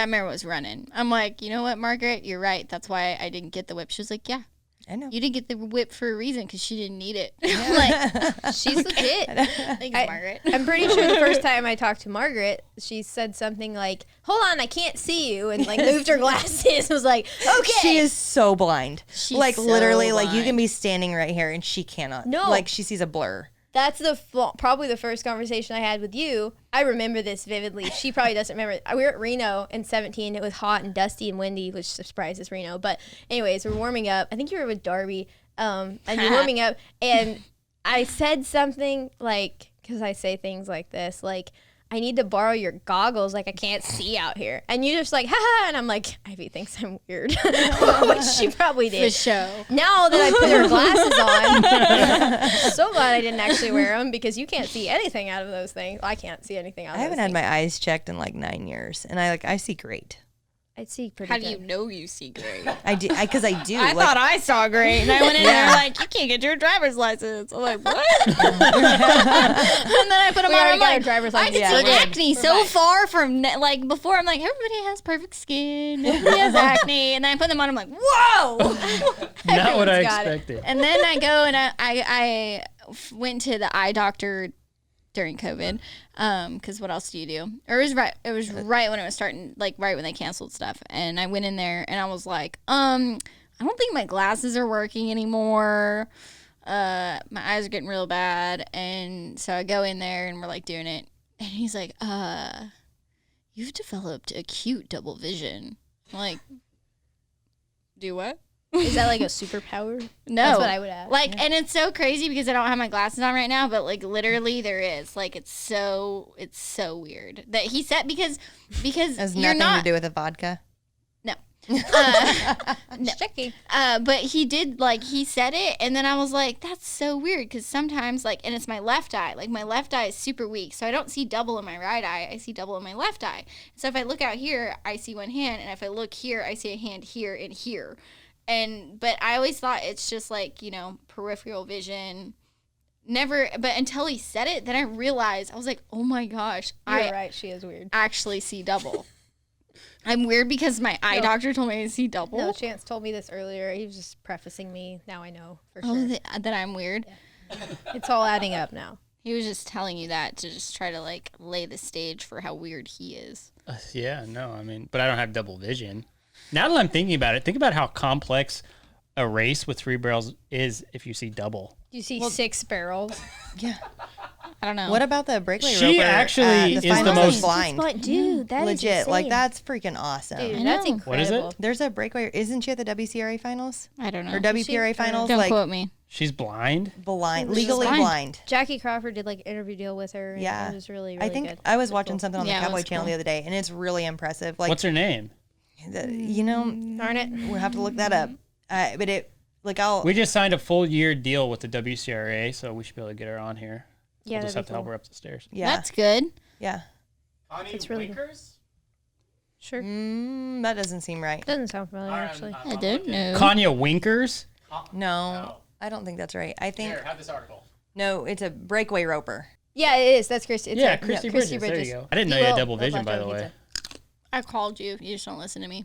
Speaker 6: mare was running. I'm like, you know what, Margaret, you're right. That's why I didn't get the whip. She was like, yeah,
Speaker 5: I know.
Speaker 6: you didn't get the whip for a reason because she didn't need it. Like,
Speaker 3: She's legit.
Speaker 6: thanks,
Speaker 3: I-
Speaker 6: Margaret.
Speaker 3: I'm pretty sure the first time I talked to Margaret, she said something like, hold on, I can't see you, and, like, moved her glasses. Was like, okay.
Speaker 5: She is so blind.
Speaker 6: She's
Speaker 5: like,
Speaker 6: so
Speaker 5: literally, like, you
Speaker 6: blind.
Speaker 5: can be standing right here and she cannot.
Speaker 3: No.
Speaker 5: Like, she sees a blur.
Speaker 3: That's probably the first conversation I had with you. I remember this vividly. She probably doesn't remember. We were at Reno in 17. It was hot and dusty and windy, which surprises Reno. But anyways, we're warming up. I think you were with Darby, and you're warming up. And I said something like, because I say things like this, like, I need to borrow your goggles. Like, I can't see out here. And you just like, ha. And I'm like, Ivy thinks I'm weird. Which she probably
Speaker 6: For
Speaker 3: did.
Speaker 6: show.
Speaker 3: Now that I put her glasses on, so glad I didn't actually wear them because you can't see anything out of those things. I can't see anything out of
Speaker 5: I
Speaker 3: those
Speaker 5: haven't had
Speaker 3: things.
Speaker 5: my eyes checked in like 9 years, and I see great.
Speaker 3: I see pretty
Speaker 6: How do
Speaker 3: good.
Speaker 6: you know you see great?
Speaker 5: I do, because I do.
Speaker 6: I
Speaker 5: like,
Speaker 6: thought I saw great, and I went in there
Speaker 5: Yeah.
Speaker 6: like, you can't get your driver's license. I'm like, what? And then I put them
Speaker 3: We
Speaker 6: on.
Speaker 3: already
Speaker 6: I'm
Speaker 3: got our
Speaker 6: like,
Speaker 3: driver's
Speaker 6: I
Speaker 3: license.
Speaker 6: can
Speaker 5: Yeah,
Speaker 6: see
Speaker 5: we're good.
Speaker 6: acne so far from like before. I'm like, everybody has perfect skin. Everybody has acne, and then I put them on. I'm like, whoa.
Speaker 1: Not what I
Speaker 3: Everyone's got it.
Speaker 1: expected.
Speaker 6: And then I go and I went to the eye doctor during COVID, because what else do you do? Or it was right when it was starting, like right when they canceled stuff. And I went in there and I was like, I don't think my glasses are working anymore. My eyes are getting real bad. And so I go in there and we're like doing it. And he's like, you've developed acute double vision. I'm like, do what?
Speaker 3: Is that like a superpower?
Speaker 6: No.
Speaker 3: That's what I would ask.
Speaker 6: Like, and it's so crazy because I don't have my glasses on right now, but like literally there is. Like, it's so weird that he said because
Speaker 5: has
Speaker 6: you're
Speaker 5: nothing
Speaker 6: not
Speaker 5: to do with the vodka.
Speaker 6: no.
Speaker 3: Just checking.
Speaker 6: But he did, like, he said it, and then I was like, that's so weird, because sometimes, like, and it's my left eye. Like, my left eye is super weak, so I don't see double in my right eye. I see double in my left eye. So if I look out here, I see one hand, and if I look here, I see a hand here and here. But I always thought it's just, like, you know, peripheral vision. Never, but until he said it, then I realized, I was like, oh my gosh,
Speaker 3: You're
Speaker 6: I
Speaker 3: right. She is weird.
Speaker 6: actually see double. I'm weird because my eye doctor told me to see double.
Speaker 3: No, Chance told me this earlier. He was just prefacing me. Now I know for
Speaker 6: Oh,
Speaker 3: sure.
Speaker 6: that I'm weird.
Speaker 3: It's all adding up now.
Speaker 6: He was just telling you that to just try to like lay the stage for how weird he is.
Speaker 1: Yeah, no, I mean, but I don't have double vision. Now that I'm thinking about it, think about how complex a race with 3 barrels is if you see double.
Speaker 3: You see 6 barrels.
Speaker 5: Yeah.
Speaker 6: I don't know.
Speaker 5: What about the breakaway
Speaker 1: She
Speaker 5: roper?
Speaker 1: actually
Speaker 5: the
Speaker 1: is the
Speaker 5: finals
Speaker 1: most-
Speaker 5: was blind.
Speaker 3: Dude, that is
Speaker 5: Legit. Like,
Speaker 3: insane.
Speaker 5: that's freaking awesome.
Speaker 3: Dude,
Speaker 6: I
Speaker 3: that's
Speaker 6: know.
Speaker 3: incredible.
Speaker 1: What is it?
Speaker 5: There's a breakaway. Isn't she at the WCRA finals?
Speaker 6: I don't know.
Speaker 5: Or WPRA finals?
Speaker 6: Don't
Speaker 5: like,
Speaker 6: quote me.
Speaker 1: She's blind?
Speaker 5: blind.
Speaker 3: She's
Speaker 5: Legally
Speaker 6: blind.
Speaker 5: blind.
Speaker 3: Jackie Crawford did like an interview deal with her. And
Speaker 5: Yeah.
Speaker 3: It was really,
Speaker 5: I
Speaker 3: really
Speaker 5: think
Speaker 3: good.
Speaker 5: I was watching something on the
Speaker 6: Yeah, it
Speaker 5: Cowboy
Speaker 6: was
Speaker 5: Channel
Speaker 6: cool.
Speaker 5: the other day, and it's really impressive. Like,
Speaker 1: What's her name?
Speaker 5: you know,
Speaker 3: Darn it.
Speaker 5: we'll have to look that up. But it, like, I'll.
Speaker 1: We just signed a full year deal with the WCRA, so we should be able to get her on here.
Speaker 3: Yeah,
Speaker 1: We'll just have
Speaker 3: that'd
Speaker 1: to
Speaker 3: be
Speaker 1: help
Speaker 3: cool.
Speaker 1: her up the stairs.
Speaker 5: Yeah.
Speaker 6: That's good.
Speaker 5: Yeah.
Speaker 4: Connie
Speaker 3: That's really good.
Speaker 4: Winkers?
Speaker 3: Sure.
Speaker 5: That doesn't seem right.
Speaker 3: Doesn't sound familiar,
Speaker 4: Alright,
Speaker 3: actually.
Speaker 6: I don't know.
Speaker 1: Kanya Winkers?
Speaker 5: No, I don't think that's right. I think
Speaker 4: Here, have this article.
Speaker 5: no, it's a breakaway roper.
Speaker 3: Yeah, it is. That's Christy. It's
Speaker 1: Yeah,
Speaker 3: her.
Speaker 1: Christy Bridges. There you go. I didn't know
Speaker 3: He
Speaker 1: you had
Speaker 3: will.
Speaker 1: double
Speaker 3: They'll
Speaker 1: vision,
Speaker 3: black
Speaker 1: by the
Speaker 3: out
Speaker 1: way.
Speaker 3: pizza.
Speaker 6: I called you. You just don't listen to me.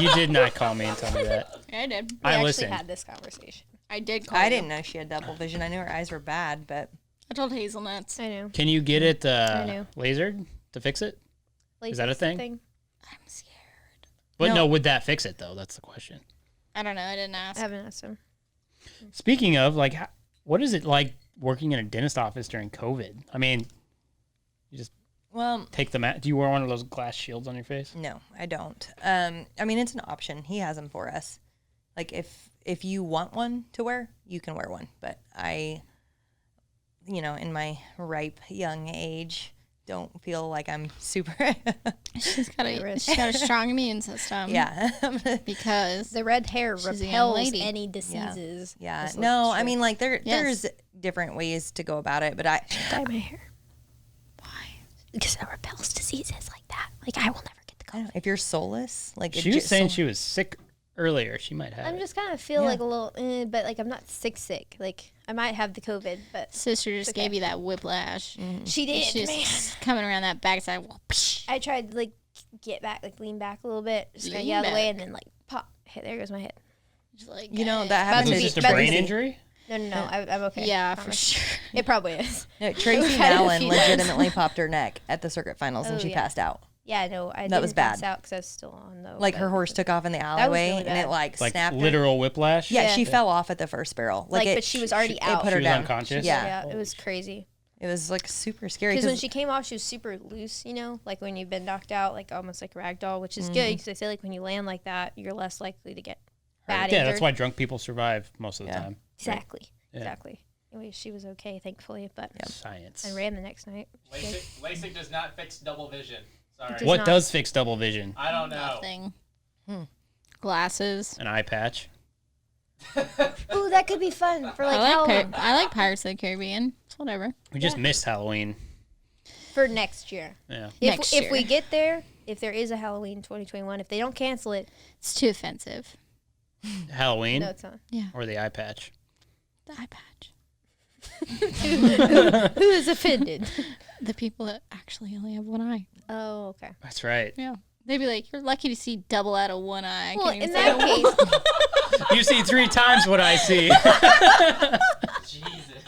Speaker 1: You did not call me and tell me that.
Speaker 6: Yeah, I did.
Speaker 3: We
Speaker 1: I
Speaker 3: actually
Speaker 1: listened.
Speaker 3: had this conversation.
Speaker 6: I did call
Speaker 5: I
Speaker 6: you.
Speaker 5: didn't know she had double vision. I knew her eyes were bad, but
Speaker 6: I told Hazelnuts.
Speaker 3: I know.
Speaker 1: Can you get it
Speaker 3: know.
Speaker 1: lasered to fix it? Is that a thing?
Speaker 6: I'm scared.
Speaker 1: But
Speaker 5: No.
Speaker 1: no, would that fix it, though? That's the question.
Speaker 6: I don't know. I didn't
Speaker 3: I
Speaker 6: ask.
Speaker 3: haven't asked him.
Speaker 1: Speaking of, like, what is it like working in a dentist office during COVID? I mean, you just
Speaker 5: well,
Speaker 1: take the mat. Do you wear one of those glass shields on your face?
Speaker 5: no, I don't. I mean, it's an option. He has them for us. Like, if you want one to wear, you can wear one. But I, in my ripe young age, don't feel like I'm super.
Speaker 6: She's got
Speaker 3: risk.
Speaker 6: a strong immune system.
Speaker 5: Yeah.
Speaker 6: Because
Speaker 3: The red hair
Speaker 6: She's a young
Speaker 3: repels
Speaker 6: lady.
Speaker 3: any diseases.
Speaker 5: Yeah.
Speaker 3: Just
Speaker 5: No,
Speaker 3: like,
Speaker 5: I mean, like,
Speaker 6: Yes.
Speaker 5: there's different ways to go about it, but I.
Speaker 3: dye my hair. Why? Because it repels diseases like that. Like, I will never get the
Speaker 5: I don't
Speaker 3: COVID.
Speaker 5: know, if you're soulless, like
Speaker 1: She was saying she was sick earlier. She might have
Speaker 3: I'm
Speaker 1: it.
Speaker 3: just kind of feel
Speaker 5: Yeah.
Speaker 3: like a little, but like I'm not sick. Like I might have the COVID, but
Speaker 6: sister just
Speaker 3: Okay.
Speaker 6: gave you that whiplash.
Speaker 3: she did.
Speaker 6: She's
Speaker 3: Man.
Speaker 6: just coming around that backside. Well, psh.
Speaker 3: I tried to like get back, like lean back a little bit, just kind of
Speaker 6: Lean
Speaker 3: get out of the way,
Speaker 6: back.
Speaker 3: and then like pop. Hey, there goes my head.
Speaker 6: Just like,
Speaker 5: that
Speaker 3: About
Speaker 5: happened
Speaker 3: to
Speaker 1: Was
Speaker 3: be-
Speaker 1: it just a
Speaker 3: about to
Speaker 1: brain
Speaker 3: be-
Speaker 1: injury?
Speaker 3: No, I'm okay.
Speaker 6: yeah,
Speaker 3: I
Speaker 6: for
Speaker 3: promise.
Speaker 6: sure.
Speaker 3: It probably is.
Speaker 5: No, Tracy
Speaker 3: had it a
Speaker 5: Allen
Speaker 3: few times.
Speaker 5: legitimately popped her neck at the circuit finals and
Speaker 3: Oh,
Speaker 5: she
Speaker 3: yeah.
Speaker 5: passed out.
Speaker 3: Yeah, no, I
Speaker 5: That
Speaker 3: didn't
Speaker 5: was
Speaker 3: pass
Speaker 5: bad.
Speaker 3: out because I was still on though.
Speaker 5: Like
Speaker 3: but-
Speaker 5: her horse took off in the
Speaker 3: was
Speaker 5: alleyway
Speaker 3: really
Speaker 5: and
Speaker 3: bad.
Speaker 5: it like
Speaker 1: Like
Speaker 5: snapped her.
Speaker 1: literal whiplash?
Speaker 5: Yeah,
Speaker 3: Yeah.
Speaker 5: she fell off at the first barrel.
Speaker 3: Like,
Speaker 5: it,
Speaker 3: but she was already
Speaker 5: it
Speaker 3: out.
Speaker 5: put her
Speaker 1: She was
Speaker 5: down.
Speaker 1: unconscious?
Speaker 5: Yeah.
Speaker 3: Yeah, it was crazy.
Speaker 5: It was like super scary.
Speaker 3: Because when
Speaker 5: 'cause-
Speaker 3: she came off, she was super loose, like when you've been knocked out, like almost like a rag doll, which is
Speaker 5: Mm-hmm.
Speaker 3: good because they say like when you land like that, you're less likely to get bad
Speaker 1: Yeah,
Speaker 3: injured.
Speaker 1: that's why drunk people survive most of the
Speaker 5: Yeah.
Speaker 1: time.
Speaker 3: Exactly.
Speaker 1: Yeah.
Speaker 3: Exactly. Anyway, she was okay, thankfully, but
Speaker 1: Science.
Speaker 3: I ran the next night.
Speaker 4: LASIK does not fix double vision. Sorry.
Speaker 3: Does
Speaker 1: What
Speaker 3: not.
Speaker 1: does fix double vision?
Speaker 4: I don't know.
Speaker 6: Nothing. Glasses.
Speaker 1: An eye patch.
Speaker 3: Ooh, that could be fun for like Halloween.
Speaker 6: I like Pirates of the Caribbean. It's whatever.
Speaker 1: We just missed Halloween.
Speaker 3: For next year.
Speaker 1: Yeah.
Speaker 6: Next
Speaker 3: If we
Speaker 6: year.
Speaker 3: get there, if there is a Halloween 2021, if they don't cancel it,
Speaker 6: It's too offensive.
Speaker 1: Halloween
Speaker 3: no, it's not.
Speaker 1: or the eye patch?
Speaker 6: The eye patch.
Speaker 3: Who is offended?
Speaker 6: The people that actually only have one eye.
Speaker 3: Oh, okay.
Speaker 1: That's right.
Speaker 6: Yeah. They'd be like, you're lucky to see double out of one eye. I
Speaker 3: Well,
Speaker 6: can't even
Speaker 3: in
Speaker 6: say
Speaker 3: that
Speaker 6: that.
Speaker 3: case,
Speaker 1: You see 3 times what I see.
Speaker 4: Jesus.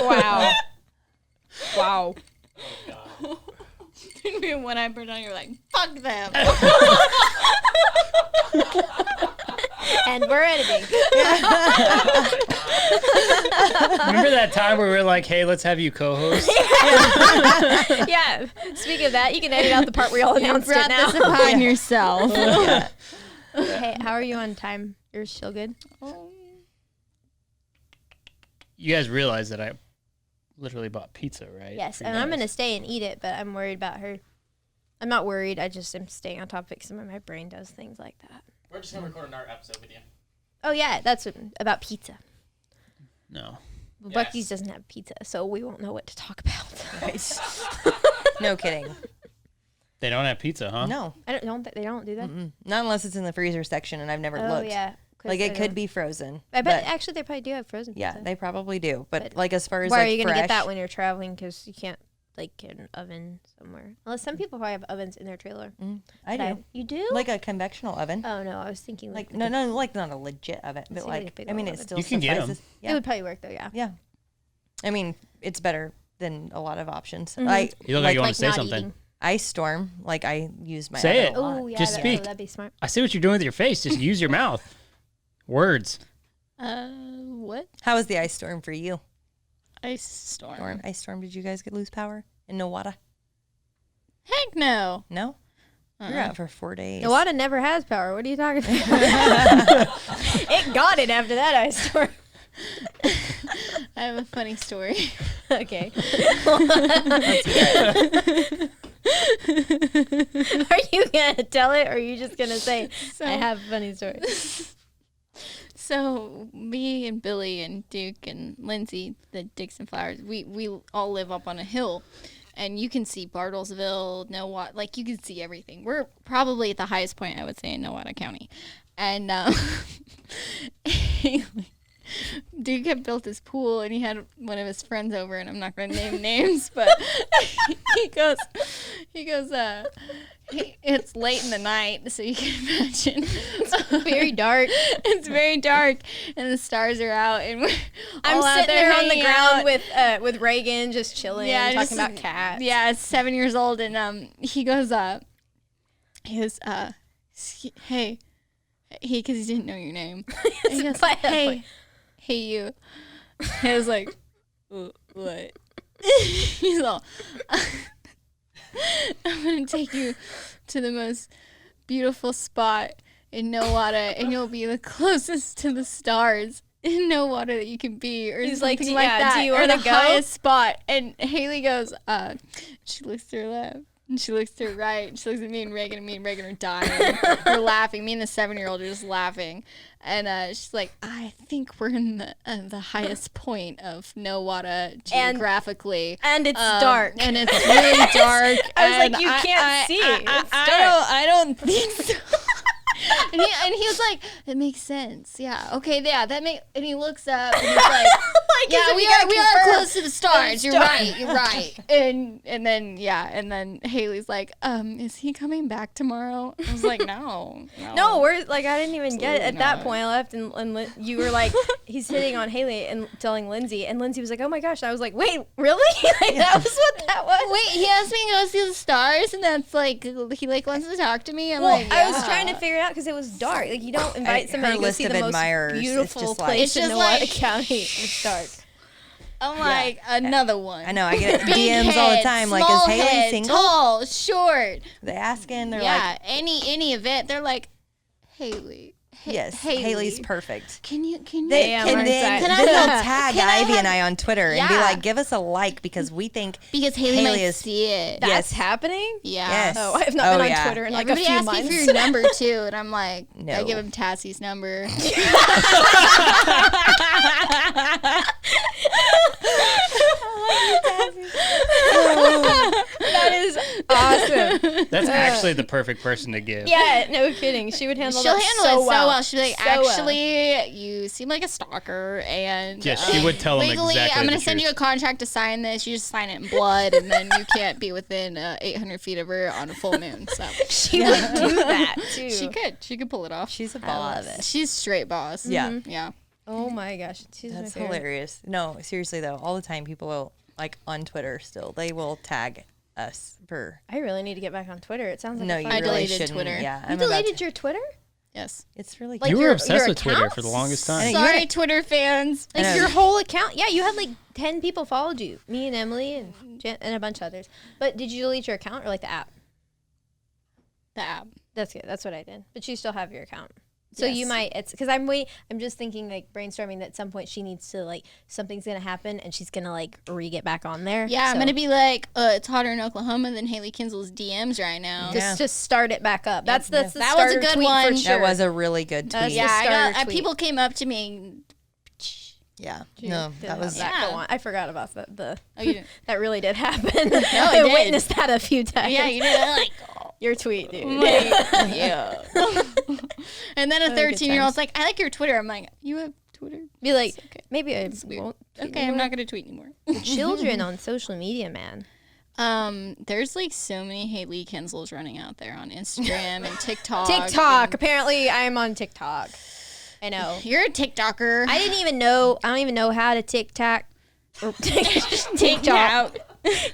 Speaker 3: wow. Wow.
Speaker 4: Oh, God.
Speaker 6: You'd be one eye burned on, you're like, fuck them.
Speaker 3: And we're editing.
Speaker 1: Remember that time where we were like, hey, let's have you co-host?
Speaker 3: Yeah. Speaking of that, you can edit out the part where y'all announced it
Speaker 6: Brought
Speaker 3: now.
Speaker 6: this upon yourself.
Speaker 3: Hey, how are you on time? You're still good?
Speaker 1: You guys realize that I literally bought pizza, right?
Speaker 3: Yes,
Speaker 1: For
Speaker 3: and
Speaker 1: you
Speaker 3: I'm
Speaker 1: guys.
Speaker 3: going to stay and eat it, but I'm worried about her. I'm not worried. I just am staying on top of it because my brain does things like that.
Speaker 4: We're just going to record another episode with you.
Speaker 3: Oh, yeah, that's about pizza.
Speaker 1: No.
Speaker 3: Well,
Speaker 4: Yes.
Speaker 3: Buc-ee's doesn't have pizza, so we won't know what to talk about.
Speaker 5: no kidding.
Speaker 1: They don't have pizza, huh?
Speaker 5: No.
Speaker 3: They don't do that?
Speaker 5: Not unless it's in the freezer section and I've never
Speaker 3: Oh,
Speaker 5: looked.
Speaker 3: yeah. 'cause
Speaker 5: Like
Speaker 3: I
Speaker 5: it could
Speaker 3: don't-
Speaker 5: be frozen.
Speaker 3: I bet
Speaker 5: but-
Speaker 3: actually they probably do have frozen
Speaker 5: Yeah,
Speaker 3: pizza.
Speaker 5: they probably do. But
Speaker 3: But
Speaker 5: like as far as
Speaker 3: Why
Speaker 5: like
Speaker 3: are you going to
Speaker 5: fresh,
Speaker 3: get that when you're traveling? Because you can't like an oven somewhere. Unless some people probably have ovens in their trailer.
Speaker 5: I
Speaker 3: But
Speaker 5: do.
Speaker 3: You do?
Speaker 5: Like a convectional oven.
Speaker 3: Oh no, I was thinking
Speaker 5: Like no, like not a legit oven, but
Speaker 3: Seems like a
Speaker 5: like
Speaker 3: big
Speaker 5: I mean,
Speaker 3: old
Speaker 5: it
Speaker 3: oven.
Speaker 5: still
Speaker 1: You can get 'em.
Speaker 5: suffices.
Speaker 3: It
Speaker 5: Yeah,
Speaker 3: would probably work though. Yeah.
Speaker 5: yeah. I mean, it's better than a lot of options.
Speaker 3: Mhm.
Speaker 5: Like
Speaker 1: You look like you want
Speaker 3: Like
Speaker 1: to say
Speaker 3: not
Speaker 1: something.
Speaker 3: eating.
Speaker 5: ice storm, like I use my
Speaker 1: Say
Speaker 5: oven
Speaker 1: it.
Speaker 5: a lot.
Speaker 3: Oh yeah,
Speaker 1: Just
Speaker 3: that-
Speaker 1: speak.
Speaker 3: that'd be smart.
Speaker 1: I see what you're doing with your face. Just use your mouth. Words.
Speaker 6: What?
Speaker 5: How was the ice storm for you?
Speaker 6: Ice storm.
Speaker 5: Ice storm. Did you guys lose power in Nowata?
Speaker 6: Heck no.
Speaker 5: No. You're out for 4 days.
Speaker 3: Nawada never has power. What are you talking about? It got it after that ice storm.
Speaker 6: I have a funny story.
Speaker 3: Okay. Are you gonna tell it, or are you just gonna say I have a funny story?
Speaker 6: So me and Billy and Duke and Lindsay, the Dixon Flowers, we all live up on a hill, and you can see Bartlesville, Nowata, like you can see everything. We're probably at the highest point, I would say, in Nowata County, and Duke had built his pool, and he had one of his friends over, and I'm not going to name names, but he goes, it's late in the night, so you can imagine.
Speaker 3: It's very dark.
Speaker 6: It's very dark, and the stars are out, and we're
Speaker 3: I'm
Speaker 6: all out
Speaker 3: sitting there on the
Speaker 6: hanging
Speaker 3: ground
Speaker 6: out.
Speaker 3: with Reagan, just chilling, talking
Speaker 6: just-
Speaker 3: about cats.
Speaker 6: Yeah, 7 years old, and he goes, hey, because he didn't know your name. And he goes, hey, you. I was like, what? He's all, I'm going to take you to the most beautiful spot in Nowata, and you'll be the closest to the stars in Nowata that you can be, or
Speaker 3: He's
Speaker 6: something
Speaker 3: like,
Speaker 6: like
Speaker 3: yeah,
Speaker 6: that,
Speaker 3: do you
Speaker 6: or
Speaker 3: wanna
Speaker 6: the
Speaker 3: go?
Speaker 6: highest spot. And Hailey goes, she looks to her left, and she looks to her right, and she looks at me and Reagan are dying. We're laughing. Me and the 7-year-old are just laughing. And she's like, I think we're in the highest point of Nowata geographically.
Speaker 3: And it's dark.
Speaker 6: And it's really dark.
Speaker 3: I was
Speaker 6: and
Speaker 3: like, you can't see. It's dark.
Speaker 6: I don't think so. and he was like, it makes sense. Yeah. Okay. Yeah. And he looks up and he's like, yeah, we are close to the stars. You're right. And then Haley's like, is he coming back tomorrow? I was like, no.
Speaker 3: No, we're like, I didn't even get it. At that
Speaker 6: not.
Speaker 3: point, I left, and you were like, he's hitting on Hailey and telling Lindsay, and Lindsay was like, oh my gosh. I was like, wait, really? Like, that was what that was?
Speaker 6: Wait, he asked me to go see the stars, and that's like, he like wants to talk to me. I'm
Speaker 3: Well,
Speaker 6: like,
Speaker 3: I was trying to figure it out because it was dark. Like, you don't invite somebody
Speaker 5: her
Speaker 3: to go
Speaker 5: list
Speaker 3: see
Speaker 5: of
Speaker 3: the most
Speaker 5: admirers, it's
Speaker 3: beautiful
Speaker 5: just like-
Speaker 3: place
Speaker 6: It's
Speaker 3: in
Speaker 6: just
Speaker 3: Nowata
Speaker 6: like-
Speaker 3: County. It's dark.
Speaker 6: I'm like, another one.
Speaker 5: I know. I get
Speaker 6: Big
Speaker 5: DMs all the
Speaker 6: head,
Speaker 5: time. Like, is
Speaker 6: small
Speaker 5: Hailey
Speaker 6: head,
Speaker 5: single?
Speaker 6: tall, short.
Speaker 5: They asking. They're
Speaker 6: Yeah,
Speaker 5: like,
Speaker 6: any event, they're like, Haley.
Speaker 5: yes,
Speaker 6: Hailey.
Speaker 5: Haley's perfect.
Speaker 6: Can you?
Speaker 5: They,
Speaker 3: Yeah,
Speaker 5: and
Speaker 3: we're
Speaker 5: then,
Speaker 3: excited.
Speaker 5: then they'll tag
Speaker 6: Can I
Speaker 5: Ivy and
Speaker 6: have-
Speaker 5: I on Twitter and be
Speaker 6: Yeah.
Speaker 5: like, give us a like because we think
Speaker 6: Because Haley
Speaker 5: Hailey
Speaker 6: might
Speaker 5: is-
Speaker 6: see it.
Speaker 3: That's
Speaker 5: Yes.
Speaker 3: happening?
Speaker 6: Yeah.
Speaker 5: Yes.
Speaker 3: Oh, I have not been on
Speaker 5: yeah.
Speaker 3: Twitter in like
Speaker 6: Everybody
Speaker 3: a few
Speaker 6: asks
Speaker 3: months.
Speaker 6: me for your number too, and I'm like, I
Speaker 5: No.
Speaker 6: give him Tassie's number.
Speaker 3: That is awesome.
Speaker 1: That's actually the perfect person to give.
Speaker 3: Yeah, no kidding. She would handle
Speaker 6: She'll
Speaker 3: that
Speaker 6: handle
Speaker 3: so
Speaker 6: it so
Speaker 3: well.
Speaker 6: well. She'll be like,
Speaker 3: So well.
Speaker 6: actually, you seem like a stalker, and
Speaker 1: Yeah, she would tell him
Speaker 6: legally,
Speaker 1: exactly
Speaker 6: I'm
Speaker 1: the
Speaker 6: gonna send
Speaker 1: truth.
Speaker 6: you a contract to sign this. You just sign it in blood, and then you can't be within 800 feet of her on a full moon. So
Speaker 3: She would do that too.
Speaker 6: she could pull it off.
Speaker 5: she's a
Speaker 3: I love
Speaker 5: boss.
Speaker 3: it.
Speaker 6: She's straight boss.
Speaker 5: Yeah.
Speaker 6: Yeah.
Speaker 3: Oh my gosh, she's
Speaker 5: That's
Speaker 3: my favorite.
Speaker 5: hilarious. No, seriously though, all the time people will like on Twitter still they will tag us for.
Speaker 3: I really need to get back on Twitter. It sounds like
Speaker 5: No,
Speaker 3: a
Speaker 5: you
Speaker 3: fun
Speaker 6: I
Speaker 5: really
Speaker 6: deleted
Speaker 5: shouldn't.
Speaker 6: Twitter.
Speaker 5: Yeah,
Speaker 3: You
Speaker 5: I'm about
Speaker 3: deleted
Speaker 5: to-
Speaker 3: your Twitter?
Speaker 6: Yes.
Speaker 5: It's really
Speaker 3: Like
Speaker 1: You were
Speaker 3: your-
Speaker 1: obsessed
Speaker 3: your
Speaker 1: with Twitter
Speaker 3: accounts?
Speaker 1: for the longest time.
Speaker 5: I know.
Speaker 6: Sorry, Twitter fans.
Speaker 5: I
Speaker 3: Like
Speaker 5: know.
Speaker 3: your whole account? Yeah, you had like 10 people followed you. Me and Emily and Jen and a bunch of others. But did you delete your account or like the app?
Speaker 6: The app.
Speaker 3: That's good. That's what I did. But you still have your account. So you
Speaker 6: Yes.
Speaker 3: might, it's because I'm just thinking like brainstorming that at some point she needs to like, something's going to happen and she's going to like get back on there.
Speaker 6: Yeah, I'm
Speaker 3: So
Speaker 6: gonna be like, it's hotter in Oklahoma than Hailey Kinsel's DMs right now.
Speaker 5: Yeah.
Speaker 3: just start it back up. That's the
Speaker 6: That was a
Speaker 3: starter
Speaker 6: good
Speaker 3: tweet
Speaker 6: one.
Speaker 3: for
Speaker 6: That
Speaker 3: sure.
Speaker 5: That was a really good tweet.
Speaker 3: That's
Speaker 6: Yeah,
Speaker 3: the
Speaker 6: I
Speaker 3: starter
Speaker 6: got
Speaker 3: tweet.
Speaker 6: people came up to me.
Speaker 5: Yeah. No,
Speaker 3: Did
Speaker 5: that was
Speaker 3: that
Speaker 6: Yeah.
Speaker 3: go on. I forgot about that.
Speaker 6: Oh, you didn't.
Speaker 3: That really did happen.
Speaker 6: No,
Speaker 3: I
Speaker 6: it did.
Speaker 3: witnessed that a few times.
Speaker 6: Yeah, you did. Like,
Speaker 3: Your tweet, dude.
Speaker 6: yeah. And then a
Speaker 3: good
Speaker 6: 13-year-old's like, I like your Twitter. I'm like, you have Twitter?
Speaker 3: Be like,
Speaker 6: okay.
Speaker 3: maybe I
Speaker 6: weird.
Speaker 3: won't. tweet
Speaker 6: Okay, I'm
Speaker 3: anymore.
Speaker 6: not gonna tweet anymore.
Speaker 3: Children on social media, man.
Speaker 6: There's like so many Hailey Kinsels running out there on Instagram and TikTok.
Speaker 3: TikTok. Apparently, I'm on TikTok. I know.
Speaker 6: You're a TikToker.
Speaker 3: I don't even know how to TikTok. Or
Speaker 6: TikTok.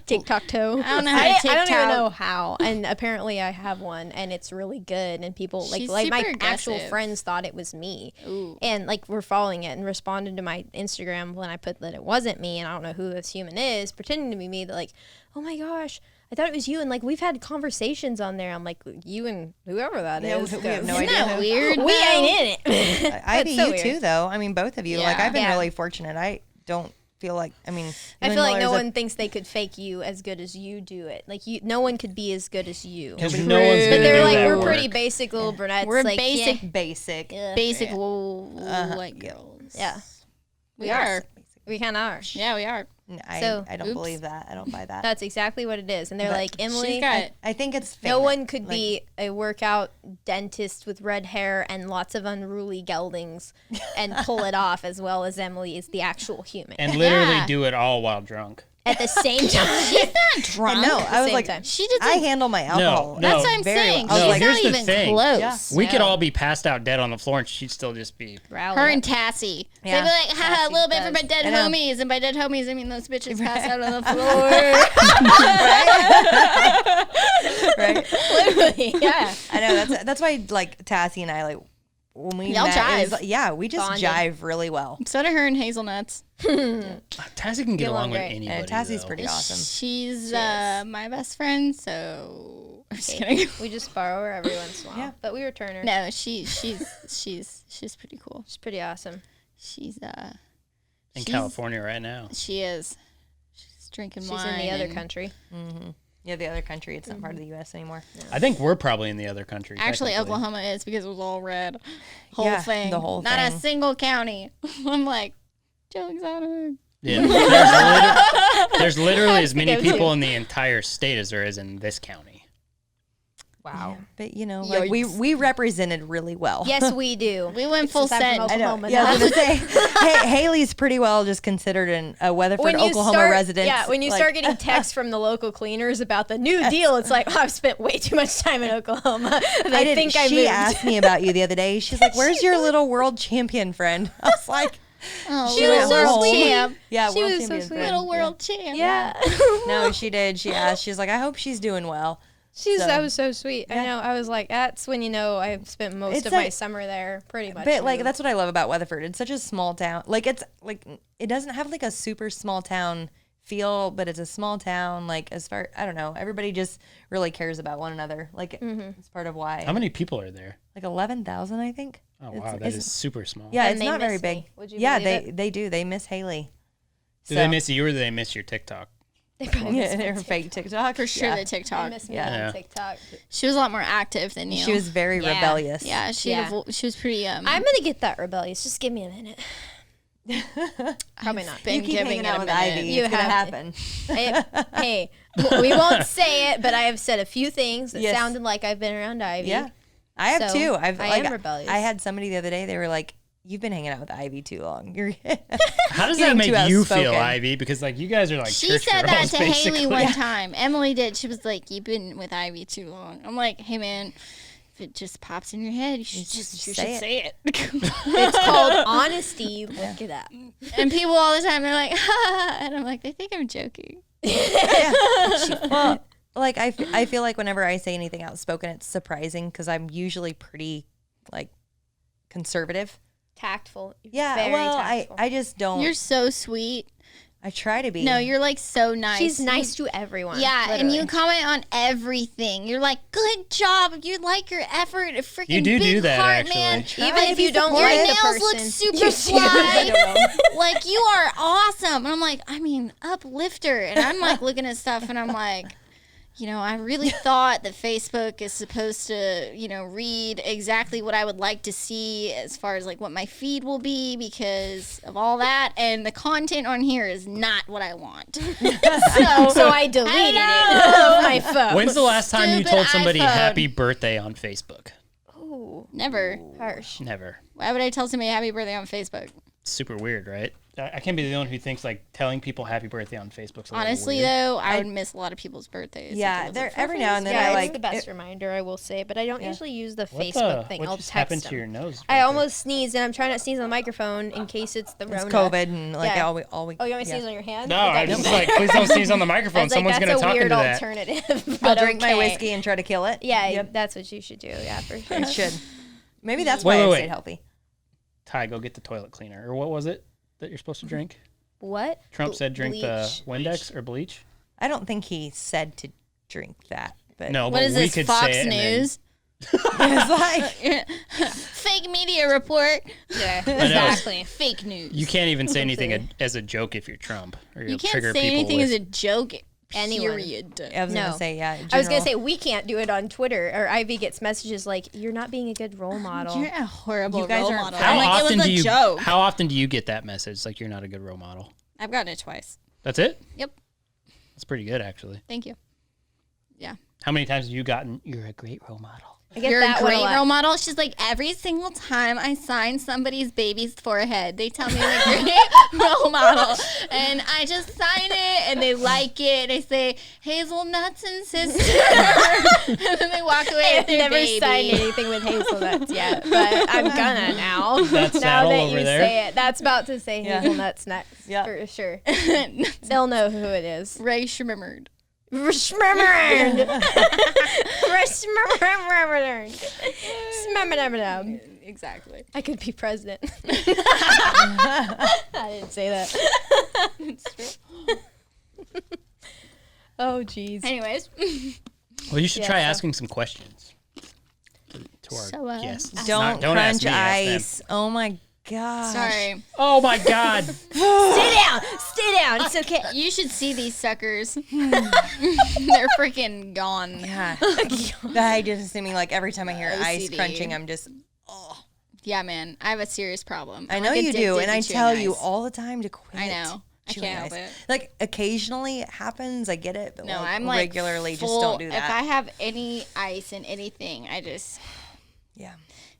Speaker 3: TikTok-toe.
Speaker 6: I don't know how to
Speaker 3: I don't
Speaker 6: TikTok.
Speaker 3: even know how. And apparently I have one and it's really good. And people
Speaker 6: She's
Speaker 3: like my
Speaker 6: super
Speaker 3: actual
Speaker 6: aggressive.
Speaker 3: friends thought it was me.
Speaker 6: Ooh.
Speaker 3: And like we're following it and responded to my Instagram when I put that it wasn't me and I don't know who this human is, pretending to be me. They're like, oh my gosh, I thought it was you. And like we've had conversations on there. I'm like, you and whoever that
Speaker 5: Yeah,
Speaker 3: is.
Speaker 5: we have no
Speaker 6: Isn't
Speaker 5: idea.
Speaker 6: that weird?
Speaker 3: We
Speaker 6: though?
Speaker 3: ain't in it.
Speaker 5: Ivy,
Speaker 3: so
Speaker 5: you
Speaker 3: weird.
Speaker 5: too, though. I mean, both of you. Like,
Speaker 6: Yeah.
Speaker 5: I've been
Speaker 3: Yeah.
Speaker 5: really fortunate. I don't feel like, I mean,
Speaker 3: I
Speaker 5: Emily
Speaker 3: feel like no
Speaker 5: Miller's a-
Speaker 3: one thinks they could fake you as good as you do it. Like
Speaker 5: Mm-hmm.
Speaker 3: no one could be as good as you.
Speaker 1: Because no one's
Speaker 3: But
Speaker 1: gonna
Speaker 3: they're
Speaker 1: do
Speaker 3: like,
Speaker 1: that
Speaker 3: we're
Speaker 1: work.
Speaker 3: pretty basic little brunettes.
Speaker 6: We're
Speaker 3: like,
Speaker 6: basic,
Speaker 5: basic.
Speaker 6: basic white girls.
Speaker 3: Yeah,
Speaker 6: We are.
Speaker 3: we kind of are.
Speaker 6: Yeah, we are.
Speaker 5: I
Speaker 3: So-
Speaker 5: don't
Speaker 6: Oops.
Speaker 5: believe that. I don't buy that.
Speaker 3: That's exactly what it is. And they're
Speaker 5: But
Speaker 3: like, Emily,
Speaker 6: She's got
Speaker 5: I think it's
Speaker 3: no
Speaker 5: fake.
Speaker 3: one could
Speaker 5: Like,
Speaker 3: be a workout dentist with red hair and lots of unruly geldings and pull it off as well as Emily is the actual human.
Speaker 1: And literally
Speaker 6: Yeah.
Speaker 1: do it all while drunk.
Speaker 3: At the same time.
Speaker 6: She's not drunk.
Speaker 5: No, I was
Speaker 3: Same
Speaker 5: like,
Speaker 3: time.
Speaker 6: She just.
Speaker 5: I handle my alcohol.
Speaker 1: No.
Speaker 6: That's what I'm
Speaker 5: very
Speaker 6: saying.
Speaker 5: well. I
Speaker 6: She's
Speaker 5: was like,
Speaker 6: not
Speaker 1: here's the
Speaker 6: even
Speaker 1: thing.
Speaker 6: close.
Speaker 5: Yeah.
Speaker 1: We could all be passed out dead on the floor and she'd still just be.
Speaker 3: Rally
Speaker 6: Her
Speaker 3: up.
Speaker 6: and Tassie.
Speaker 5: Yeah.
Speaker 6: They'd be like, haha, a
Speaker 3: Tassie
Speaker 6: little bit for
Speaker 3: does.
Speaker 6: my dead
Speaker 5: I know.
Speaker 6: homies. And by dead homies, I mean those bitches passed out on the floor.
Speaker 5: right?
Speaker 3: Literally, yeah.
Speaker 5: I know that's why like Tassie and I like when we
Speaker 6: Y'all
Speaker 5: met, it was,
Speaker 6: jive.
Speaker 5: yeah, we just
Speaker 3: Bonded.
Speaker 5: jive really well.
Speaker 6: So do her and Hazelnuts.
Speaker 1: Tassie can get
Speaker 3: Get
Speaker 1: along
Speaker 3: along
Speaker 1: with
Speaker 3: great.
Speaker 1: anybody.
Speaker 5: Tassie's
Speaker 1: though.
Speaker 5: pretty awesome.
Speaker 6: She's my best friend, so I'm just kidding.
Speaker 3: We just borrow her every once in a while.
Speaker 5: Yeah.
Speaker 3: But we return her.
Speaker 6: No, she's pretty cool.
Speaker 3: She's pretty awesome.
Speaker 6: She's
Speaker 1: in
Speaker 6: she's-
Speaker 1: California right now.
Speaker 6: She is. She's drinking
Speaker 3: She's
Speaker 6: wine.
Speaker 3: in the other
Speaker 6: and-
Speaker 3: country.
Speaker 5: Yeah, the other country, it's not part of the U.S. anymore.
Speaker 1: I think we're probably in the other country.
Speaker 6: Actually,
Speaker 1: technically.
Speaker 6: Oklahoma is because it was all red. Whole
Speaker 5: Yeah,
Speaker 6: thing.
Speaker 5: the whole
Speaker 6: Not a
Speaker 5: thing.
Speaker 6: single county. I'm like, Joe Exotic.
Speaker 1: Yeah. There's literally as many
Speaker 3: Go to.
Speaker 1: people in the entire state as there is in this county.
Speaker 3: Wow.
Speaker 5: But you know, like we represented really well.
Speaker 3: Yes, we do.
Speaker 6: We went full
Speaker 3: Aside from
Speaker 6: send.
Speaker 3: Oklahoma.
Speaker 5: Yeah, I was gonna say, Haley's pretty well just considered a Weatherford, Oklahoma resident.
Speaker 3: Yeah, when you
Speaker 5: like-
Speaker 3: start getting texts from the local cleaners about the new deal, it's like, oh, I've spent way too much time in Oklahoma. And I think I
Speaker 5: she
Speaker 3: moved.
Speaker 5: asked me about you the other day. She's like, "Where's your little world champion friend?" I was like,
Speaker 6: Oh,
Speaker 3: She was so
Speaker 6: little
Speaker 3: sweet.
Speaker 6: champ.
Speaker 5: "Yeah,
Speaker 3: She
Speaker 5: world
Speaker 3: was so
Speaker 5: champion
Speaker 3: sweet.
Speaker 5: friend."
Speaker 6: Little world champ.
Speaker 3: Yeah.
Speaker 5: No, she did. She asked. She's like, "I hope she's doing well."
Speaker 3: That was so sweet. I know. I was like, that's when you know I've spent most
Speaker 5: It's
Speaker 3: of my
Speaker 5: like-
Speaker 3: summer there, pretty much.
Speaker 5: But like
Speaker 3: moved.
Speaker 5: that's what I love about Weatherford. It's such a small town. Like it's like it doesn't have like a super small town feel, but it's a small town. Like as far I don't know, everybody just really cares about one another. Like it's part of why.
Speaker 1: How many people are there?
Speaker 5: Like 11,000, I think.
Speaker 1: Oh
Speaker 5: It's-
Speaker 1: wow, that
Speaker 5: it's-
Speaker 1: is super small.
Speaker 5: Yeah,
Speaker 3: And
Speaker 5: it's
Speaker 3: they
Speaker 5: not very
Speaker 3: miss
Speaker 5: big.
Speaker 3: me. Would you
Speaker 5: Yeah,
Speaker 3: believe
Speaker 5: they do. They miss Haley.
Speaker 1: Do they miss you or do they miss your TikTok?
Speaker 3: They probably
Speaker 5: Yeah, they're fake TikTok
Speaker 6: For sure,
Speaker 5: Yeah.
Speaker 6: the
Speaker 3: They
Speaker 6: TikTok.
Speaker 3: miss me
Speaker 5: Yeah.
Speaker 3: on TikTok.
Speaker 6: She was a lot more active than you.
Speaker 5: She was very
Speaker 3: Yeah.
Speaker 5: rebellious.
Speaker 6: Yeah, she
Speaker 3: Yeah.
Speaker 6: she was pretty.
Speaker 3: I'm gonna get that rebellious. Just give me a minute. Probably not.
Speaker 5: You
Speaker 6: Been
Speaker 5: keep
Speaker 6: giving
Speaker 5: hanging
Speaker 6: it
Speaker 5: out
Speaker 6: a
Speaker 5: with
Speaker 6: minute.
Speaker 5: Ivy.
Speaker 3: You
Speaker 5: It's gonna
Speaker 3: have-
Speaker 5: happen.
Speaker 3: hey, we won't say it, but I have said a few things that
Speaker 5: Yes.
Speaker 3: sounded like I've been around Ivy.
Speaker 5: Yeah, I have
Speaker 3: So,
Speaker 5: too.
Speaker 3: I
Speaker 5: like,
Speaker 3: am rebellious.
Speaker 5: I had somebody the other day. They were like, "You've been hanging out with Ivy too long." You're
Speaker 1: How does
Speaker 5: Getting
Speaker 1: that
Speaker 5: too
Speaker 1: make you feel,
Speaker 5: outspoken.
Speaker 1: Ivy? Because like you guys are like
Speaker 6: She
Speaker 1: church
Speaker 6: said that
Speaker 1: girls,
Speaker 6: to
Speaker 1: basically.
Speaker 6: Haley one time. Emily did. She was like, "You've been with Ivy too long." I'm like, "Hey man, if it just pops in your head, you should
Speaker 5: just
Speaker 6: you
Speaker 5: say
Speaker 6: should say it."
Speaker 3: It's called honesty. Look it up.
Speaker 6: And people all the time they're like, "Ha," and I'm like, they think I'm joking.
Speaker 5: well, like I feel like whenever I say anything outspoken, it's surprising because I'm usually pretty like conservative.
Speaker 3: Tactful.
Speaker 5: Yeah,
Speaker 3: Very
Speaker 5: well,
Speaker 3: tactful.
Speaker 5: I just don't.
Speaker 6: You're so sweet.
Speaker 5: I try to be.
Speaker 6: No, you're like so nice.
Speaker 3: She's nice to everyone.
Speaker 6: Yeah, and
Speaker 3: literally.
Speaker 6: you comment on everything. You're like, "Good job. You like your effort. A freaking
Speaker 1: You do
Speaker 6: big
Speaker 1: that,
Speaker 6: heart,
Speaker 1: actually.
Speaker 6: man.
Speaker 5: Try
Speaker 3: Even
Speaker 5: to
Speaker 3: if
Speaker 5: be
Speaker 3: you don't
Speaker 6: Your
Speaker 3: like the
Speaker 6: nails
Speaker 3: person.
Speaker 6: look super
Speaker 3: You
Speaker 6: fly. Like you are awesome." And I'm like, I mean, uplifter. And I'm like looking at stuff, and I'm like, you know, I really thought that Facebook is supposed to, you know, read exactly what I would like to see as far as like what my feed will be because of all that. And the content on here is not what I want.
Speaker 3: So I deleted it off my phone.
Speaker 1: When's the last time you
Speaker 6: Stupid
Speaker 1: told somebody
Speaker 6: iPhone.
Speaker 1: happy birthday on Facebook?
Speaker 3: Ooh,
Speaker 6: Never.
Speaker 3: harsh.
Speaker 1: Never.
Speaker 6: Why would I tell somebody happy birthday on Facebook?
Speaker 1: Super weird, right? I can't be the only one who thinks like telling people happy birthday on Facebook's a little
Speaker 6: Honestly,
Speaker 1: weird.
Speaker 6: though, I would miss a lot of people's birthdays.
Speaker 5: Yeah,
Speaker 6: if it
Speaker 5: there
Speaker 6: was a
Speaker 5: every now and then
Speaker 3: Yeah,
Speaker 5: I
Speaker 3: it's
Speaker 5: like
Speaker 3: the best reminder, I will say, but I don't usually use the
Speaker 1: What
Speaker 3: Facebook thing.
Speaker 1: What
Speaker 3: I'll
Speaker 1: just
Speaker 3: text
Speaker 1: happened
Speaker 3: them.
Speaker 1: to your nose?
Speaker 3: I
Speaker 1: right
Speaker 3: almost sneezed, and I'm trying not to sneeze on the microphone in case it's the
Speaker 5: it's
Speaker 3: Rona.
Speaker 5: COVID and like
Speaker 3: Yeah.
Speaker 5: all we
Speaker 3: Oh, you want me to sneeze on your hand?
Speaker 1: there? No,
Speaker 3: Okay.
Speaker 1: I just like please don't sneeze on the microphone.
Speaker 3: I was like,
Speaker 1: Someone's
Speaker 3: that's
Speaker 1: gonna
Speaker 3: a
Speaker 1: talk
Speaker 3: weird
Speaker 1: into that.
Speaker 3: alternative.
Speaker 5: I'll
Speaker 3: but
Speaker 5: drink my
Speaker 3: okay.
Speaker 5: whiskey and try to kill it.
Speaker 3: Yeah,
Speaker 5: Yep.
Speaker 3: that's what you should do. Yeah, for sure.
Speaker 5: It should. Maybe that's why
Speaker 1: Wait,
Speaker 5: I
Speaker 1: wait.
Speaker 5: stayed healthy.
Speaker 1: Ty, go get the toilet cleaner, or what was it that you're supposed to drink?
Speaker 3: What?
Speaker 1: Trump said drink the
Speaker 3: Bleach.
Speaker 1: Windex or bleach.
Speaker 5: I don't think he said to drink that, but
Speaker 1: No,
Speaker 6: What
Speaker 1: but
Speaker 6: is
Speaker 1: we
Speaker 6: this,
Speaker 1: could
Speaker 6: Fox
Speaker 1: say it and then-
Speaker 6: News?
Speaker 5: it's like
Speaker 6: Fake media report.
Speaker 3: Yeah,
Speaker 1: know.
Speaker 3: exactly.
Speaker 6: Fake news.
Speaker 1: You can't even say anything as a joke if you're Trump, or you'll
Speaker 6: You can't
Speaker 1: trigger
Speaker 6: say
Speaker 1: people
Speaker 6: anything
Speaker 1: with,
Speaker 6: as a joke.
Speaker 3: Anyone.
Speaker 6: Period.
Speaker 5: I was
Speaker 3: No.
Speaker 5: gonna say yeah.
Speaker 3: I was gonna
Speaker 5: general-
Speaker 3: say we can't do it on Twitter, or Ivy gets messages like, "You're not being a good role model."
Speaker 6: You're a horrible
Speaker 5: You guys
Speaker 6: role
Speaker 5: aren't
Speaker 6: model.
Speaker 5: fair.
Speaker 6: I'm
Speaker 1: How
Speaker 6: like,
Speaker 1: often
Speaker 6: it was
Speaker 1: do
Speaker 6: a
Speaker 1: you?
Speaker 6: joke.
Speaker 1: How often do you get that message? Like you're not a good role model.
Speaker 6: I've gotten it twice.
Speaker 1: That's it.
Speaker 6: Yep.
Speaker 1: That's pretty good, actually.
Speaker 6: Thank you. Yeah.
Speaker 1: How many times have you gotten? You're a great role model.
Speaker 3: I get
Speaker 6: You're
Speaker 3: that
Speaker 6: a
Speaker 3: one
Speaker 6: great
Speaker 3: lot.
Speaker 6: role model. She's like, every single time I sign somebody's baby's forehead, they tell me I'm a great role model. And I just sign it and they like it. They say, hazelnuts and sister. And then they walk away with
Speaker 3: I've
Speaker 6: their
Speaker 3: never
Speaker 6: baby.
Speaker 3: signed anything with hazelnuts yet, but I'm gonna now.
Speaker 1: That
Speaker 3: now
Speaker 1: saddle
Speaker 3: that
Speaker 1: over
Speaker 3: you
Speaker 1: there?
Speaker 3: say it, that's about to say
Speaker 5: Yeah.
Speaker 3: hazelnuts next
Speaker 5: Yeah.
Speaker 3: for sure. They'll know who it is.
Speaker 6: Ray Schmimmered. Exactly.
Speaker 3: I could be president. I didn't say that. Oh, jeez.
Speaker 6: Anyways.
Speaker 1: Well, you should
Speaker 3: Yeah,
Speaker 1: try
Speaker 3: so-
Speaker 1: asking some questions to our
Speaker 6: So,
Speaker 1: guests.
Speaker 5: don't
Speaker 1: Don't ask
Speaker 5: crunch
Speaker 1: me, ask them.
Speaker 5: ice. Oh my gosh.
Speaker 6: Sorry.
Speaker 1: Oh my God!
Speaker 3: Stay down. Stay down. It's okay.
Speaker 6: You should see these suckers. They're freaking gone.
Speaker 5: Yeah. I just assuming like every time I hear ice
Speaker 6: OCD.
Speaker 5: crunching, I'm just.
Speaker 6: Yeah, man. I have a serious problem.
Speaker 5: I
Speaker 6: I'm,
Speaker 5: know
Speaker 6: like,
Speaker 5: you do,
Speaker 6: addicted
Speaker 5: and I
Speaker 6: to chewing
Speaker 5: tell you
Speaker 6: ice.
Speaker 5: all the time to quit.
Speaker 6: I know. I
Speaker 5: chewing
Speaker 6: can't help
Speaker 5: ice.
Speaker 6: it.
Speaker 5: Like occasionally it happens, I get it, but
Speaker 6: No,
Speaker 5: like,
Speaker 6: I'm like
Speaker 5: regularly
Speaker 6: full,
Speaker 5: just don't do
Speaker 6: If
Speaker 5: that.
Speaker 6: I have any ice in anything, I just
Speaker 5: Yeah.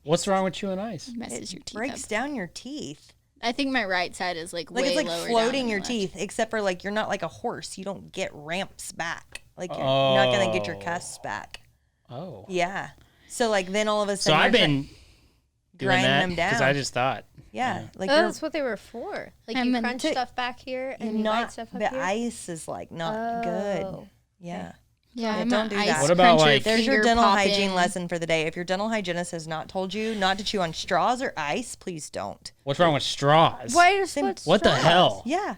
Speaker 1: What's wrong with chewing ice?
Speaker 6: messes your teeth
Speaker 5: Breaks
Speaker 6: up.
Speaker 5: down your teeth.
Speaker 6: I think my right side is like
Speaker 5: Like
Speaker 6: way
Speaker 5: it's like
Speaker 6: lower down
Speaker 5: floating
Speaker 6: than
Speaker 5: your
Speaker 6: left.
Speaker 5: teeth, except for like you're not like a horse. You don't get ramps back. Like you're not gonna get your
Speaker 1: Oh.
Speaker 5: cusps back.
Speaker 1: Oh.
Speaker 5: Yeah. So like then all of a
Speaker 1: So
Speaker 5: sudden
Speaker 1: I've
Speaker 5: you're
Speaker 1: been doing
Speaker 5: grinding
Speaker 1: that
Speaker 5: them
Speaker 1: because
Speaker 5: down.
Speaker 1: I just thought.
Speaker 5: yeah, like
Speaker 3: Oh,
Speaker 5: you're
Speaker 3: that's what they were for. Like
Speaker 6: I'm
Speaker 3: you
Speaker 6: meant
Speaker 3: crunch
Speaker 5: to-
Speaker 3: stuff back here and you bite
Speaker 5: not
Speaker 3: stuff up
Speaker 5: the
Speaker 3: here.
Speaker 5: ice is like not good.
Speaker 3: Oh.
Speaker 5: Yeah.
Speaker 6: Yeah,
Speaker 5: Yeah,
Speaker 6: I'm
Speaker 5: don't
Speaker 6: a
Speaker 5: do
Speaker 6: ice
Speaker 5: that.
Speaker 1: What about,
Speaker 6: cruncher,
Speaker 1: like-
Speaker 5: There's your
Speaker 6: finger
Speaker 5: dental
Speaker 6: popping.
Speaker 5: hygiene lesson for the day. If your dental hygienist has not told you not to chew on straws or ice, please don't.
Speaker 1: What's wrong with straws?
Speaker 3: Why are
Speaker 1: What the hell?
Speaker 5: Yeah.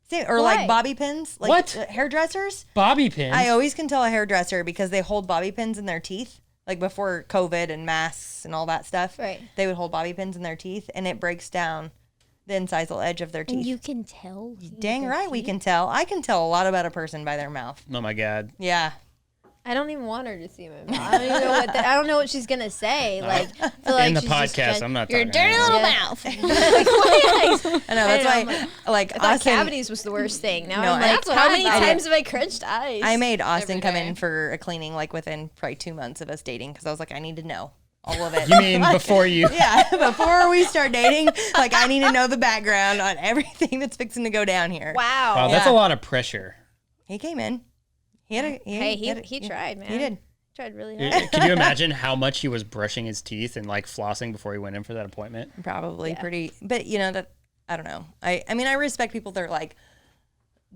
Speaker 5: See, or
Speaker 3: Why?
Speaker 5: like bobby pins, like
Speaker 1: What?
Speaker 5: Hairdressers.
Speaker 1: Bobby pins.
Speaker 5: I always can tell a hairdresser because they hold bobby pins in their teeth. Like before COVID and masks and all that stuff,
Speaker 3: Right.
Speaker 5: they would hold bobby pins in their teeth, and it breaks down the incisal edge of their teeth.
Speaker 3: And you can tell.
Speaker 5: Dang right, we can tell. I can tell a lot about a person by their mouth.
Speaker 1: Oh my God.
Speaker 5: Yeah.
Speaker 3: I don't even want her to see my mouth. I don't even know what. I don't know what she's gonna say. Like, I feel like
Speaker 1: In the
Speaker 3: she's just
Speaker 1: podcast,
Speaker 3: trying-
Speaker 1: I'm not
Speaker 6: Your
Speaker 1: talking.
Speaker 6: dirty
Speaker 1: anymore.
Speaker 6: little
Speaker 3: Yeah.
Speaker 6: mouth.
Speaker 5: I know. That's
Speaker 3: I know,
Speaker 5: why, like,
Speaker 3: I thought
Speaker 5: Austin.
Speaker 3: cavities was the worst thing. Now
Speaker 5: No,
Speaker 3: I'm
Speaker 5: I-
Speaker 3: like,
Speaker 5: That's
Speaker 6: what
Speaker 3: how
Speaker 6: I
Speaker 3: many
Speaker 6: thought.
Speaker 3: times have I crunched ice?
Speaker 5: I made Austin
Speaker 6: Every
Speaker 5: come
Speaker 6: day.
Speaker 5: in for a cleaning, like within probably 2 months of us dating, because I was like, I need to know all of it.
Speaker 1: You mean before you?
Speaker 5: Yeah, before we start dating, like I need to know the background on everything that's fixing to go down here.
Speaker 3: Wow.
Speaker 1: Wow, that's
Speaker 5: Yeah.
Speaker 1: a lot of pressure.
Speaker 5: He came in. He had a.
Speaker 3: Hey,
Speaker 5: had a-
Speaker 3: he tried, man.
Speaker 5: He did.
Speaker 3: Tried really hard.
Speaker 1: Can you imagine how much he was brushing his teeth and like flossing before he went in for that appointment?
Speaker 5: Probably pretty, but you know that I don't know. I mean I respect people that are like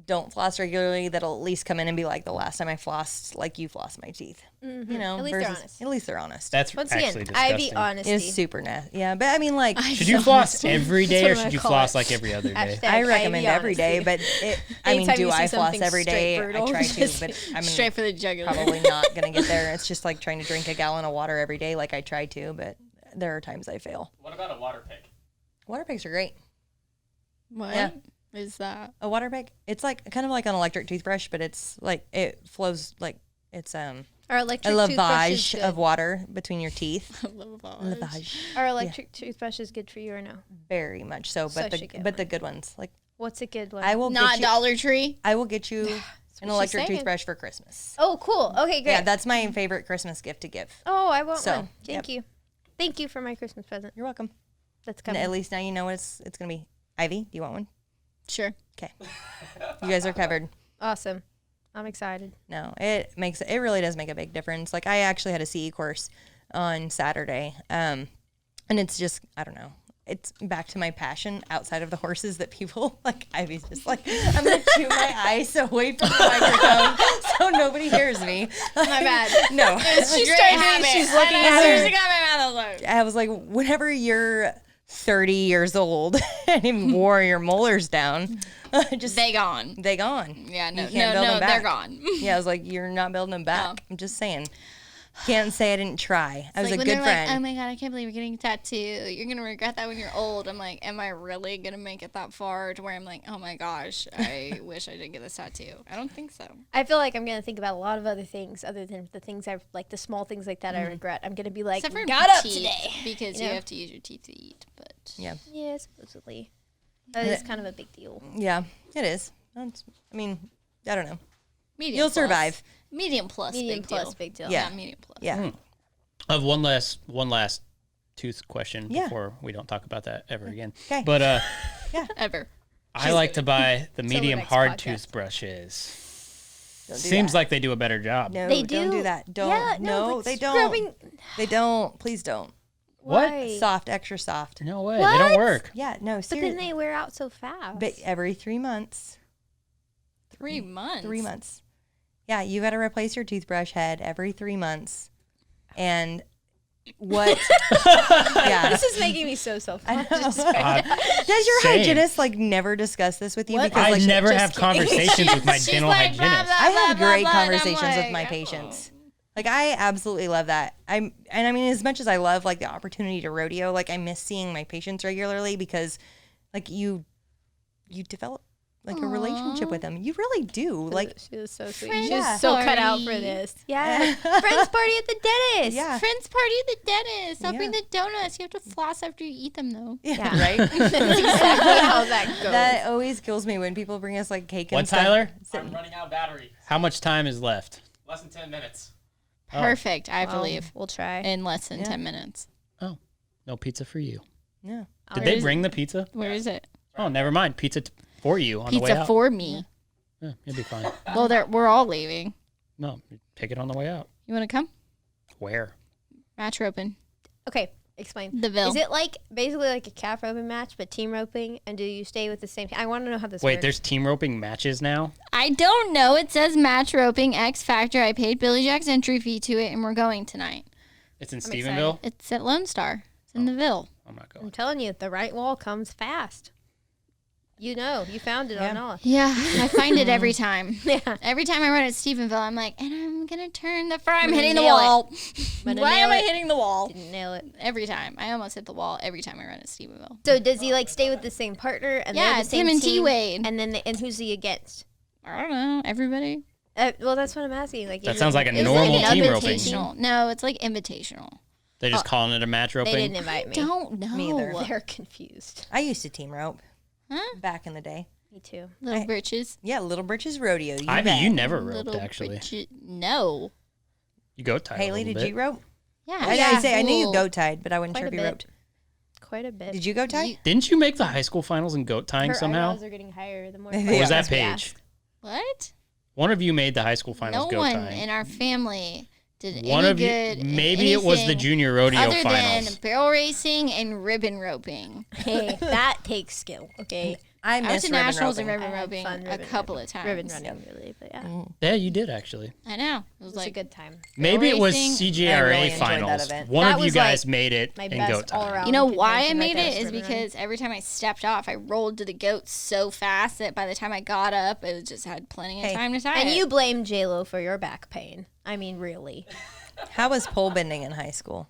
Speaker 5: don't floss regularly. That'll at least come in and be like, the last time I flossed, like you flossed my teeth. You know,
Speaker 3: At least they're honest.
Speaker 5: At least they're honest.
Speaker 1: That's
Speaker 3: Once
Speaker 1: actually
Speaker 3: again,
Speaker 1: disgusting.
Speaker 3: Ivy honesty.
Speaker 5: It's super nasty. Yeah, but I mean like
Speaker 1: Should you floss every day
Speaker 3: what
Speaker 1: or
Speaker 3: I'm
Speaker 1: should you
Speaker 3: gonna call
Speaker 1: floss
Speaker 3: it.
Speaker 1: like every other day?
Speaker 3: Hashtag
Speaker 5: I recommend
Speaker 3: Ivy
Speaker 5: every day,
Speaker 3: honesty.
Speaker 5: but I mean,
Speaker 3: Anytime
Speaker 5: do
Speaker 3: you see
Speaker 5: I floss
Speaker 3: something
Speaker 5: every
Speaker 3: straight
Speaker 5: day?
Speaker 3: brutal,
Speaker 5: I try to,
Speaker 3: just-
Speaker 5: but I'm
Speaker 6: Straight for the jugular.
Speaker 5: probably not gonna get there. It's just like trying to drink a gallon of water every day, like I try to, but there are times I fail.
Speaker 4: What about a water pick?
Speaker 5: Water picks are great.
Speaker 6: What is
Speaker 5: Yeah.
Speaker 6: that?
Speaker 5: A water pick, it's like kind of like an electric toothbrush, but it's like it flows like it's
Speaker 3: Our
Speaker 5: a
Speaker 3: electric toothbrush is
Speaker 5: lavage
Speaker 3: good.
Speaker 5: of water between your teeth.
Speaker 6: Lavage.
Speaker 5: Lavage,
Speaker 3: Our electric toothbrush is good for you or no?
Speaker 5: very much so.
Speaker 3: So I
Speaker 5: But
Speaker 3: should get
Speaker 5: the good ones, like
Speaker 3: What's a good one?
Speaker 5: I will
Speaker 6: Not
Speaker 5: get you,
Speaker 6: Dollar Tree.
Speaker 5: I will get you an
Speaker 3: she's
Speaker 5: electric
Speaker 3: saying.
Speaker 5: toothbrush for Christmas.
Speaker 3: Oh, cool. Okay, great.
Speaker 5: Yeah, that's my favorite Christmas gift to give.
Speaker 3: Oh, I want
Speaker 5: So,
Speaker 3: one. Thank you. Thank you for my Christmas present.
Speaker 5: You're welcome.
Speaker 3: That's
Speaker 5: And
Speaker 3: coming.
Speaker 5: at least now you know what it's gonna be. Ivy, do you want one?
Speaker 6: Sure.
Speaker 5: Okay. You guys are covered.
Speaker 3: Awesome. I'm excited.
Speaker 5: No, it really does make a big difference. Like I actually had a CE course on Saturday. And it's just, I don't know. It's back to my passion outside of the horses that people like. Ivy's just like, I'm going to chew my ice away from the microphone so nobody hears me.
Speaker 6: My bad.
Speaker 5: No.
Speaker 6: She's looking at her. Got my mouth open.
Speaker 5: I was like, whenever you're 30 years old and even wore your molars down, just
Speaker 6: They gone.
Speaker 5: You
Speaker 6: Yeah, no,
Speaker 5: can't build them back.
Speaker 6: they're gone.
Speaker 5: Yeah, I was like, you're not building them back. I'm just saying. Can't say I didn't try. I was
Speaker 6: like
Speaker 5: a
Speaker 6: when
Speaker 5: good
Speaker 6: they're
Speaker 5: friend.
Speaker 6: Like, oh my God, I can't believe you're getting a tattoo. You're going to regret that when you're old. I'm like, am I really going to make it that far to where I'm like, oh my gosh, I wish I didn't get this tattoo. I don't think so.
Speaker 3: I feel like I'm going to think about a lot of other things other than the things like the small things like that I regret. I'm going to be like,
Speaker 6: Except for
Speaker 3: got up
Speaker 6: teeth,
Speaker 3: today.
Speaker 6: because
Speaker 3: You know?
Speaker 6: you have to use your teeth to eat. But
Speaker 5: Yeah.
Speaker 3: Yeah, supposedly. That is kind of a big deal.
Speaker 5: Yeah, it is. I mean, I don't know.
Speaker 6: medium
Speaker 5: You'll
Speaker 6: plus.
Speaker 5: survive.
Speaker 6: Medium plus,
Speaker 3: Medium
Speaker 6: big
Speaker 3: plus,
Speaker 6: deal.
Speaker 3: big deal.
Speaker 5: Yeah.
Speaker 6: Not medium plus.
Speaker 5: Yeah.
Speaker 1: I have one last tooth question
Speaker 5: Yeah.
Speaker 1: before we don't talk about that ever again.
Speaker 5: 'Kay.
Speaker 1: But
Speaker 6: Ever.
Speaker 1: I like to buy the
Speaker 3: the
Speaker 1: medium
Speaker 3: next
Speaker 1: hard
Speaker 3: podcast.
Speaker 1: toothbrushes.
Speaker 5: Don't do
Speaker 1: Seems
Speaker 5: that.
Speaker 1: like they do a better job.
Speaker 5: No,
Speaker 3: They
Speaker 5: don't
Speaker 3: do.
Speaker 5: do that. Don't.
Speaker 3: Yeah,
Speaker 5: no,
Speaker 3: like
Speaker 5: they don't.
Speaker 3: scrubbing-
Speaker 5: They don't. Please don't.
Speaker 1: What?
Speaker 3: Why?
Speaker 5: Soft, extra soft.
Speaker 1: No way. They
Speaker 3: What?
Speaker 1: don't work.
Speaker 5: Yeah, no,
Speaker 3: But
Speaker 5: seriously.
Speaker 3: then they wear out so fast.
Speaker 5: But every 3 months.
Speaker 6: 3 months.
Speaker 5: 3 months. Yeah, you got to replace your toothbrush head every 3 months. And what? Yeah.
Speaker 3: This is making me so self-conscious.
Speaker 5: Does your
Speaker 1: Same.
Speaker 5: hygienist like never discuss this with you?
Speaker 3: What?
Speaker 5: Because
Speaker 1: I
Speaker 5: like
Speaker 1: never
Speaker 3: just
Speaker 1: have
Speaker 3: kidding.
Speaker 1: conversations with my
Speaker 6: She's
Speaker 1: dental
Speaker 6: like, blah,
Speaker 1: hygienist.
Speaker 6: blah,
Speaker 5: I have
Speaker 6: blah,
Speaker 5: great
Speaker 6: blah, and I'm
Speaker 5: conversations with
Speaker 6: like,
Speaker 5: my
Speaker 6: oh.
Speaker 5: patients. Like I absolutely love that. I mean, as much as I love like the opportunity to rodeo, like I miss seeing my patients regularly because like you develop like a relationship with them. You really do. Like
Speaker 3: she was so sweet.
Speaker 6: Friends
Speaker 3: She was so cut out for
Speaker 6: party.
Speaker 3: this. Yeah. Friends party at the dentist.
Speaker 5: yeah.
Speaker 6: Friends party at the dentist. I'll bring
Speaker 5: Yeah.
Speaker 6: the donuts. You have to floss after you eat them, though.
Speaker 5: Yeah,
Speaker 3: Yeah.
Speaker 5: right.
Speaker 3: That's exactly how that goes.
Speaker 5: That always kills me when people bring us like cake and
Speaker 1: What,
Speaker 5: stuff.
Speaker 1: Tyler?
Speaker 4: I'm running out of battery.
Speaker 1: How much time is left?
Speaker 4: Less than 10 minutes.
Speaker 1: Oh.
Speaker 6: Perfect. I believe
Speaker 3: We'll try.
Speaker 6: in less than
Speaker 5: Yeah.
Speaker 6: 10 minutes.
Speaker 1: No pizza for you.
Speaker 5: Yeah.
Speaker 1: Did
Speaker 6: Where
Speaker 1: they
Speaker 6: is
Speaker 1: bring the pizza?
Speaker 6: Where is it?
Speaker 1: Oh, never mind. Pizza for you on the way
Speaker 6: Pizza
Speaker 1: out.
Speaker 6: for me.
Speaker 1: Yeah, you'll be fine.
Speaker 6: Well, we're all leaving.
Speaker 1: No, take it on the way out.
Speaker 6: You want to come?
Speaker 1: Where?
Speaker 6: Match roping.
Speaker 3: Okay, explain.
Speaker 6: The Ville.
Speaker 3: Is it like basically like a calf roping match, but team roping? And do you stay with the same team? I want to know how this
Speaker 1: Wait,
Speaker 3: works.
Speaker 1: there's team roping matches now?
Speaker 6: I don't know. It says match roping X Factor. I paid Billy Jack's entry fee to it, and we're going tonight.
Speaker 1: It's in
Speaker 3: I'm
Speaker 1: Stephenville?
Speaker 6: It's at Lone Star. It's in the Ville.
Speaker 1: I'm not
Speaker 3: I'm
Speaker 1: going.
Speaker 3: telling you, the right wall comes fast. You know, you found it on all.
Speaker 6: Yeah, I find it every time.
Speaker 3: Yeah.
Speaker 6: Every time I run at Stephenville, I'm like, and I'm gonna turn the I'm
Speaker 3: gonna
Speaker 6: hitting the
Speaker 3: nail it.
Speaker 6: wall.
Speaker 3: Gonna
Speaker 6: Why
Speaker 3: nail
Speaker 6: am I
Speaker 3: it.
Speaker 6: hitting the wall?
Speaker 3: Didn't nail it.
Speaker 6: Every time. I almost hit the wall every time I run at Stephenville.
Speaker 3: So does he like stay with the same partner? And
Speaker 6: Yeah,
Speaker 3: they're the
Speaker 6: it's
Speaker 3: same
Speaker 6: him and
Speaker 3: team?
Speaker 6: T-Wade.
Speaker 3: And then and who's he against?
Speaker 6: I don't know. Everybody.
Speaker 3: Well, that's what I'm asking. Like,
Speaker 1: That
Speaker 3: is
Speaker 1: sounds
Speaker 3: it-
Speaker 1: like a
Speaker 3: is it
Speaker 1: normal
Speaker 3: an
Speaker 1: team
Speaker 3: invitational?
Speaker 1: roping.
Speaker 6: Invitational. No, it's like invitational.
Speaker 1: They're just calling it a match
Speaker 3: They
Speaker 1: roping?
Speaker 3: didn't invite me.
Speaker 6: Don't know.
Speaker 5: Me either.
Speaker 3: They're confused.
Speaker 5: I used to team rope
Speaker 6: Huh?
Speaker 5: back in the day.
Speaker 3: Me too.
Speaker 6: Little britches.
Speaker 5: Yeah, Little Britches Rodeo. You
Speaker 1: Ivy,
Speaker 5: bet.
Speaker 1: you never roped,
Speaker 6: Little
Speaker 1: actually.
Speaker 6: britches. No.
Speaker 1: You go tight
Speaker 5: Haley,
Speaker 1: a little
Speaker 5: did
Speaker 1: bit.
Speaker 5: you rope?
Speaker 6: Yeah.
Speaker 5: I knew you
Speaker 6: Cool.
Speaker 5: goat tied, but I wasn't
Speaker 3: Quite
Speaker 5: sure
Speaker 3: a
Speaker 5: if you
Speaker 3: bit.
Speaker 5: roped.
Speaker 3: Quite a bit.
Speaker 5: Did you go tie?
Speaker 1: Didn't you make the high school finals in goat tying
Speaker 3: Her
Speaker 1: somehow?
Speaker 3: eyebrows are getting higher the more.
Speaker 5: Or was
Speaker 3: questions
Speaker 1: that
Speaker 3: we
Speaker 1: Paige?
Speaker 3: ask.
Speaker 6: What?
Speaker 1: One of you made the high school finals
Speaker 6: No
Speaker 1: goat
Speaker 6: one
Speaker 1: tying.
Speaker 6: in our family did
Speaker 1: One
Speaker 6: any
Speaker 1: of you,
Speaker 6: good. in
Speaker 1: maybe it was the
Speaker 6: anything
Speaker 1: junior rodeo
Speaker 6: other
Speaker 1: finals.
Speaker 6: than barrel racing and ribbon roping.
Speaker 3: Hey, that takes skill. Okay.
Speaker 5: I
Speaker 6: I went
Speaker 5: missed
Speaker 6: to
Speaker 5: ribbon
Speaker 6: nationals in
Speaker 5: roping.
Speaker 6: ribbon
Speaker 3: I had
Speaker 6: roping
Speaker 3: fun
Speaker 6: a
Speaker 3: ribbon
Speaker 6: couple
Speaker 3: roping.
Speaker 6: of times.
Speaker 3: Ribbon running, really, but yeah,
Speaker 1: Yeah, you did actually.
Speaker 6: I know. It was
Speaker 3: it was
Speaker 6: like
Speaker 3: a good time.
Speaker 1: Maybe it was
Speaker 6: racing.
Speaker 5: I
Speaker 1: CJRA
Speaker 5: really enjoyed that
Speaker 1: finals.
Speaker 5: event.
Speaker 1: One
Speaker 3: That
Speaker 1: of you
Speaker 3: was,
Speaker 1: guys
Speaker 3: like,
Speaker 1: made it
Speaker 3: my
Speaker 1: in
Speaker 3: best
Speaker 1: goat tying.
Speaker 3: all-around.
Speaker 6: You know
Speaker 3: convention
Speaker 6: why I
Speaker 3: right
Speaker 6: made
Speaker 3: there
Speaker 6: it
Speaker 3: was
Speaker 6: is
Speaker 3: ribbon
Speaker 6: because every time I stepped off, I rolled to the goat so fast that by the time I got up, it just had plenty of
Speaker 5: Hey.
Speaker 6: time to tie
Speaker 3: And
Speaker 6: it.
Speaker 3: you blame J-Lo for your back pain. I mean, really.
Speaker 5: How was pole bending in high school?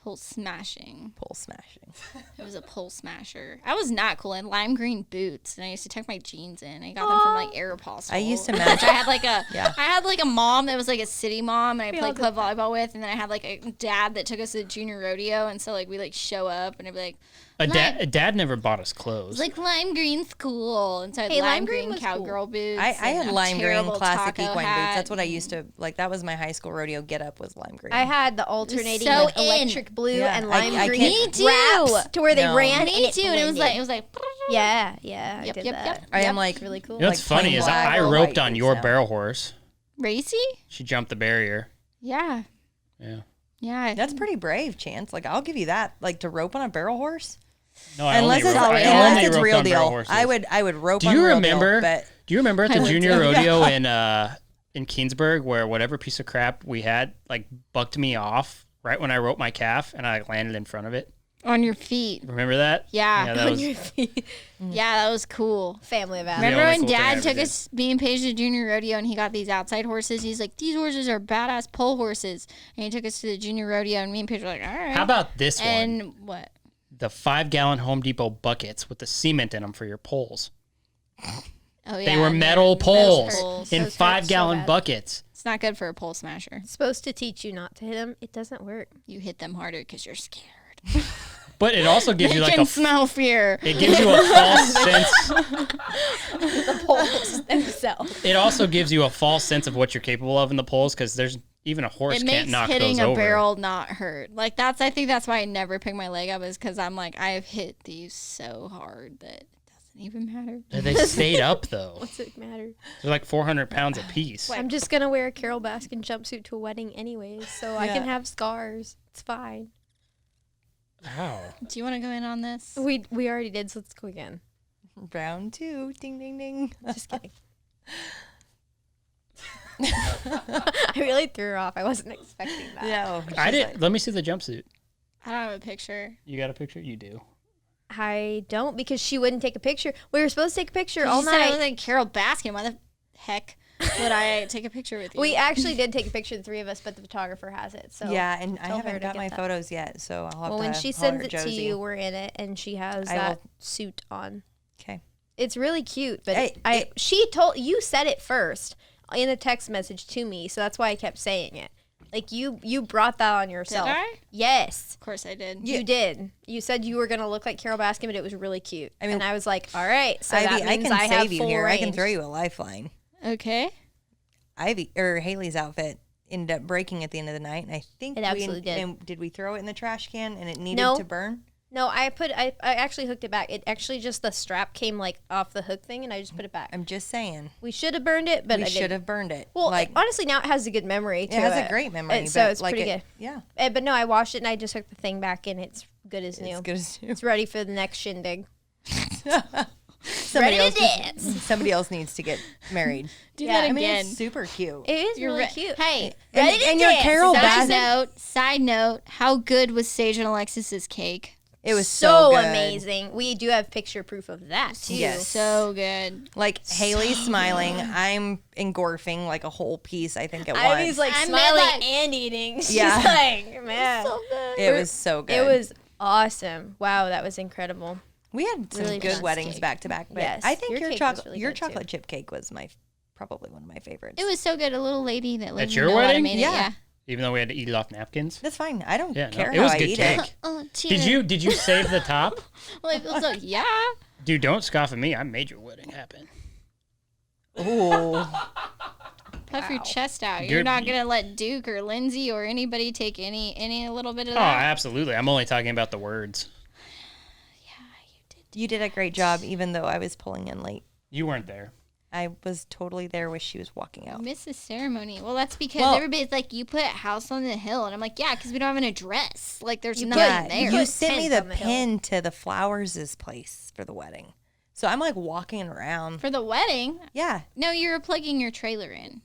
Speaker 6: pole smashing.
Speaker 5: Pole smashing.
Speaker 6: It was a pole smasher. I was not cool. I had lime green boots, and I used to tuck my jeans in. I got them from like Aeropostale.
Speaker 5: I used to
Speaker 6: I
Speaker 5: match.
Speaker 6: had like a,
Speaker 5: Yeah.
Speaker 6: I had like a mom that was like a city mom, and I
Speaker 3: We all
Speaker 6: played
Speaker 3: did
Speaker 6: club volleyball with, and then I had like a dad that took us to junior rodeo, and so like we like show up, and I'd be like,
Speaker 1: A dad never bought us clothes.
Speaker 6: like lime green's cool, and so I had
Speaker 3: Hey,
Speaker 6: lime
Speaker 3: lime green
Speaker 6: green
Speaker 3: was
Speaker 6: cowgirl boots.
Speaker 5: I
Speaker 6: and
Speaker 5: had
Speaker 6: a
Speaker 5: lime green
Speaker 6: terrible
Speaker 5: classic
Speaker 6: taco
Speaker 5: equine
Speaker 6: hat.
Speaker 5: boots. That's what I used to like. That was my high school rodeo get up was lime green.
Speaker 3: I had the alternating
Speaker 6: so
Speaker 3: like, electric blue
Speaker 5: Yeah,
Speaker 3: and
Speaker 5: I
Speaker 3: lime
Speaker 5: can't-
Speaker 3: green
Speaker 6: Me too.
Speaker 3: wraps to where they
Speaker 5: No.
Speaker 3: ran.
Speaker 6: Me too, and it was
Speaker 3: blended.
Speaker 6: like
Speaker 3: Yeah, I
Speaker 6: Yep,
Speaker 3: did
Speaker 6: yep,
Speaker 3: that.
Speaker 6: yep.
Speaker 5: I am like
Speaker 3: Really cool.
Speaker 1: You know what's funny
Speaker 5: plain
Speaker 1: is
Speaker 5: black
Speaker 1: I
Speaker 5: or
Speaker 1: roped
Speaker 5: white
Speaker 1: on
Speaker 5: is
Speaker 1: your
Speaker 5: out.
Speaker 1: barrel horse.
Speaker 6: Racy?
Speaker 1: She jumped the barrier.
Speaker 6: Yeah.
Speaker 1: Yeah.
Speaker 6: Yeah.
Speaker 5: That's pretty brave, Chance. Like, I'll give you that. Like, to rope on a barrel horse,
Speaker 1: No,
Speaker 5: unless it's
Speaker 1: roped
Speaker 5: real
Speaker 1: on barrel
Speaker 5: deal.
Speaker 1: horses.
Speaker 5: I would rope.
Speaker 1: Do
Speaker 5: on
Speaker 1: you
Speaker 5: real
Speaker 1: remember?
Speaker 5: Deal, but
Speaker 1: Do you remember at the
Speaker 6: would
Speaker 1: junior
Speaker 6: too.
Speaker 1: rodeo in Keensburg where whatever piece of crap we had like bucked me off right when I roped my calf and I like, landed in front of it?
Speaker 6: On your feet.
Speaker 1: Remember that?
Speaker 6: Yeah.
Speaker 1: that was
Speaker 6: Yeah, that was cool.
Speaker 3: Family of
Speaker 1: Yeah.
Speaker 6: Remember
Speaker 1: only
Speaker 6: when
Speaker 1: cool thing I
Speaker 6: Dad
Speaker 1: ever
Speaker 6: took
Speaker 1: did.
Speaker 6: us, me and Paige, to junior rodeo, and he got these outside horses? He's like, these horses are badass pole horses. And he took us to the junior rodeo, and me and Paige were like, all right.
Speaker 1: How about this one?
Speaker 6: And what?
Speaker 1: The 5-gallon Home Depot buckets with the cement in them for your poles.
Speaker 6: Oh, yeah.
Speaker 1: They were
Speaker 6: and
Speaker 1: metal
Speaker 6: those
Speaker 1: poles
Speaker 6: poles.
Speaker 1: in
Speaker 3: Those hurt so
Speaker 1: 5-gallon
Speaker 3: bad.
Speaker 1: buckets.
Speaker 6: It's not good for a pole smasher.
Speaker 3: It's supposed to teach you not to hit them. It doesn't work.
Speaker 6: You hit them harder because you're scared.
Speaker 1: But it also gives
Speaker 6: They
Speaker 1: you like
Speaker 6: can
Speaker 1: a
Speaker 6: smell fear.
Speaker 1: it gives you a false sense.
Speaker 3: The poles themselves.
Speaker 1: It also gives you a false sense of what you're capable of in the poles because there's even a horse
Speaker 6: It
Speaker 1: can't
Speaker 6: makes
Speaker 1: knock
Speaker 6: hitting
Speaker 1: those
Speaker 6: a
Speaker 1: over.
Speaker 6: barrel not hurt. Like I think that's why I never pick my leg up, is because I'm like, I have hit these so hard that it doesn't even matter.
Speaker 1: They stayed up though.
Speaker 3: What's it matter?
Speaker 1: They're like 400 pounds a piece.
Speaker 3: I'm just gonna wear a Carol Baskin jumpsuit to a wedding anyways, so I can have scars. It's fine.
Speaker 1: Wow.
Speaker 6: Do you want to go in on this?
Speaker 3: We already did, so let's go again.
Speaker 5: round 2, ding ding ding.
Speaker 3: Just kidding. I really threw her off. I wasn't expecting that.
Speaker 5: No,
Speaker 1: I did. Let me see the jumpsuit.
Speaker 6: I don't have a picture.
Speaker 1: You got a picture? You do.
Speaker 3: I don't, because she wouldn't take a picture. We were supposed to take a picture all
Speaker 6: You said I was
Speaker 3: night.
Speaker 6: like Carol Baskin. Why the heck would I take a picture with you?
Speaker 3: We actually did take a picture, the three of us, but the photographer has it. So
Speaker 5: yeah, and I
Speaker 3: tell her
Speaker 5: haven't
Speaker 3: to
Speaker 5: got
Speaker 3: get
Speaker 5: my
Speaker 3: that.
Speaker 5: photos yet, so I'll have
Speaker 3: Well,
Speaker 5: to
Speaker 3: when she
Speaker 5: holler
Speaker 3: sends
Speaker 5: at
Speaker 3: it to
Speaker 5: Josie.
Speaker 3: you, we're in it, and she has
Speaker 5: I
Speaker 3: that
Speaker 5: will-
Speaker 3: suit on.
Speaker 5: Okay.
Speaker 3: It's really cute, but
Speaker 5: Hey,
Speaker 3: she told you said it first in a text message to me, so that's why I kept saying it. Like you brought that on yourself.
Speaker 6: Did I?
Speaker 3: Yes,
Speaker 6: Of course I did.
Speaker 3: you did. You said you were gonna look like Carol Baskin, but it was really cute.
Speaker 5: I mean,
Speaker 3: and I was like, all right, so
Speaker 5: Ivy,
Speaker 3: that
Speaker 5: I
Speaker 3: means
Speaker 5: can
Speaker 3: I have
Speaker 5: save you
Speaker 3: full
Speaker 5: here. I can
Speaker 3: range.
Speaker 5: throw you a lifeline.
Speaker 6: Okay.
Speaker 5: Haley's outfit ended up breaking at the end of the night, and I think
Speaker 3: It absolutely did.
Speaker 5: And did we throw it in the trash can and it needed
Speaker 3: No.
Speaker 5: to burn?
Speaker 3: No, I actually hooked it back. It actually just the strap came like off the hook thing, and I just put it back.
Speaker 5: I'm just saying.
Speaker 3: We should have burned it, but
Speaker 5: We
Speaker 3: I
Speaker 5: should
Speaker 3: didn't.
Speaker 5: have burned it.
Speaker 3: Well,
Speaker 5: like
Speaker 3: honestly, now it has a good memory. To
Speaker 5: it has a great memory,
Speaker 3: so
Speaker 5: but
Speaker 3: it's
Speaker 5: like
Speaker 3: pretty
Speaker 5: it,
Speaker 3: good.
Speaker 5: Yeah,
Speaker 3: But no, I washed it and I just hooked the thing back in. It's good as new.
Speaker 5: it's good as new.
Speaker 3: It's ready for the next shindig.
Speaker 5: Somebody
Speaker 3: ready
Speaker 5: else
Speaker 3: to dance.
Speaker 5: Somebody else needs to get married.
Speaker 6: Do
Speaker 3: Yeah,
Speaker 6: that
Speaker 5: I mean,
Speaker 6: again.
Speaker 5: it's super cute.
Speaker 3: It is
Speaker 6: You're
Speaker 3: really
Speaker 6: re-
Speaker 3: cute.
Speaker 6: Hey,
Speaker 5: And-
Speaker 3: ready to
Speaker 5: and your
Speaker 3: dance.
Speaker 5: Carol
Speaker 6: side
Speaker 5: Baskin.
Speaker 6: note, how good was Sage and Alexis's cake?
Speaker 5: It was
Speaker 3: so
Speaker 5: good.
Speaker 3: amazing. We do have picture proof of that too.
Speaker 5: Yes.
Speaker 6: So good.
Speaker 5: Like Haley's smiling, I'm engorfing like a whole piece. I think at
Speaker 3: Ivy's
Speaker 5: once.
Speaker 3: like
Speaker 6: I
Speaker 3: smiling
Speaker 6: meant, like-
Speaker 3: and eating. She's
Speaker 5: Yeah.
Speaker 3: like, man,
Speaker 5: It was so good.
Speaker 3: it was awesome. Wow, that was incredible.
Speaker 5: We had some
Speaker 3: really
Speaker 5: good
Speaker 3: fun
Speaker 5: weddings
Speaker 6: cake.
Speaker 5: back to back, but
Speaker 3: Yes,
Speaker 5: I think
Speaker 3: your
Speaker 5: your
Speaker 3: cake was
Speaker 5: chocolate
Speaker 3: really
Speaker 5: your
Speaker 3: good, too.
Speaker 5: chocolate chip cake was probably one of my favorites.
Speaker 6: It was so good. A little lady that lived
Speaker 1: At
Speaker 6: in
Speaker 1: your
Speaker 6: Nevada
Speaker 1: wedding?
Speaker 6: made it.
Speaker 5: Yeah.
Speaker 6: Yeah.
Speaker 1: Even though we had to eat it off napkins.
Speaker 5: That's fine. I don't
Speaker 1: Yeah, no,
Speaker 5: care
Speaker 1: it
Speaker 5: how
Speaker 1: was
Speaker 5: I
Speaker 1: good
Speaker 5: eat
Speaker 1: cake.
Speaker 5: it.
Speaker 6: Oh,
Speaker 1: Did you save the top?
Speaker 6: Well, it was like, yeah.
Speaker 1: Dude, don't scoff at me. I made your wedding happen.
Speaker 5: Ooh.
Speaker 6: Puff your chest out.
Speaker 1: You're-
Speaker 6: You're not gonna let Duke or Lindsay or anybody take any little bit of
Speaker 1: Oh,
Speaker 6: that.
Speaker 1: absolutely. I'm only talking about the words.
Speaker 5: You did a great job, even though I was pulling in late.
Speaker 1: You weren't there.
Speaker 5: I was totally there when she was walking
Speaker 6: I
Speaker 5: out.
Speaker 6: missed the ceremony. Well, that's because
Speaker 5: Well-
Speaker 6: everybody's like, you put house on the hill, and I'm like, yeah, because we don't have an address. Like, there's
Speaker 3: You
Speaker 6: nothing
Speaker 5: Yeah,
Speaker 6: there.
Speaker 5: you
Speaker 3: put
Speaker 5: sent me
Speaker 3: tent
Speaker 5: the
Speaker 3: on the hill.
Speaker 5: pin to the flowers' place for the wedding. So I'm like walking around.
Speaker 6: For the wedding,
Speaker 5: Yeah.
Speaker 6: no, you were plugging your trailer in.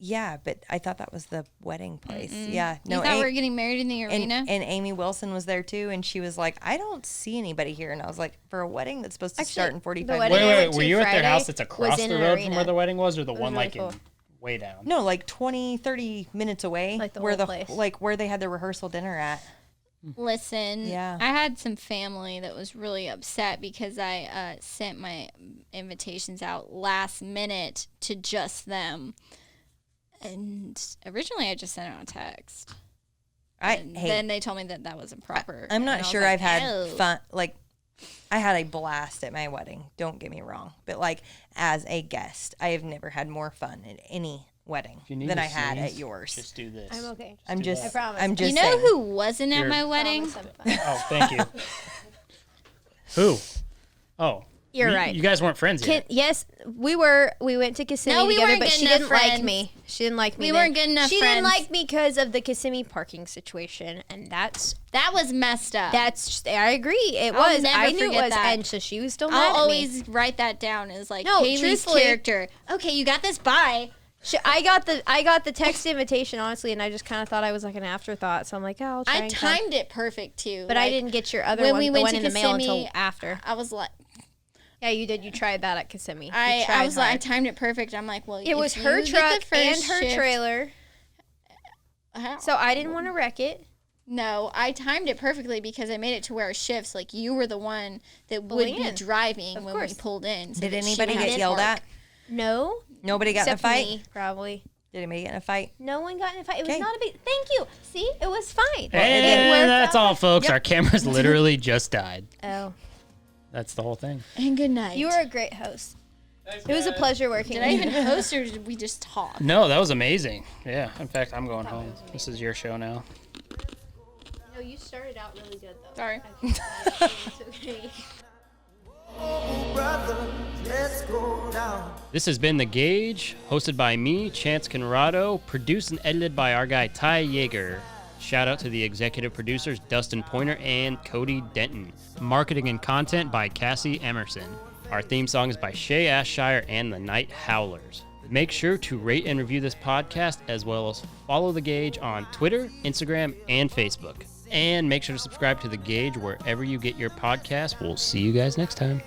Speaker 5: Yeah, but I thought that was the wedding place. Yeah.
Speaker 6: You thought we were getting married in the arena?
Speaker 5: and Amy Wilson was there too, and she was like, I don't see anybody here. And I was like, for a wedding that's supposed to start in 45
Speaker 3: wedding
Speaker 5: minutes.
Speaker 3: I
Speaker 1: Wait,
Speaker 3: went
Speaker 1: were
Speaker 3: to
Speaker 1: you at their
Speaker 3: Friday
Speaker 1: house that's
Speaker 3: was
Speaker 1: across
Speaker 3: in
Speaker 1: the
Speaker 3: an
Speaker 1: road
Speaker 3: arena.
Speaker 1: from where the wedding was, or the
Speaker 3: was
Speaker 1: one
Speaker 3: really
Speaker 1: like
Speaker 3: cool.
Speaker 1: in way down?
Speaker 5: No, like 20, 30 minutes away.
Speaker 3: Like the
Speaker 5: where
Speaker 3: whole place.
Speaker 5: Like where they had the rehearsal dinner at.
Speaker 6: Listen,
Speaker 5: Yeah.
Speaker 6: I had some family that was really upset because I sent my invitations out last minute to just them. And originally I just sent out a text. And then they told me that that wasn't proper.
Speaker 5: I'm
Speaker 6: And I
Speaker 5: not
Speaker 6: was
Speaker 5: sure
Speaker 6: like,
Speaker 5: I've had
Speaker 6: "No."
Speaker 5: fun. Like, I had a blast at my wedding. Don't get me wrong. But like, as a guest, I have never had more fun at any wedding
Speaker 1: If you need
Speaker 5: than
Speaker 1: to
Speaker 5: I had
Speaker 1: sneeze,
Speaker 5: at yours.
Speaker 1: Just do this.
Speaker 3: I'm okay.
Speaker 5: I'm
Speaker 1: do
Speaker 5: just,
Speaker 1: that.
Speaker 3: I promise.
Speaker 5: I'm
Speaker 3: You
Speaker 5: just
Speaker 6: You know
Speaker 5: saying.
Speaker 6: who wasn't at
Speaker 1: Here.
Speaker 6: my wedding?
Speaker 3: Promise I'm fine.
Speaker 1: Oh, thank you. Who? Oh.
Speaker 3: You're right.
Speaker 1: You guys weren't friends yet.
Speaker 3: Yes, we were. We went to Kissimmee
Speaker 6: No, we
Speaker 3: together,
Speaker 6: weren't
Speaker 3: but
Speaker 6: good
Speaker 3: she
Speaker 6: enough
Speaker 3: didn't like
Speaker 6: friends.
Speaker 3: me. She didn't like me.
Speaker 6: We
Speaker 3: then.
Speaker 6: weren't good enough
Speaker 3: She didn't
Speaker 6: friends.
Speaker 3: like me because of the Kissimmee parking situation, and that
Speaker 6: was messed up.
Speaker 3: I agree. It
Speaker 6: I'll
Speaker 3: was.
Speaker 6: never
Speaker 3: I knew it
Speaker 6: forget
Speaker 3: was,
Speaker 6: that.
Speaker 3: and so she was still mad
Speaker 6: I'll
Speaker 3: at
Speaker 6: always
Speaker 3: me.
Speaker 6: write that down as like
Speaker 3: No,
Speaker 6: Hailey's
Speaker 3: truthfully-
Speaker 6: character. Okay, you got this. Bye.
Speaker 3: I got the text invitation honestly, and I just kind of thought I was like an afterthought. So I'm like, oh, I'll try
Speaker 6: I
Speaker 3: and come.
Speaker 6: timed it perfect too.
Speaker 3: But I
Speaker 6: like,
Speaker 3: didn't get your other
Speaker 6: when
Speaker 3: one,
Speaker 6: we
Speaker 3: the
Speaker 6: went
Speaker 3: one
Speaker 6: to
Speaker 3: in the mail
Speaker 6: Kissimmee,
Speaker 3: until after.
Speaker 6: I was like,
Speaker 3: Yeah, you did. You tried that at Kissimmee. You
Speaker 6: I
Speaker 3: tried
Speaker 6: was like, I
Speaker 3: hard.
Speaker 6: timed it perfect. I'm like, well,
Speaker 3: It
Speaker 6: if
Speaker 3: was
Speaker 6: you
Speaker 3: her
Speaker 6: get
Speaker 3: truck
Speaker 6: the first
Speaker 3: and her
Speaker 6: shift-
Speaker 3: trailer, so I didn't want to wreck it.
Speaker 6: No, I timed it perfectly because I made it to where our shifts, like you were the one that would
Speaker 3: Pulling
Speaker 6: be
Speaker 3: in.
Speaker 6: driving
Speaker 3: Of
Speaker 6: when
Speaker 3: course.
Speaker 6: we pulled in. So
Speaker 5: Did
Speaker 6: that she
Speaker 5: anybody
Speaker 6: would
Speaker 5: get
Speaker 6: have
Speaker 5: yelled
Speaker 6: to
Speaker 5: at?
Speaker 6: park.
Speaker 3: No,
Speaker 5: Nobody got in a
Speaker 3: except
Speaker 5: fight?
Speaker 3: me, probably.
Speaker 5: Did anybody get in a fight?
Speaker 3: No one got in a fight. It was
Speaker 5: Okay.
Speaker 3: not a big. Thank you. See, it was fine.
Speaker 1: And
Speaker 3: worked
Speaker 1: that's
Speaker 3: out.
Speaker 1: all, folks. Our cameras literally just died.
Speaker 3: Oh,
Speaker 1: That's the whole thing.
Speaker 6: And good night.
Speaker 3: you were a great host. It was a pleasure working
Speaker 6: Did
Speaker 3: with
Speaker 6: I
Speaker 3: you.
Speaker 6: even host or did we just talk?
Speaker 1: No, that was amazing. Yeah. In fact, I'm going home. This is your show now.
Speaker 3: No, you started out really good though.
Speaker 6: Sorry.
Speaker 3: It's okay.
Speaker 1: This has been The Gauge, hosted by me, Chance Conrado, produced and edited by our guy Ty Yeager. Shout out to the executive producers Dustin Pointer and Cody Denton. Marketing and content by Cassie Emerson. Our theme song is by Shay Ashshire and the Night Howlers. Make sure to rate and review this podcast as well as follow The Gauge on Twitter, Instagram, and Facebook. And make sure to subscribe to The Gauge wherever you get your podcasts. We'll see you guys next time.